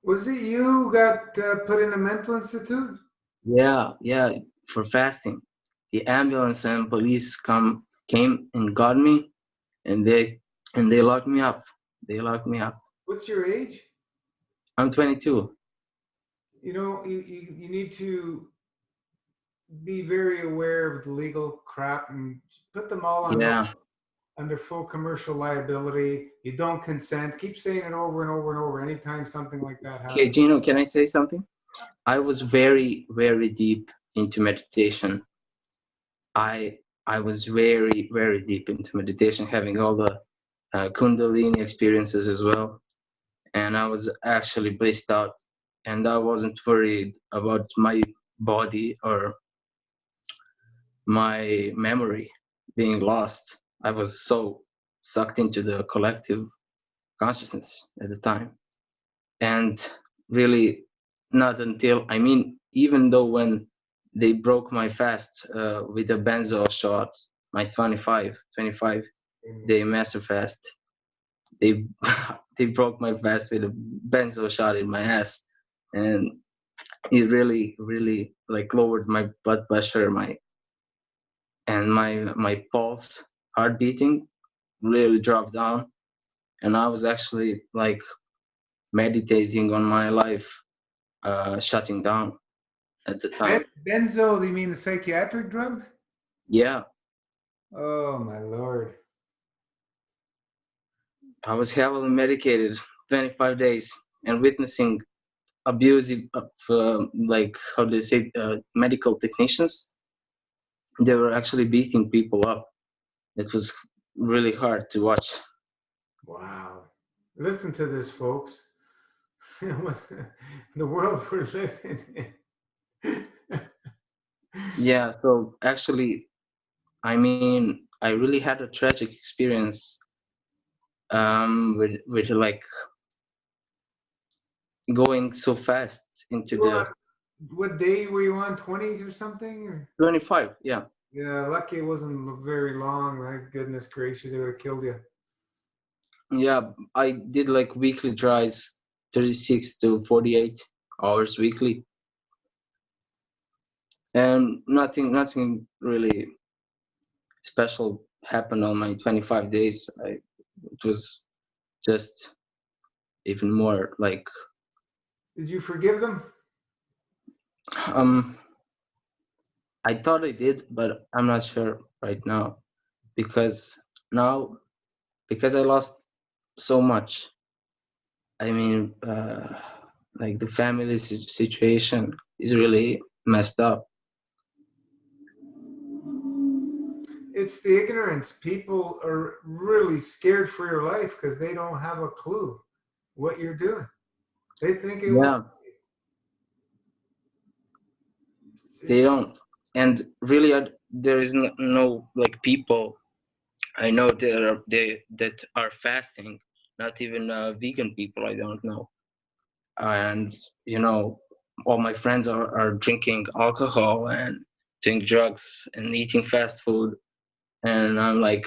Was it you who got put in a mental institute? Yeah, for fasting. The ambulance and police came and got me, and they locked me up. They locked me up. What's your age? I'm 22. You know, you need to be very aware of the legal crap and put them all under full commercial liability. You don't consent. Keep saying it over and over and over. Anytime something like that happens. Okay, Gino, can I say something? I was very, very deep into meditation. I was very, very deep into meditation, having all the Kundalini experiences as well. And I was actually blissed out. And I wasn't worried about my body or my memory being lost. I was so sucked into the collective consciousness at the time. And really not until, I mean, even though when they broke my fast with a benzo shot, my 25 day master fast, they broke my fast with a benzo shot in my ass, and it really like lowered my blood pressure, my pulse, heart beating really dropped down, and I was actually like meditating on my life shutting down at the time. Benzo, do you mean the psychiatric drugs? Yeah. Oh my Lord. I was heavily medicated 25 days and witnessing abusive, like, how do you say, medical technicians. They were actually beating people up. It was really hard to watch. Wow. Listen to this, folks. The world we're living in. Yeah, so actually, I mean, I really had a tragic experience with like going so fast into What day were you on? 20s or something? Or? 25, yeah. Yeah, lucky it wasn't very long. My goodness gracious, they would have killed you. Yeah, I did like weekly tries, 36 to 48 hours weekly. And nothing really special happened on my 25 days. It was just even more like. Did you forgive them? I thought I did, but I'm not sure right now, because I lost so much. I mean, like the family situation is really messed up. It's the ignorance. People are really scared for your life because they don't have a clue what you're doing. They think it will. They don't. And really, there is no like people I know that are fasting, not even vegan people I don't know. And, you know, all my friends are drinking alcohol and doing drugs and eating fast food. And I'm like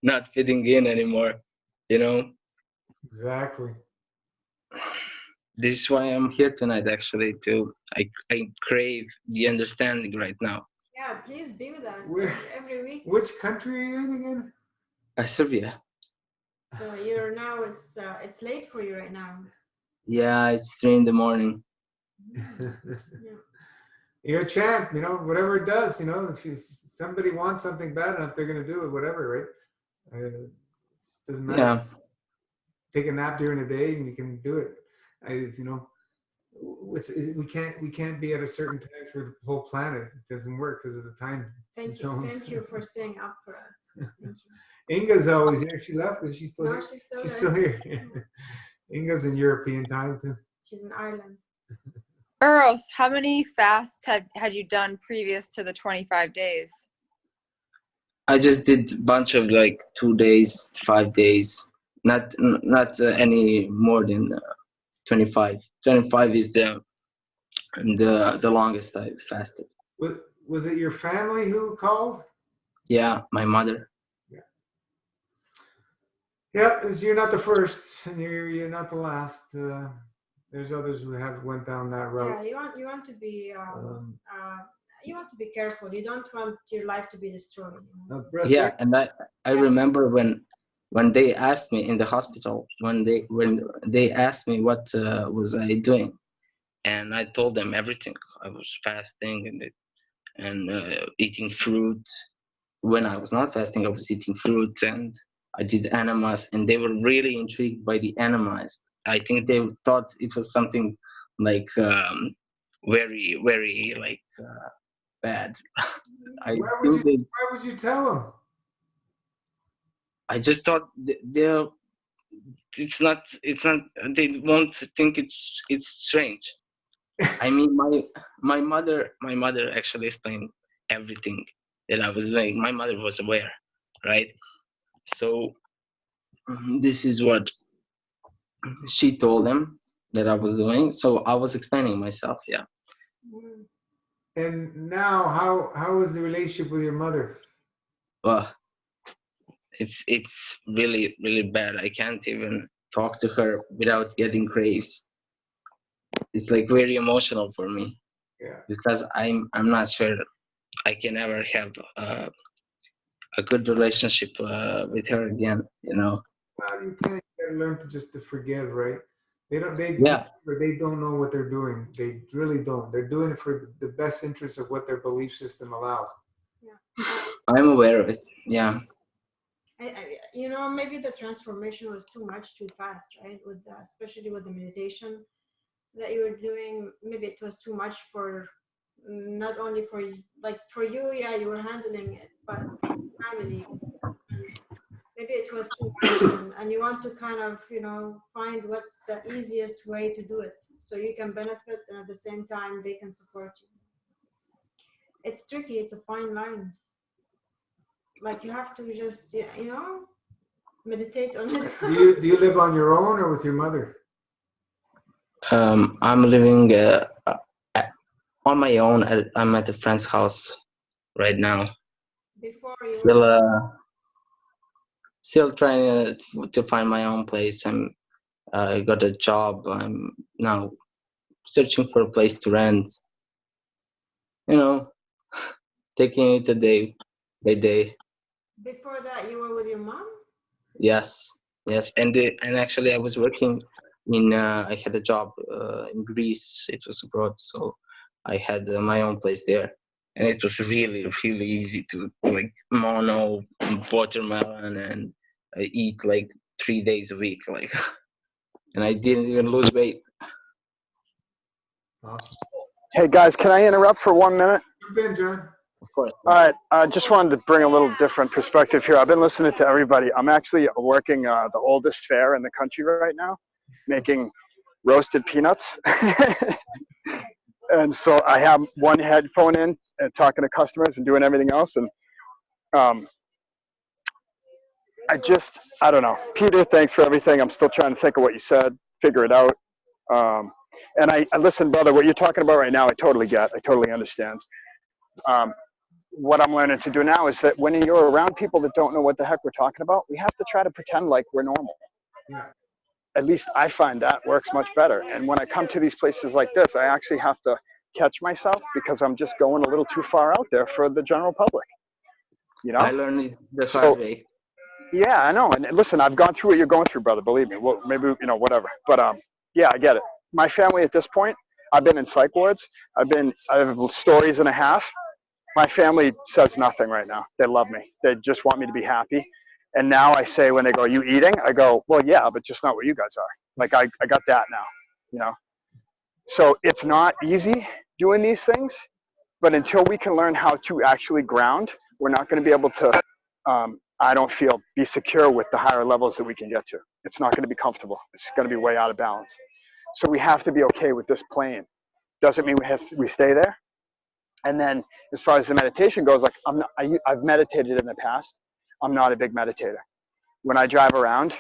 not fitting in anymore, you know? Exactly. This is why I'm here tonight, actually, I crave the understanding right now. Yeah, please be with us every week. Which country are you in again? Serbia. So you're now, it's late for you right now. Yeah, it's 3 a.m. Yeah. You're a champ, you know, whatever it does, you know, if somebody wants something bad enough, they're going to do it, whatever, right? It doesn't matter. Yeah. Take a nap during the day and you can do it. You know, we can't be at a certain time for the whole planet. It doesn't work because of the time. Thank you for staying up for us. Thank you. Inga's always here. She left. Is she still here? She's still here. Inga's in European time too. She's in Ireland. Eros, how many fasts had you done previous to the 25 days? I just did a bunch of like 2 days, 5 days, Not any more than 25. 25 is the longest I fasted. Was it your family who called? Yeah, my mother. Yeah, you're not the first, and you're not the last. There's others who have went down that route. Yeah, you want to be you want to be careful. You don't want your life to be destroyed. You know? Yeah, and I remember when they asked me in the hospital, when they asked me what was I doing, and I told them everything. I was fasting and eating fruit. When I was not fasting, I was eating fruit, and I did enemas, and they were really intrigued by the enemas. I think they thought it was something like very, very like bad. Why would you tell them? I just thought it's not they won't think it's strange. I mean, my mother actually explained everything that I was doing. My mother was aware, right? So this is what she told them that I was doing. So I was explaining myself. Yeah. And now, how is the relationship with your mother? Well, it's really, really bad. I can't even talk to her without getting graves. It's like very emotional for me. Yeah. Because I'm not sure I can ever have a good relationship with her again. You know. Well, you can't. You gotta learn to forgive, right? They don't know what they're doing. They really don't. They're doing it for the best interest of what their belief system allows. Yeah. I'm aware of it. Yeah. You know, maybe the transformation was too much, too fast, right? With especially with the meditation that you were doing, maybe it was too much for not only for like for you. Yeah, you were handling it, but family. Maybe it was too much, and you want to kind of, you know, find what's the easiest way to do it so you can benefit and at the same time they can support you. It's tricky. It's a fine line. Like you have to just, you know, meditate on it. Do you live on your own or with your mother? I'm living on my own. I'm at a friend's house right now. Before you still trying to find my own place. I got a job. I'm now searching for a place to rent. You know, taking it a day by day. Before that, you were with your mom? Yes, and actually I was working in. I had a job in Greece. It was abroad, so I had my own place there, and it was really, really easy to like mono watermelon and eat like 3 days a week, like, and I didn't even lose weight. Awesome. Hey guys, can I interrupt for 1 minute? Jump in, John. Of course. All right, I just wanted to bring a little different perspective here. I've been listening to everybody. I'm actually working the oldest fair in the country right now, making roasted peanuts. And so I have one headphone in and talking to customers and doing everything else. And I don't know. Peter, thanks for everything. I'm still trying to think of what you said, figure it out. And I listen, brother, what you're talking about right now, I totally get. I totally understand. What I'm learning to do now is that when you're around people that don't know what the heck we're talking about, we have to try to pretend like we're normal. Yeah. At least I find that works much better. And when I come to these places like this, I actually have to catch myself because I'm just going a little too far out there for the general public. You know? I learned it the hard way. Yeah, I know. And listen, I've gone through what you're going through, brother. Believe me. Well, maybe, you know, whatever. But yeah, I get it. My family at this point, I've been in psych wards. I have stories and a half. My family says nothing right now. They love me. They just want me to be happy. And now I say when they go, "You eating?" I go, "Well, yeah, but just not what you guys are." Like I got that now, you know. So it's not easy doing these things, but until we can learn how to actually ground, we're not going to be able to. I don't feel be secure with the higher levels that we can get to. It's not going to be comfortable. It's going to be way out of balance. So we have to be okay with this plane. Doesn't mean we stay there. And then as far as the meditation goes, like I've meditated in the past. I'm not a big meditator. When I drive around,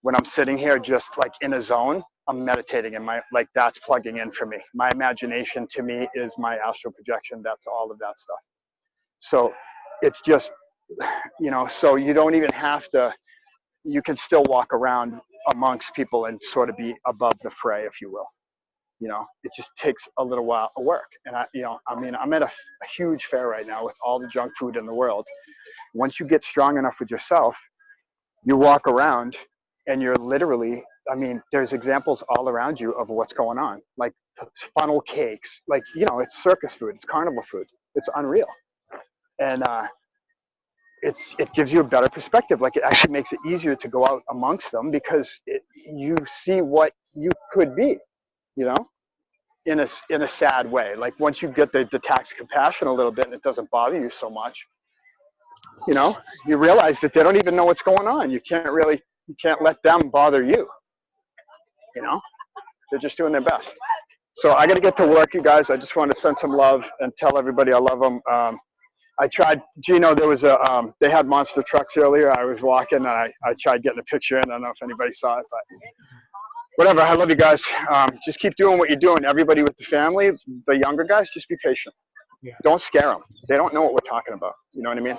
when I'm sitting here just like in a zone, I'm meditating and like that's plugging in for me. My imagination to me is my astral projection. That's all of that stuff. So it's just, so you don't even have to, you can still walk around amongst people and sort of be above the fray, if you will. It just takes a little while of work. And I'm at a huge fair right now with all the junk food in the world. Once you get strong enough with yourself, you walk around and you're literally, there's examples all around you of what's going on, like funnel cakes, like, it's circus food, it's carnival food. It's unreal. And it gives you a better perspective. Like, it actually makes it easier to go out amongst them because you see what you could be, in a sad way. Like, once you get the detox compassion a little bit and it doesn't bother you so much, you realize that they don't even know what's going on. You can't let them bother you. They're just doing their best. So I got to get to work, you guys. I just want to send some love and tell everybody I love them. I tried, Gino, there was they had monster trucks earlier. I was walking and I tried getting a picture in. I don't know if anybody saw it, but whatever. I love you guys. Just keep doing what you're doing. Everybody with the family, the younger guys, just be patient. Yeah. Don't scare them. They don't know what we're talking about. You know what I mean?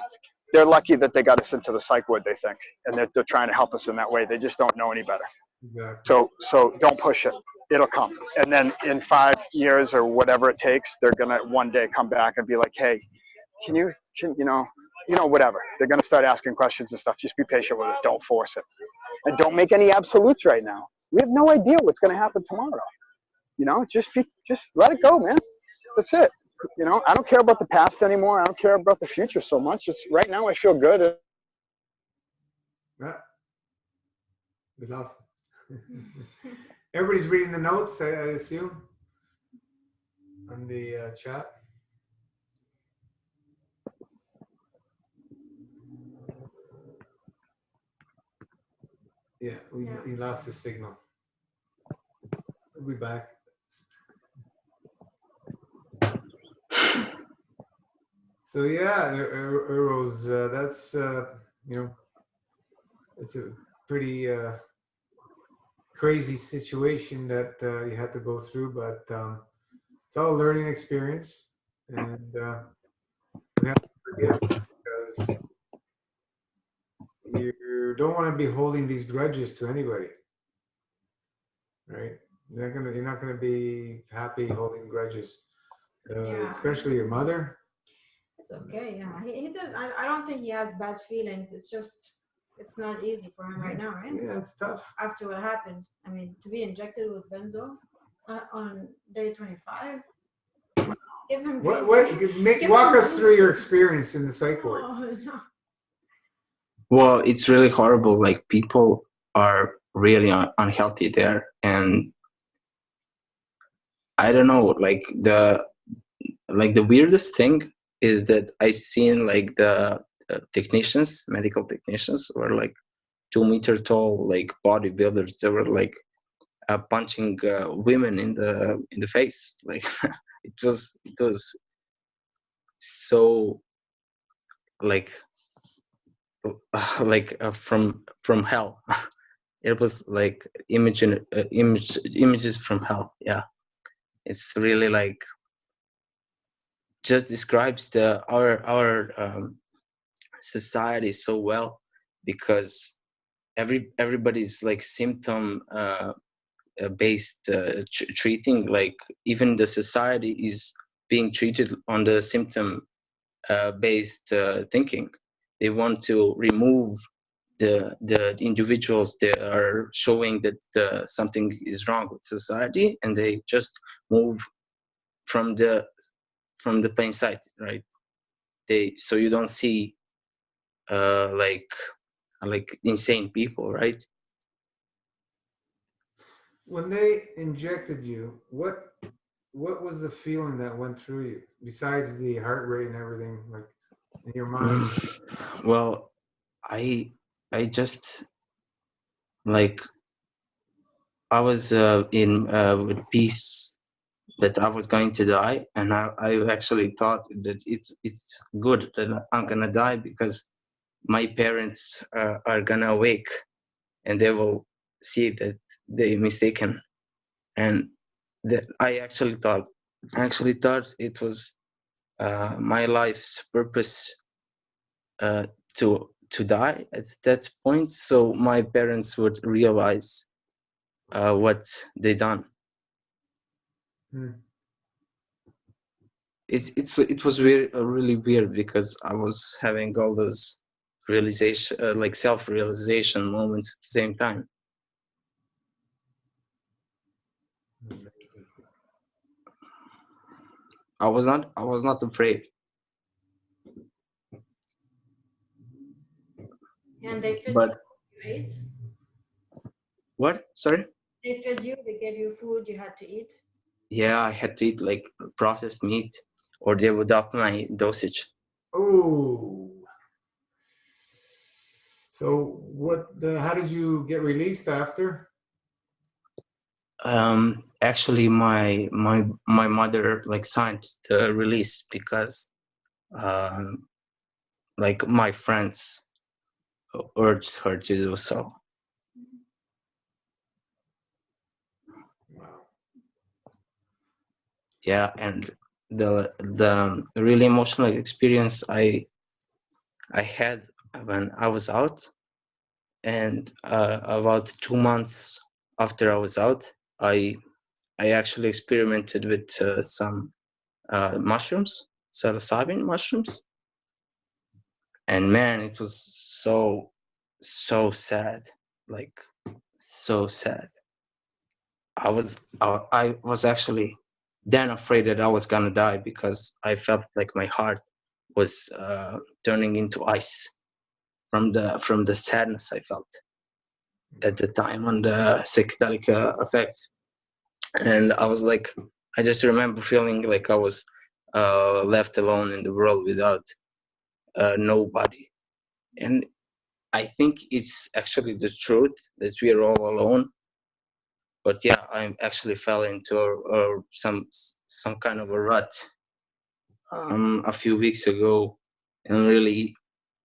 They're lucky that they got us into the psych ward, they think, and they're trying to help us in that way. They just don't know any better. Exactly. So don't push it. It'll come. And then in 5 years or whatever it takes, they're going to one day come back and be like, hey, can whatever. They're going to start asking questions and stuff. Just be patient with it. Don't force it. And don't make any absolutes right now. We have no idea what's going to happen tomorrow. Just let it go, man. That's it. I don't care about the past anymore. I don't care about the future so much. It's right now I feel good. Yeah. We lost it. Everybody's reading the notes, I assume, on the chat. Yeah, we lost the signal. We'll be back. So yeah, Eros, that's it's a pretty crazy situation that you had to go through, but it's all a learning experience, and we have to forgive because you don't want to be holding these grudges to anybody, right? You're not gonna be happy holding grudges, especially your mother. It's okay, yeah. He does. I don't think he has bad feelings. It's just, it's not easy for him right now, right? Yeah, it's tough. After what happened, to be injected with benzo on day 25. Walk us through your experience in the psych ward. Oh, no. Well, it's really horrible. Like, people are really unhealthy there, and I don't know. Like the weirdest thing is that I seen like the technicians, medical technicians, were like 2 meter tall, like bodybuilders. They were like punching women in the face. Like it was so like from hell. It was like images from hell. Yeah, it's really like just describes our society so well, because everybody's like symptom based treating. Like, even the society is being treated on the symptom based thinking. They want to remove the individuals that are showing that something is wrong with society, and they just move from the plain sight, right? So you don't see like insane people, right? When they injected you, what was the feeling that went through you besides the heart rate and everything, like in your mind? Well, I just like I was in with peace that I was going to die, and I actually thought that it's good that I'm gonna die, because my parents are gonna awake, and they will see that they mistaken, and that I actually thought it was my life's purpose to die at that point, so my parents would realize what they done. It was really weird, because I was having all those realization, like self-realization moments at the same time. I was not afraid. And they fed But you ate? what? Sorry? They fed you, they gave you food, you had to eat? Yeah, I had to eat like processed meat, or they would up my dosage. Oh. So how did you get released after? Actually, my mother like signed the release, because like my friends urged her to do so. Wow. Yeah, and the really emotional experience I had when I was out, and about 2 months after I was out, I actually experimented with some mushrooms, psilocybin mushrooms, and man, it was so sad, like so sad. I was actually then afraid that I was gonna die, because I felt like my heart was turning into ice from the sadness I felt at the time on the psychedelic effects. And I was like, I just remember feeling like I was left alone in the world without nobody. And I think it's actually the truth that we are all alone. But yeah, I actually fell into some kind of a rut a few weeks ago, and really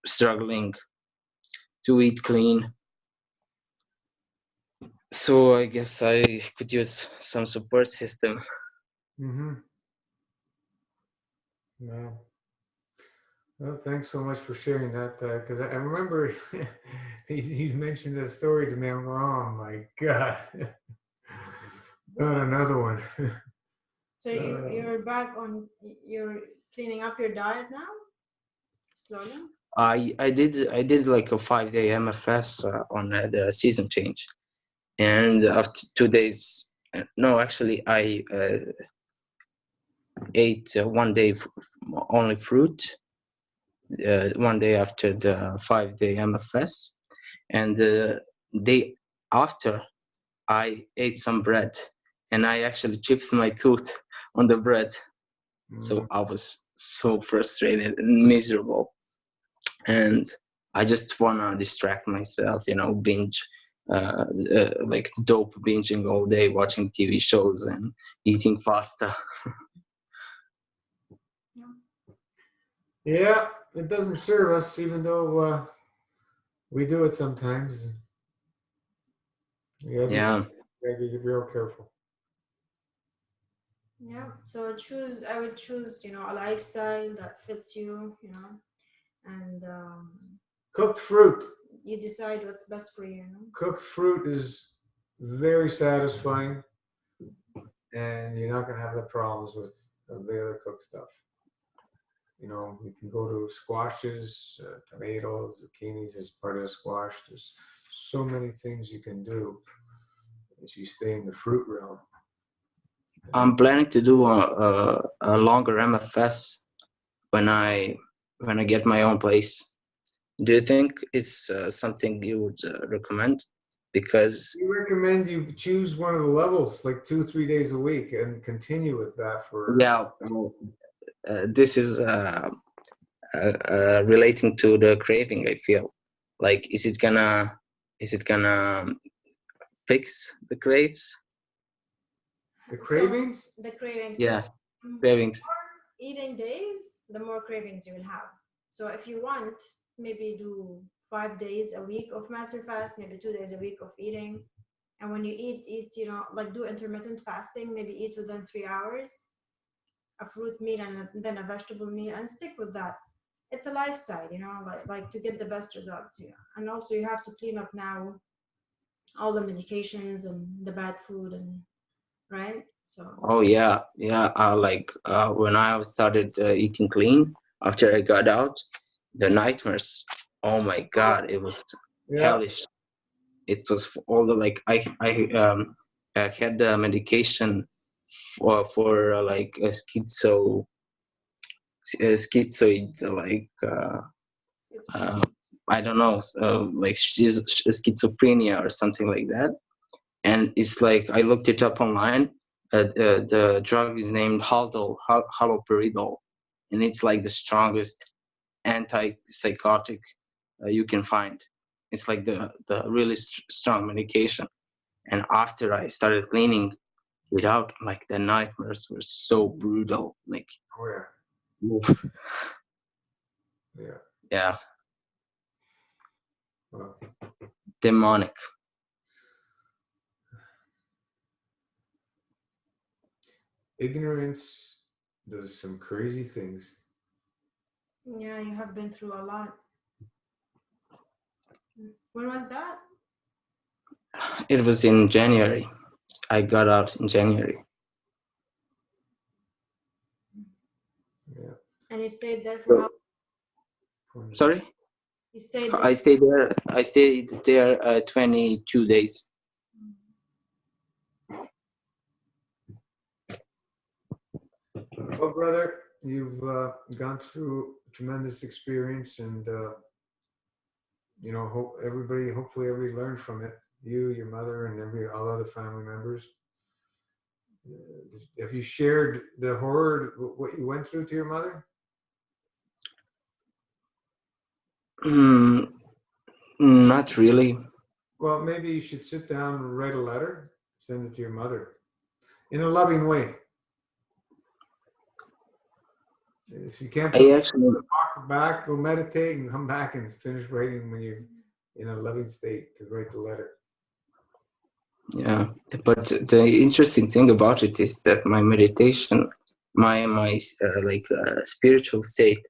struggling to eat clean. So I guess I could use some support system. Mm-hmm. Wow. Well, thanks so much for sharing that, because I remember you mentioned that story to me. I'm going, oh my God, not another one. So you're back on, you're cleaning up your diet now, slowly? I did like a 5-day MFS on the season change, and after 2 days, no, actually I ate 1 day only fruit, 1 day after the 5-day MFS, and the day after I ate some bread, and I actually chipped my tooth on the bread. So I was so frustrated and miserable, and I just wanna distract myself, binge, like dope binging all day, watching TV shows and eating pasta. Yeah, it doesn't serve us, even though we do it sometimes. Yeah. Gotta be real careful. Yeah, so I would choose, a lifestyle that fits you, and Cooked fruit. you decide what's best for you. Cooked fruit is very satisfying, and you're not going to have the problems with the other cooked stuff. You can go to squashes, tomatoes, zucchinis as part of the squash. There's so many things you can do as you stay in the fruit realm. I'm planning to do a longer MFS when I get my own place. Do you think it's something you would recommend? Because we recommend you choose one of the levels, like 2-3 days a week, and continue with that for. Yeah, this is relating to the craving. I feel like is it gonna fix the craves? The cravings? The cravings. Yeah, So, cravings. the more eating days, the more cravings you will have. So if you want, maybe do 5 days a week of master fast, maybe 2 days a week of eating. And when you eat, you know, like do intermittent fasting, maybe eat within 3 hours, a fruit meal and then a vegetable meal, and stick with that. It's a lifestyle, you know, like to get the best results here. And also you have to clean up now all the medications and the bad food, and right. So Oh yeah, yeah. When I started eating clean after I got out, the nightmares. Oh my God, it was Yeah. hellish. It was all the like I had the medication for like a schizoid uh, I don't know like schizophrenia or something like that. And it's like I looked it up online. The drug is named haloperidol, and it's like the strongest antipsychotic you can find. It's like the really strong medication. And after I started cleaning without, like the nightmares were so brutal. Like, Oh yeah. oof. Yeah. Yeah, Well, demonic. ignorance does some crazy things. yeah, you have been through a lot. When was that? It was in January. I got out in January. Yeah. And you stayed there for how? Sorry? You stayed there. I stayed there 22 days. Well, brother, you've gone through a tremendous experience, and you know, hopefully everybody learned from it. You, your mother, and all other family members. Have you shared the horror, what you went through to your mother? Not really. Well, maybe you should sit down and write a letter, send it to your mother in a loving way. If you can't walk back, go meditate and come back and finish writing when you're in a loving state to write the letter. Yeah, but the interesting thing about it is that my meditation, my spiritual state,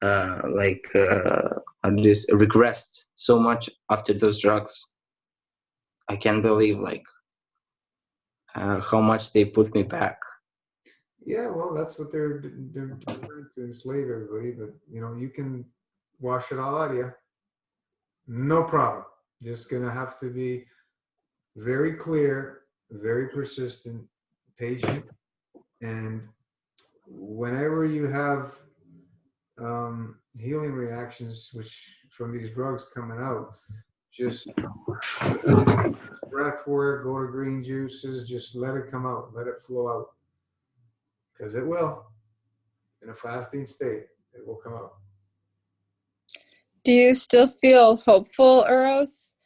this regressed so much after those drugs. I can't believe how much they put me back. Yeah, well, that's what they're designed to enslave everybody. But you know, you can wash it all out of you. No problem. Just gonna have to be very clear, very persistent, patient, and whenever you have healing reactions, which from these drugs coming out, just breath work, go to green juices, just let it come out, let it flow out, because it will. In a fasting state, it will come out. Do you still feel hopeful, Eros?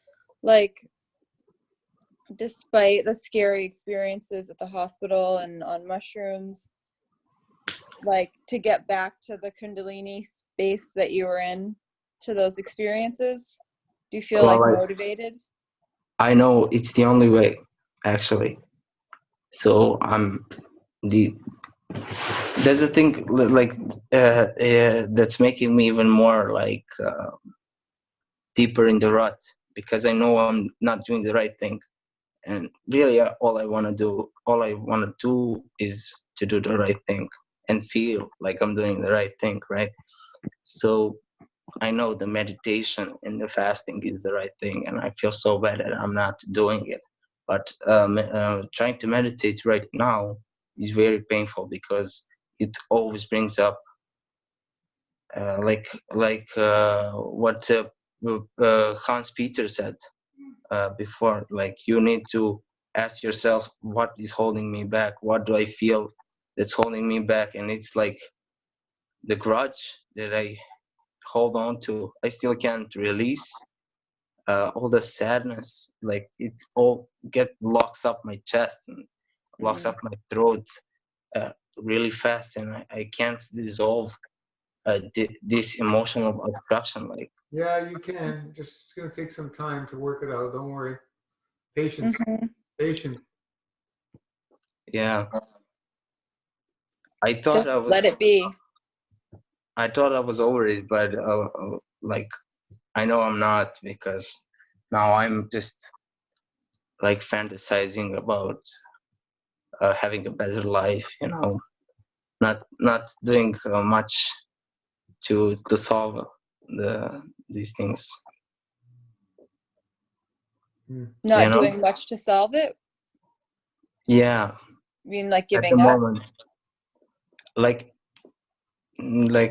Like, despite the scary experiences at the hospital and on mushrooms, like to get back to the Kundalini space that you were in, to those experiences? Do you feel motivated? I know it's the only way, actually. So there's a thing that's making me even more deeper in the rut, because I know I'm not doing the right thing, and really all I want to do is to do the right thing and feel like I'm doing the right thing, right? So I know the meditation and the fasting is the right thing, and I feel so bad that I'm not doing it. But trying to meditate right now is very painful, because it always brings up what Hans Peter said before. Like, you need to ask yourself, what is holding me back? What do I feel that's holding me back? And it's like the grudge that I hold on to, I still can't release. All the sadness, like it all locks up my chest and locks up my throat really fast, and I can't dissolve this emotional obstruction. Like, yeah, you can. Just it's gonna take some time to work it out. Don't worry. Patience. Mm-hmm. Patience. Yeah. I thought Just let it be. I thought I was over it, but like I know I'm not, because now I'm just like fantasizing about having a better life, you know, not doing much to solve these things. Not you know? doing much to solve it. Yeah. You mean like At the giving up? moment, like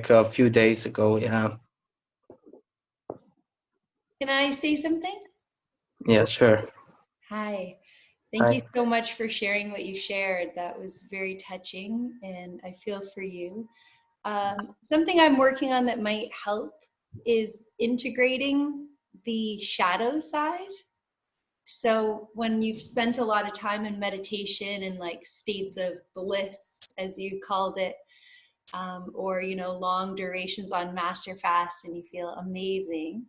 a few days ago, yeah. Can I say something? Yeah, sure. Hi. Thank Hi. you so much for sharing what you shared. That was very touching, and I feel for you. Something I'm working on that might help is integrating the shadow side. So when you've spent a lot of time in meditation and like states of bliss, as you called it, or long durations on master fast, and you feel amazing,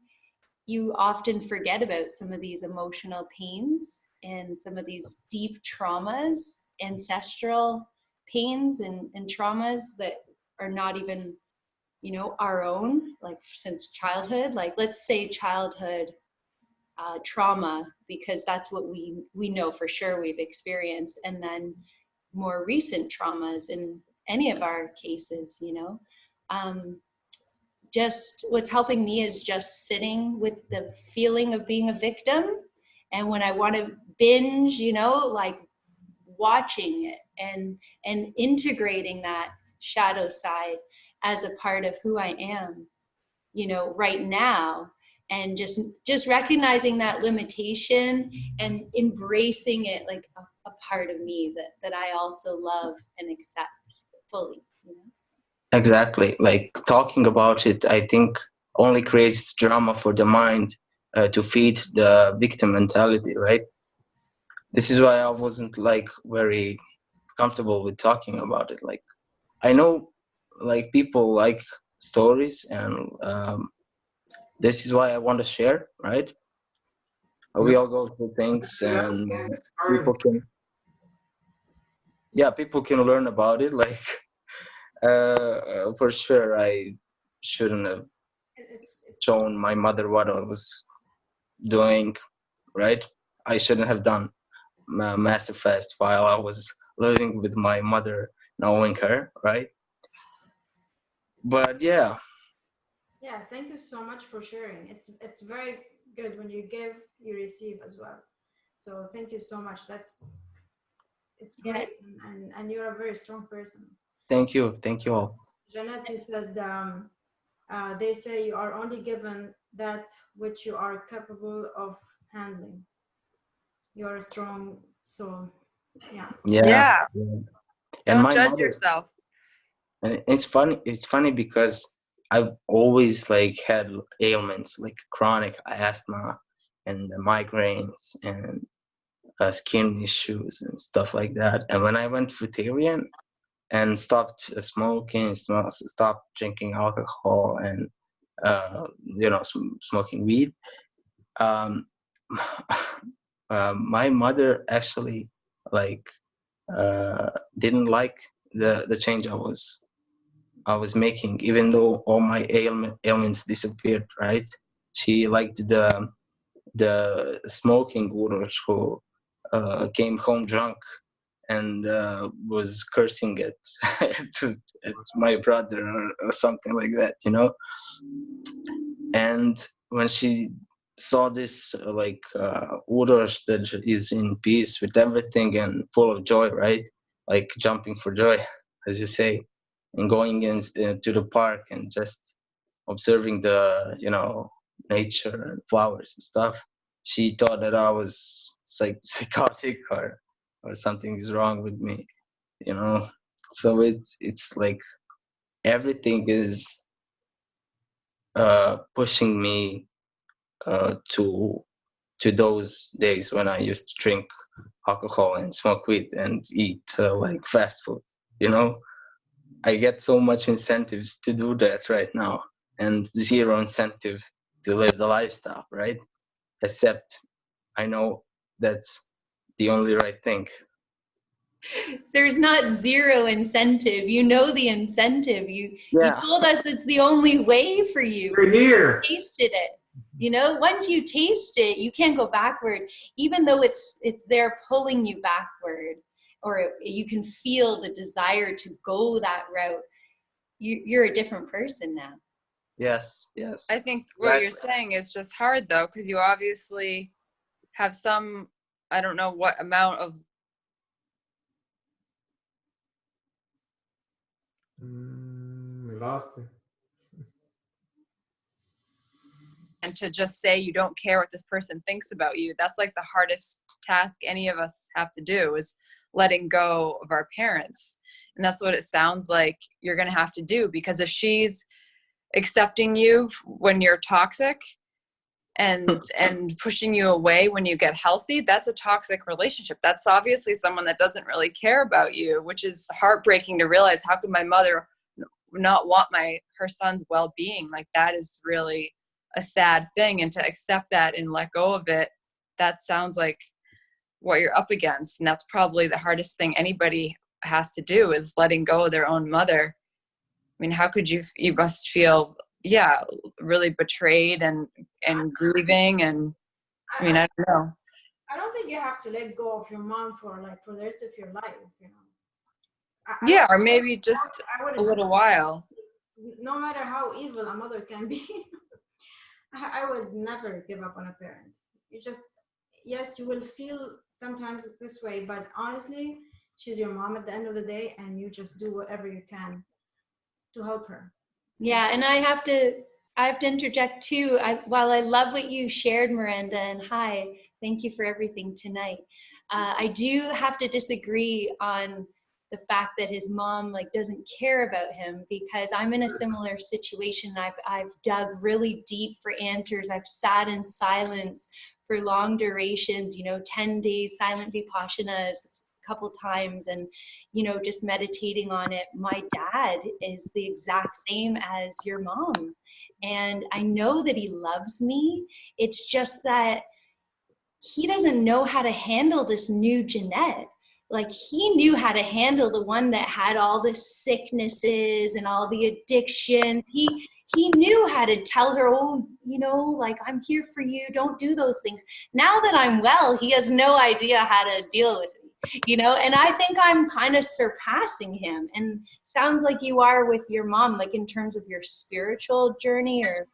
you often forget about some of these emotional pains and some of these deep traumas, ancestral pains and traumas that are not even our own, like since childhood. Like let's say childhood trauma, because that's what we know for sure we've experienced, and then more recent traumas in any of our cases. Just what's helping me is just sitting with the feeling of being a victim, and when I want to binge, like watching it and integrating that shadow side as a part of who I am, right now, and just recognizing that limitation and embracing it like a part of me that I also love and accept fully. Exactly. Like talking about it, I think only creates drama for the mind to feed the victim mentality, right? This is why I wasn't like very comfortable with talking about it. Like I know like people like stories, and this is why I want to share, right? We all go through things, and people can learn about it. Like for sure, I shouldn't have shown my mother what I was doing, right? I shouldn't have done massive fast while I was living with my mother, knowing her, right? But yeah. Yeah, thank you so much for sharing. It's very good when you give, you receive as well. So thank you so much. It's great, and you're a very strong person. Thank you all. Jeanette, you said they say you are only given that which you are capable of handling. You're a strong soul. Yeah. And Don't my judge mother, yourself. and it's funny because I've always like had ailments like chronic asthma and migraines and skin issues and stuff like that. And when I went vegetarian and stopped smoking, stopped drinking alcohol, and smoking weed, my mother actually like didn't like the change I was making, even though all my ailments disappeared, right? She liked the smoking Urus who came home drunk and was cursing at my brother or something like that, And when she saw this Urus that is in peace with everything and full of joy, right? Like jumping for joy, as you say, and going to the park and just observing the nature and flowers and stuff. She thought that I was psychotic or something is wrong with me, So it's like everything is pushing me to those days when I used to drink alcohol and smoke weed and eat like fast food. I get so much incentives to do that right now, and zero incentive to live the lifestyle, right? Except I know that's the only right thing. There's not zero incentive. You know the incentive. You told us it's the only way for you. We're here. You tasted it. You know, once you taste it, you can't go backward, even though it's there pulling you backward, or you can feel the desire to go that route. You're a different person now. Yes. I think what you're saying is just hard though, because you obviously have some, I don't know what amount of. We lost it. And to just say you don't care what this person thinks about you, that's like the hardest task any of us have to do, is letting go of our parents. And that's what it sounds like you're going to have to do, because if she's accepting you when you're toxic and pushing you away when you get healthy, that's a toxic relationship. That's obviously someone that doesn't really care about you, which is heartbreaking to realize. How could my mother not want her son's well-being? Like, that is really a sad thing. And to accept that and let go of it, that sounds like what you're up against. And that's probably the hardest thing anybody has to do, is letting go of their own mother. I mean, how could you must feel, really betrayed and grieving. And I mean, I don't know. I don't think you have to let go of your mom for the rest of your life, you know. Or maybe just a little while. No matter how evil a mother can be, I would never give up on a parent. You just, yes, you will feel sometimes this way, but honestly, she's your mom at the end of the day, and you just do whatever you can to help her. Yeah, and I have to interject too. While I love what you shared, Miranda, and hi, thank you for everything tonight. I do have to disagree on the fact that his mom doesn't care about him, because I'm in a similar situation. I've dug really deep for answers. I've sat in silence for long durations, 10 days silent vipassanas a couple times, and just meditating on it. My dad is the exact same as your mom, and I know that he loves me. It's just that he doesn't know how to handle this new Jeanette. He knew how to handle the one that had all the sicknesses and all the addiction. He knew how to tell her, I'm here for you, don't do those things. Now that I'm well, he has no idea how to deal with it, and I think I'm kind of surpassing him. And sounds like you are with your mom, in terms of your spiritual journey or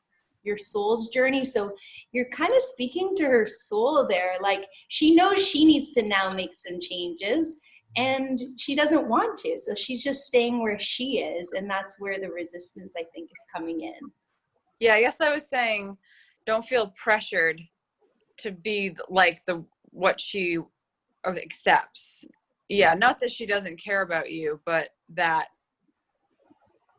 your soul's journey. So you're kind of speaking to her soul there. She knows she needs to now make some changes, and she doesn't want to. So she's just staying where she is. And that's where the resistance, I think, is coming in. Yeah, I guess I was saying, don't feel pressured to be like what she accepts. Yeah, not that she doesn't care about you, but that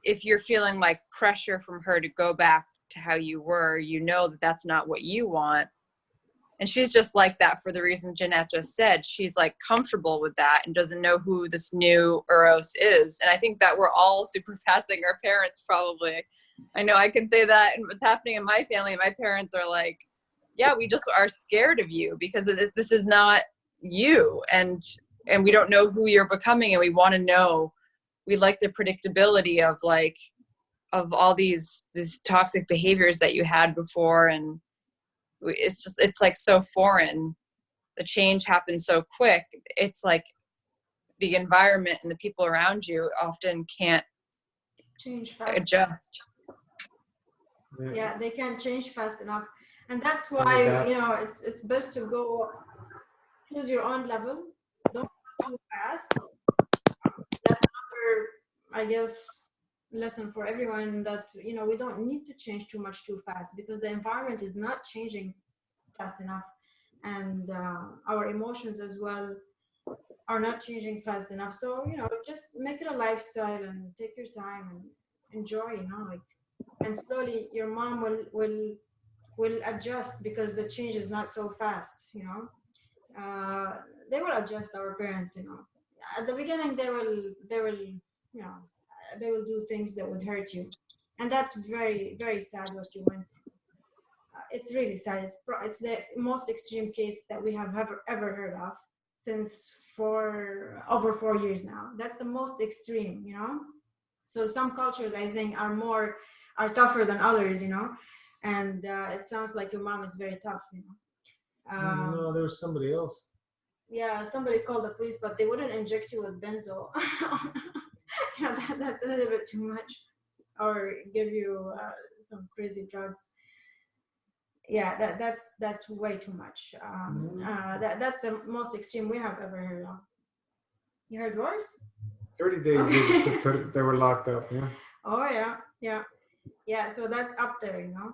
if you're feeling like pressure from her to go back to how you were, that that's not what you want. And she's just like that for the reason Jeanette just said. She's comfortable with that and doesn't know who this new Eros is. And I think that we're all surpassing our parents, probably. I know I can say that, and what's happening in my family, my parents are we just are scared of you because this is not you, and we don't know who you're becoming, and we want to know. We like the predictability of all these toxic behaviors that you had before, and it's so foreign. The change happens so quick. It's the environment and the people around you often can't change fast. Adjust. Yeah, they can't change fast enough, and that's why it's best to go choose your own level. Don't go too fast. That's another, I guess, lesson for everyone, that we don't need to change too much too fast, because the environment is not changing fast enough, and our emotions as well are not changing fast enough. So just make it a lifestyle and take your time and enjoy, and slowly your mom will adjust, because the change is not so fast. They will adjust, our parents. At the beginning they will they will do things that would hurt you, and that's very, very sad what you went through. it's really sad. It's the most extreme case that we have ever heard of since for over 4 years now. That's the most extreme, you know. So some cultures, I think, are tougher than others, you know. And it sounds like your mom is very tough, you know. No, there was somebody else. Yeah, somebody called the police, but they wouldn't inject you with benzo. You know, that's a little bit too much, or give you some crazy drugs. Yeah, that's way too much. That's the most extreme we have ever heard of. You heard yours? 30 days Okay. they were locked up. Yeah. Oh yeah. So that's up there, you know.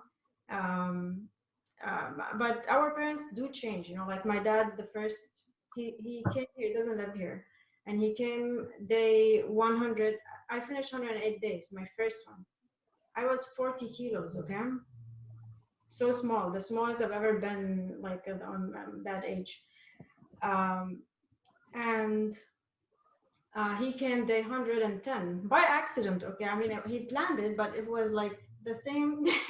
But our parents do change, you know. Like my dad, the first he came here. He doesn't live here, and he came day 100. I finished 108 days. My first one. I was 40 kilos. Okay. So small, the smallest I've ever been, like on that age. And he came day 110 by accident. Okay, I mean he planned it, but it was like the same day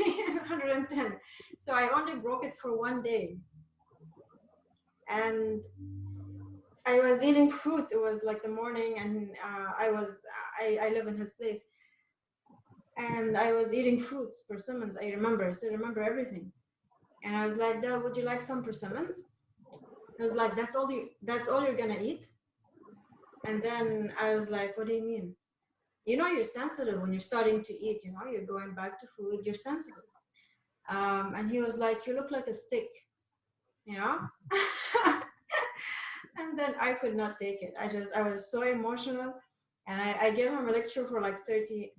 110. So I only broke it for 1 day, and I was eating fruit. It was like the morning, and I live in his place, and I was eating fruits, persimmons. I still remember everything. And I was like, Dad, would you like some persimmons? He was like, that's all you're gonna eat? And then I was like, what do you mean? You know, you're sensitive when you're starting to eat, you know, you're going back to food, you're sensitive. And he was like, you look like a stick, you know? And then I could not take it. I was so emotional. And I gave him a lecture for like 30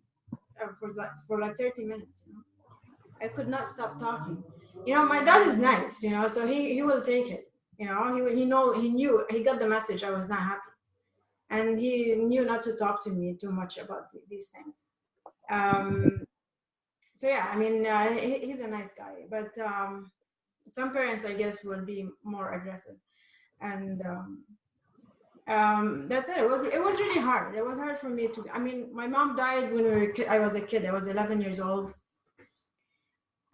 minutes, you know? I could not stop talking. You know, my dad is nice, you know, so he will take it. You know, he knew, he got the message I was not happy. And he knew not to talk to me too much about these things. So yeah, I mean, he's a nice guy, but some parents, I guess, will be more aggressive. And that's it. It was really hard. It was hard for me to. I mean, my mom died when I was a kid. I was 11 years old.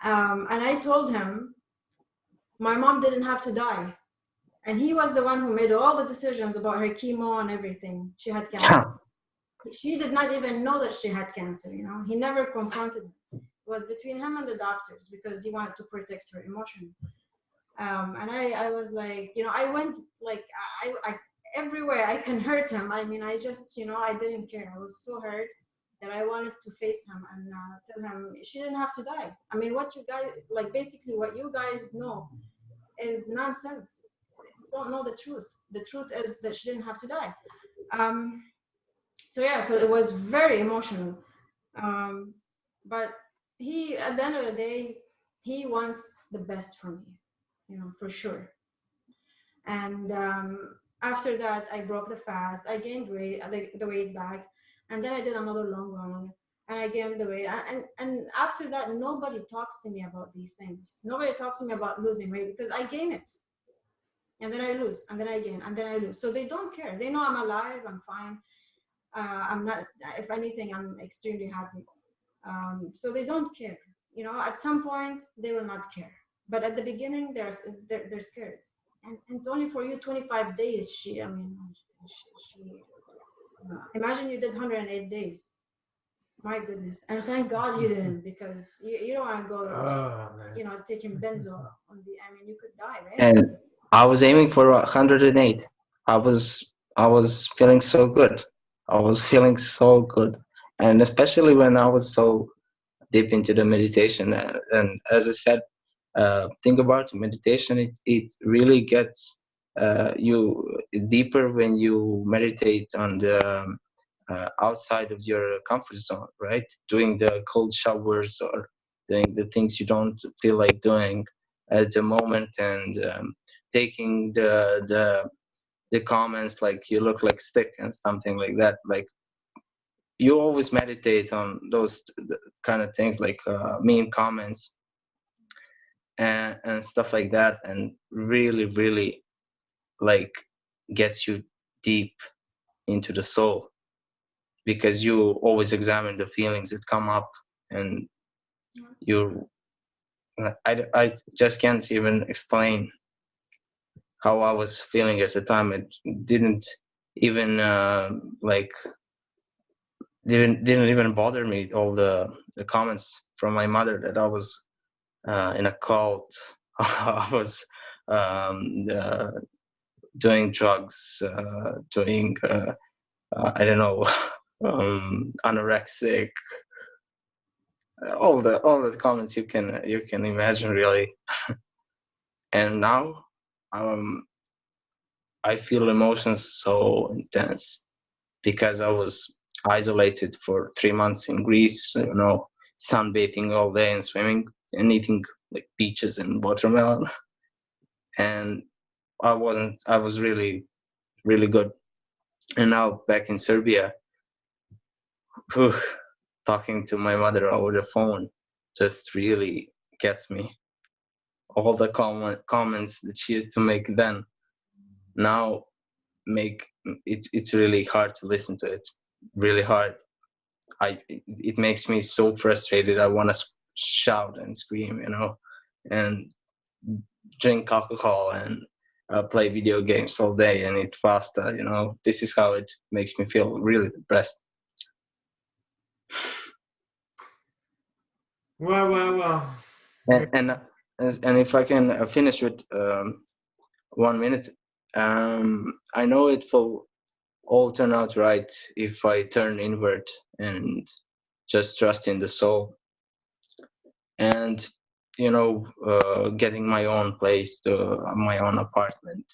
And I told him my mom didn't have to die. And he was the one who made all the decisions about her chemo and everything. She had cancer. She did not even know that she had cancer, you know. He never confronted me. It was between him and the doctors because he wanted to protect her emotionally. And I was like, you know, I went like, I everywhere I can hurt him. I mean, I just, you know, I didn't care. I was so hurt that I wanted to face him and tell him she didn't have to die. I mean, what you guys, like basically what you guys know is nonsense. You don't know the truth. The truth is that she didn't have to die. So yeah, so it was very emotional. But he, at the end of the day, he wants the best for me, you know, for sure. And after that, I broke the fast. I gained weight, the weight back, and then I did another long run, and I gained the weight. And after that, nobody talks to me about these things. Nobody talks to me about losing weight because I gain it, and then I lose, and then I gain, and then I lose. So they don't care. They know I'm alive. I'm fine. I'm not. If anything, I'm extremely happy. So they don't care. You know, at some point they will not care. But at the beginning, they're scared. And it's only for you 25 days. Imagine you did 108 days. My goodness. And thank God you didn't, because you don't want to go, you know, taking benzo on the, I mean, you could die, right? And I was aiming for 108. I was feeling so good. I was feeling so good. And especially when I was so deep into the meditation. And as I said, think about meditation. It really gets you deeper when you meditate on the outside of your comfort zone, right? Doing the cold showers or doing the things you don't feel like doing at the moment, and taking the comments like you look like stick and something like that. Like, you always meditate on those kind of things, like mean comments and stuff like that, and really like gets you deep into the soul, because you always examine the feelings that come up, and you I just can't even explain how I was feeling at the time. It didn't even didn't even bother me, all the comments from my mother that I was in a cult. I was doing drugs, doing I don't know, anorexic, all the comments you can imagine, really. And now I feel emotions so intense because I was isolated for 3 months in Greece, sunbathing all day and swimming and eating like peaches and watermelon. And I was really, really good. And now back in Serbia, whew, talking to my mother over the phone just really gets me. All the comments that she used to make then now make it's really hard to listen to. It's really hard. It makes me so frustrated. I want to shout and scream, and drink alcohol and play video games all day and eat pasta. This is how it makes me feel really depressed. Well. And if I can finish with 1 minute, I know it will all turn out right if I turn inward and just trust in the soul. And getting my own place, my own apartment,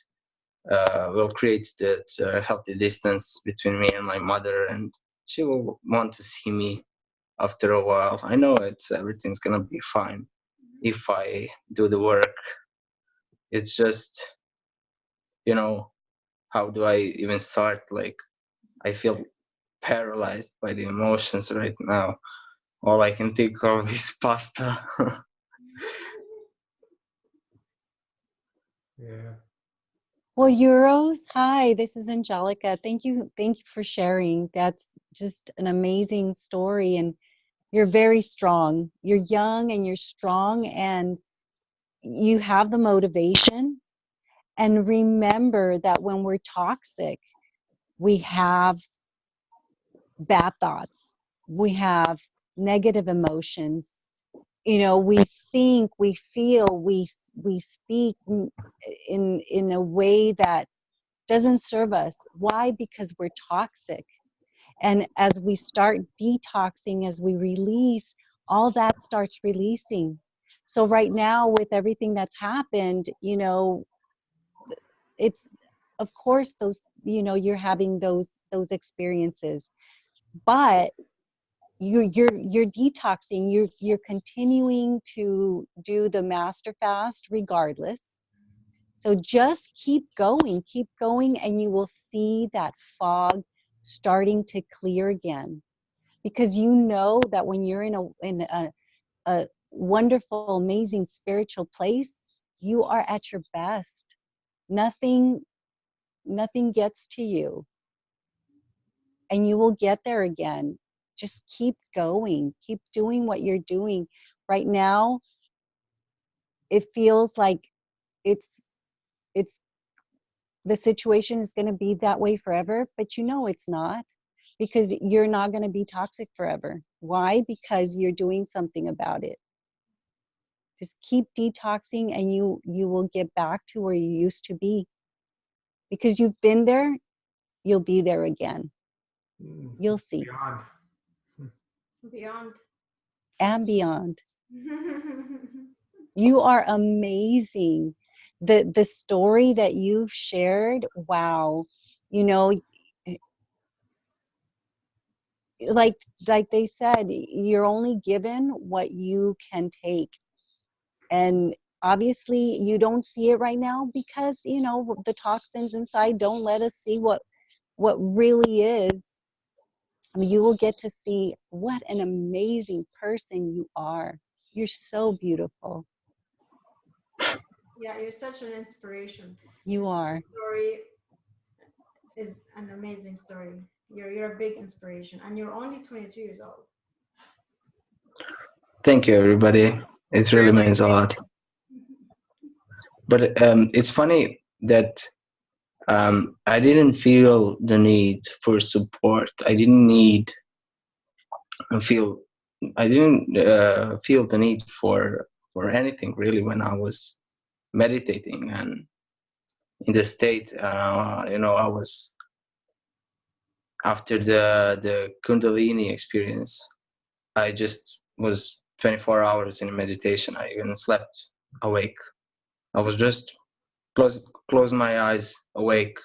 will create that healthy distance between me and my mother, and she will want to see me after a while. I know everything's gonna be fine if I do the work. It's just, how do I even start? Like, I feel paralyzed by the emotions right now. All I can think of is pasta. Yeah. Well, Euros, hi, this is Angelica. Thank you for sharing. That's just an amazing story, and you're very strong. You're young and you're strong, and you have the motivation. And remember that when we're toxic, we have bad thoughts, we have negative emotions. We think, we feel, we speak in a way that doesn't serve us. Why? Because we're toxic. And as we start detoxing, as we release, all that starts releasing. So right now, with everything that's happened, it's, of course, those, you're having those experiences, but you're detoxing, you're continuing to do the master fast regardless. So just keep going, and you will see that fog starting to clear again, because that when you're in a wonderful, amazing spiritual place, you are at your best. Nothing gets to you, and you will get there again. Just keep going, keep doing what you're doing right now. It feels like it's the situation is going to be that way forever, but it's not, because you're not going to be toxic forever. Why? Because you're doing something about it. Just keep detoxing, and you will get back to where you used to be, because you've been there. You'll be there again. You'll see. Beyond. And beyond. You are amazing. The story that you've shared, wow. Like they said, you're only given what you can take. And obviously you don't see it right now because, the toxins inside don't let us see what really is. I mean, you will get to see what an amazing person you are. You're so beautiful. Yeah, you're such an inspiration. You are. Your story is an amazing story. You're a big inspiration, and you're only 22 years old. Thank you, everybody. It really means a lot. But it's funny that I didn't feel the need for support. I didn't feel the need for anything really when I was meditating and in the state. I was after the Kundalini experience. I just was 24 hours in meditation. I even slept awake. I was just close my eyes, awake,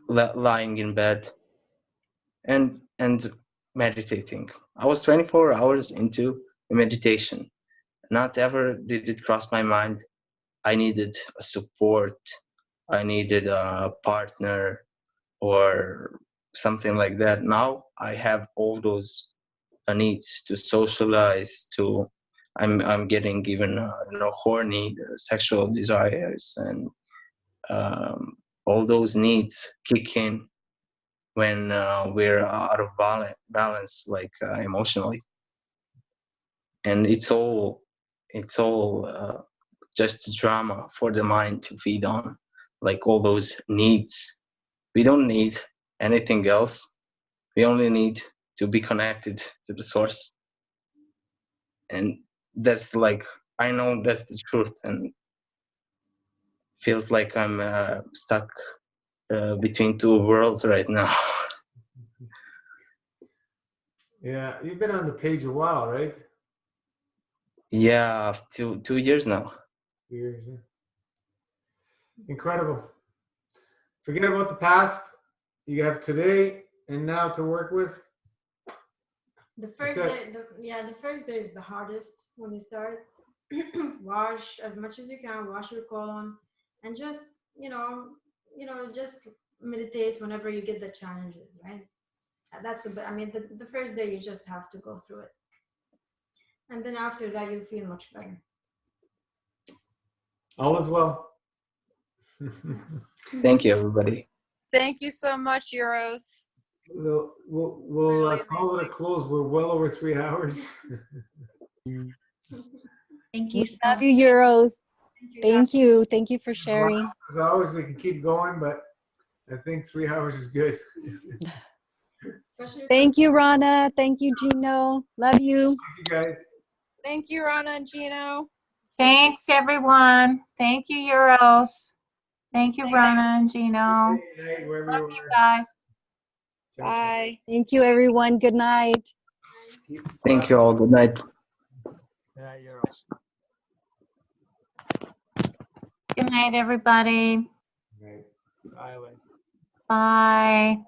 lying in bed, and meditating. I was 24 hours into meditation. Not ever did it cross my mind I needed a support, I needed a partner or something like that. Now I have all those needs to socialize, to I'm getting even horny, sexual desires, and all those needs kick in when we're out of balance, like emotionally, and it's all just drama for the mind to feed on, like all those needs. We don't need anything else. We only need to be connected to the source, and that's like, I know that's the truth, and feels like I'm stuck between two worlds right now. Yeah, you've been on the page a while, right? Yeah, 2 years now. 2 years. Yeah. Incredible. Forget about the past. You have today and now to work with. The first day, the first day is the hardest when you start. Wash as much as you can, wash your colon, and just just meditate whenever you get the challenges, right? That's the first day you just have to go through it, and then after that you feel much better. All is well. Thank you, everybody. Thank you so much, Euros. We'll call it a close. We're well over 3 hours. Thank you so Love you, Euros. Thank you. Thank you for sharing. As always, we can keep going, but I think 3 hours is good. Thank you, Rana. Thank you, Gino. Love you. Thank you, guys. Thank you, Rana and Gino. Thanks, everyone. Thank you, Euros. Thank you, Rana and Gino. Love you guys. Bye. Thank you, everyone. Good night. Thank you all. Good night. Yeah, Euros. Good night, everybody. Bye. Bye.